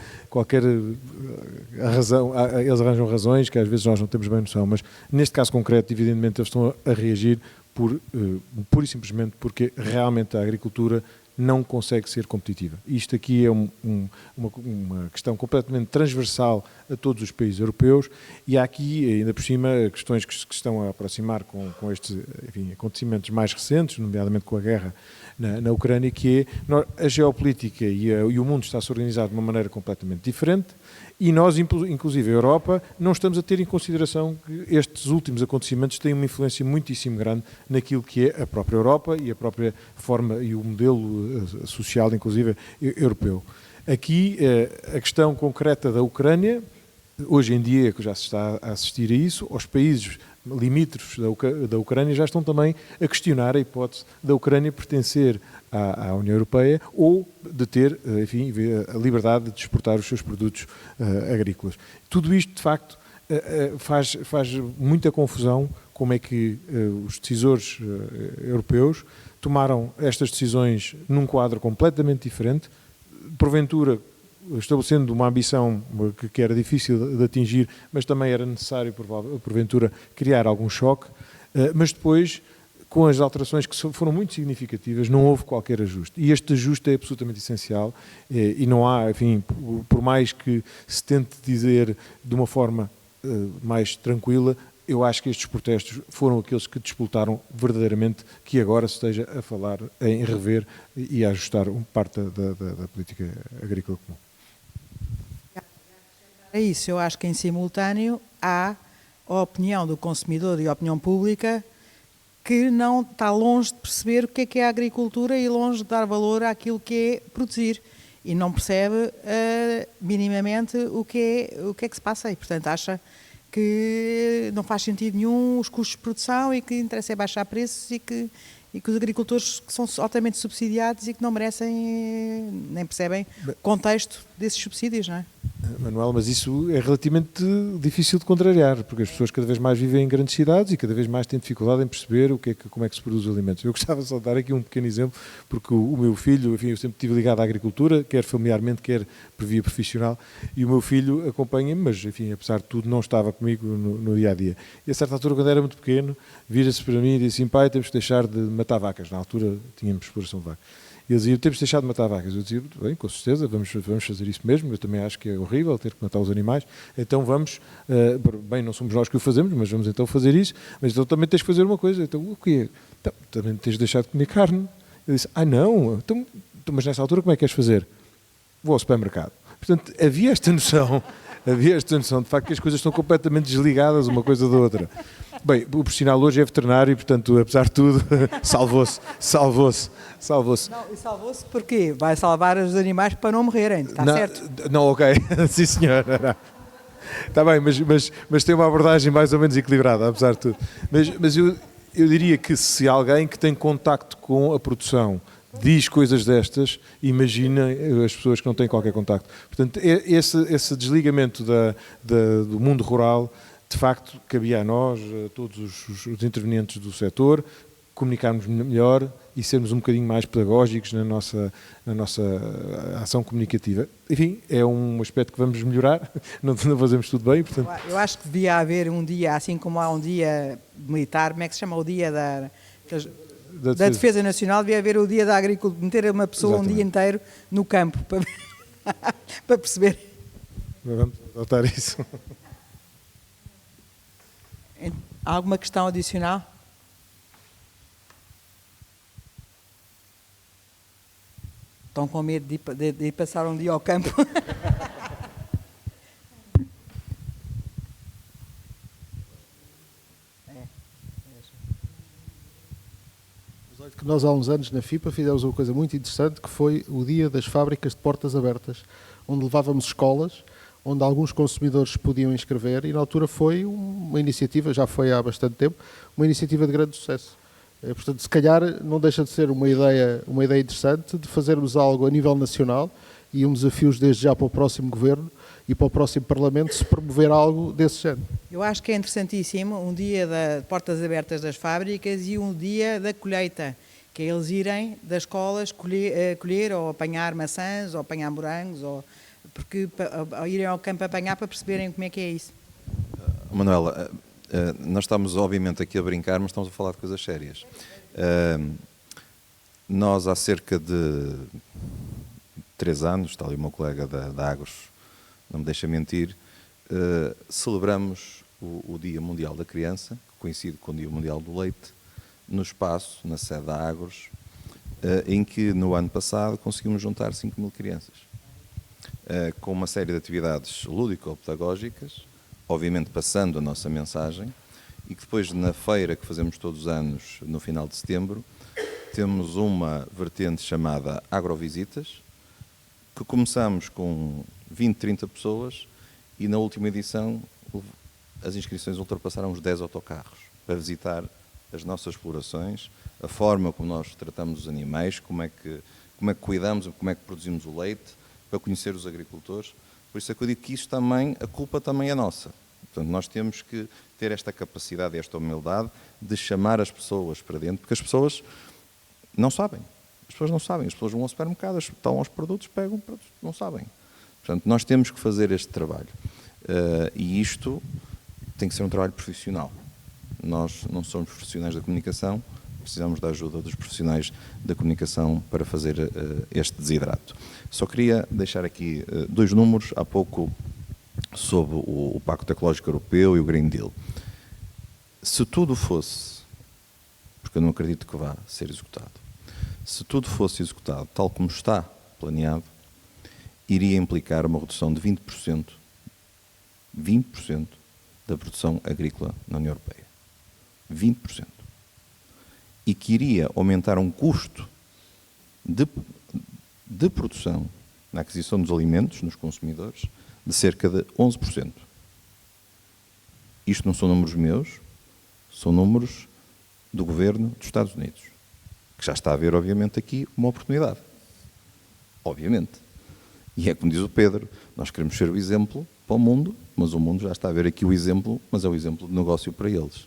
S8: razão, eles arranjam razões que às vezes nós não temos bem noção, mas neste caso concreto, evidentemente, eles estão a reagir pura e simplesmente porque realmente a agricultura não consegue ser competitiva. Isto aqui é uma questão completamente transversal a todos os países europeus e há aqui, ainda por cima, questões que estão a aproximar com estes acontecimentos mais recentes, nomeadamente com a guerra na Ucrânia, que é a geopolítica e o mundo está-se organizado de uma maneira completamente diferente e nós, inclusive a Europa, não estamos a ter em consideração que estes últimos acontecimentos têm uma influência muitíssimo grande naquilo que é a própria Europa e a própria forma e o modelo social, inclusive europeu. Aqui, a questão concreta da Ucrânia, hoje em dia, que já se está a assistir a isso, os países limítrofes da Ucrânia já estão também a questionar a hipótese da Ucrânia pertencer à União Europeia ou de ter, enfim, a liberdade de exportar os seus produtos agrícolas. Tudo isto, de facto, faz muita confusão como é que os decisores europeus tomaram estas decisões num quadro completamente diferente, porventura estabelecendo uma ambição que era difícil de atingir, mas também era necessário, porventura, criar algum choque, mas depois, com as alterações que foram muito significativas, não houve qualquer ajuste. E este ajuste é absolutamente essencial e não há, enfim, por mais que se tente dizer de uma forma mais tranquila, eu acho que estes protestos foram aqueles que despoltaram verdadeiramente que agora se esteja a falar em rever e a ajustar parte da política agrícola comum.
S4: É isso, eu acho que em simultâneo há a opinião do consumidor e a opinião pública que não está longe de perceber o que é a agricultura e longe de dar valor àquilo que é produzir e não percebe minimamente o que é que se passa aí. Portanto, acha que não faz sentido nenhum os custos de produção e que interessa é baixar preços e que os agricultores que são altamente subsidiados e que não merecem, nem percebem o contexto desses subsídios, não é?
S8: Manuel, mas isso é relativamente difícil de contrariar, porque as pessoas cada vez mais vivem em grandes cidades e cada vez mais têm dificuldade em perceber como é que se produz os alimentos. Eu gostava só de dar aqui um pequeno exemplo, porque o meu filho, enfim, eu sempre estive ligado à agricultura, quer familiarmente, quer por via profissional, e o meu filho acompanha-me, mas, enfim, apesar de tudo, não estava comigo no dia-a-dia. E a certa altura, quando era muito pequeno, vira-se para mim e disse assim: pai, temos que deixar de matar vacas. Na altura tínhamos exploração de vacas. E eles diziam: temos de deixar de matar vacas. Eu dizia: bem, com certeza, vamos fazer isso mesmo. Eu também acho que é horrível ter que matar os animais. Então vamos, bem, não somos nós que o fazemos, mas vamos então fazer isso. Mas então também tens de fazer uma coisa. Então o quê? Então, também tens de deixar de comer carne. Eu disse: não, então, mas nessa altura como é que queres fazer? Vou ao supermercado. Portanto, havia esta noção, de facto, que as coisas estão completamente desligadas uma coisa da outra. Bem, o profissional hoje é veterinário e, portanto, apesar de tudo, salvou-se.
S4: Não, e salvou-se porque vai salvar os animais para não morrerem, está certo?
S8: Não, ok, sim senhor. Está bem, mas tem uma abordagem mais ou menos equilibrada, apesar de tudo. Mas eu diria que se alguém que tem contacto com a produção diz coisas destas, imagina as pessoas que não têm qualquer contacto. Portanto, esse desligamento do mundo rural, de facto, cabia a nós, a todos os intervenientes do setor, comunicarmos melhor e sermos um bocadinho mais pedagógicos na nossa ação comunicativa. Enfim, é um aspecto que vamos melhorar, não fazemos tudo bem. Portanto...
S4: Eu acho que devia haver um dia, assim como há um dia militar, como é que se chama o dia da Defesa Nacional, devia haver o dia da agricultura, meter uma pessoa um dia inteiro no campo para perceber.
S8: Vamos adotar isso.
S4: Há alguma questão adicional? Estão com medo de ir passar um dia ao campo?
S7: Que nós há uns anos na FIPA fizemos uma coisa muito interessante, que foi o dia das fábricas de portas abertas, onde levávamos escolas, onde alguns consumidores podiam inscrever, e na altura foi uma iniciativa, já foi há bastante tempo, uma iniciativa de grande sucesso. Portanto, se calhar não deixa de ser uma ideia interessante de fazermos algo a nível nacional e um desafio desde já para o próximo governo e para o próximo Parlamento se promover algo desse género.
S4: Eu acho que é interessantíssimo um dia de portas abertas das fábricas e um dia da colheita, que é eles irem das escolas colher ou apanhar maçãs ou apanhar morangos, porque irem ao campo apanhar para perceberem como é que é isso.
S6: Manuela, nós estamos obviamente aqui a brincar, mas estamos a falar de coisas sérias. Nós há cerca de 3 anos, está ali o meu colega da Agros, não me deixa mentir, celebramos o Dia Mundial da Criança, que coincide com o Dia Mundial do Leite, no espaço, na sede da Agros, em que no ano passado conseguimos juntar 5.000 crianças, com uma série de atividades lúdico-pedagógicas, obviamente passando a nossa mensagem, e que depois na feira que fazemos todos os anos, no final de setembro, temos uma vertente chamada Agrovisitas, que começamos com 20, 30 pessoas e na última edição as inscrições ultrapassaram os 10 autocarros para visitar as nossas explorações, a forma como nós tratamos os animais, como é que cuidamos, como é que produzimos o leite, para conhecer os agricultores. Por isso é que eu digo que isso também, a culpa também é nossa. Portanto, nós temos que ter esta capacidade, esta humildade de chamar as pessoas para dentro, porque as pessoas não sabem. As pessoas não sabem. As pessoas vão ao supermercado, estão aos produtos, pegam produtos, não sabem. Portanto, nós temos que fazer este trabalho. E isto tem que ser um trabalho profissional. Nós não somos profissionais da comunicação, precisamos da ajuda dos profissionais da comunicação para fazer este desidrato. Só queria deixar aqui 2 números, há pouco, sobre o Pacto Ecológico Europeu e o Green Deal. Se tudo fosse, porque eu não acredito que vá ser executado, se tudo fosse executado tal como está planeado, iria implicar uma redução de 20% da produção agrícola na União Europeia. 20%. E que iria aumentar um custo de produção na aquisição dos alimentos, nos consumidores, de cerca de 11%. Isto não são números meus, são números do governo dos Estados Unidos, que já está a ver, obviamente, aqui uma oportunidade. Obviamente. E é como diz o Pedro, nós queremos ser o exemplo para o mundo, mas o mundo já está a ver aqui o exemplo, mas é o exemplo de negócio para eles.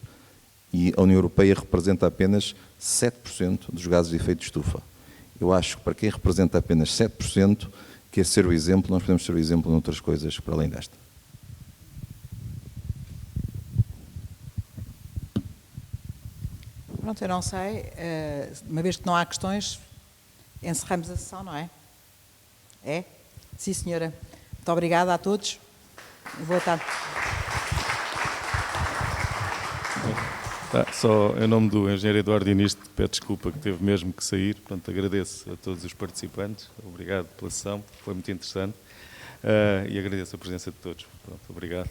S6: E a União Europeia representa apenas 7% dos gases de efeito de estufa. Eu acho que para quem representa apenas 7%, quer ser o exemplo, nós podemos ser o exemplo em outras coisas para além desta.
S4: Pronto, eu não sei, uma vez que não há questões, encerramos a sessão, não é? É? Sim, senhora. Muito obrigada a todos. Boa tarde.
S9: Só em nome do engenheiro Eduardo Iniste, peço desculpa que teve mesmo que sair, portanto agradeço a todos os participantes, obrigado pela sessão, foi muito interessante e agradeço a presença de todos. Pronto, obrigado.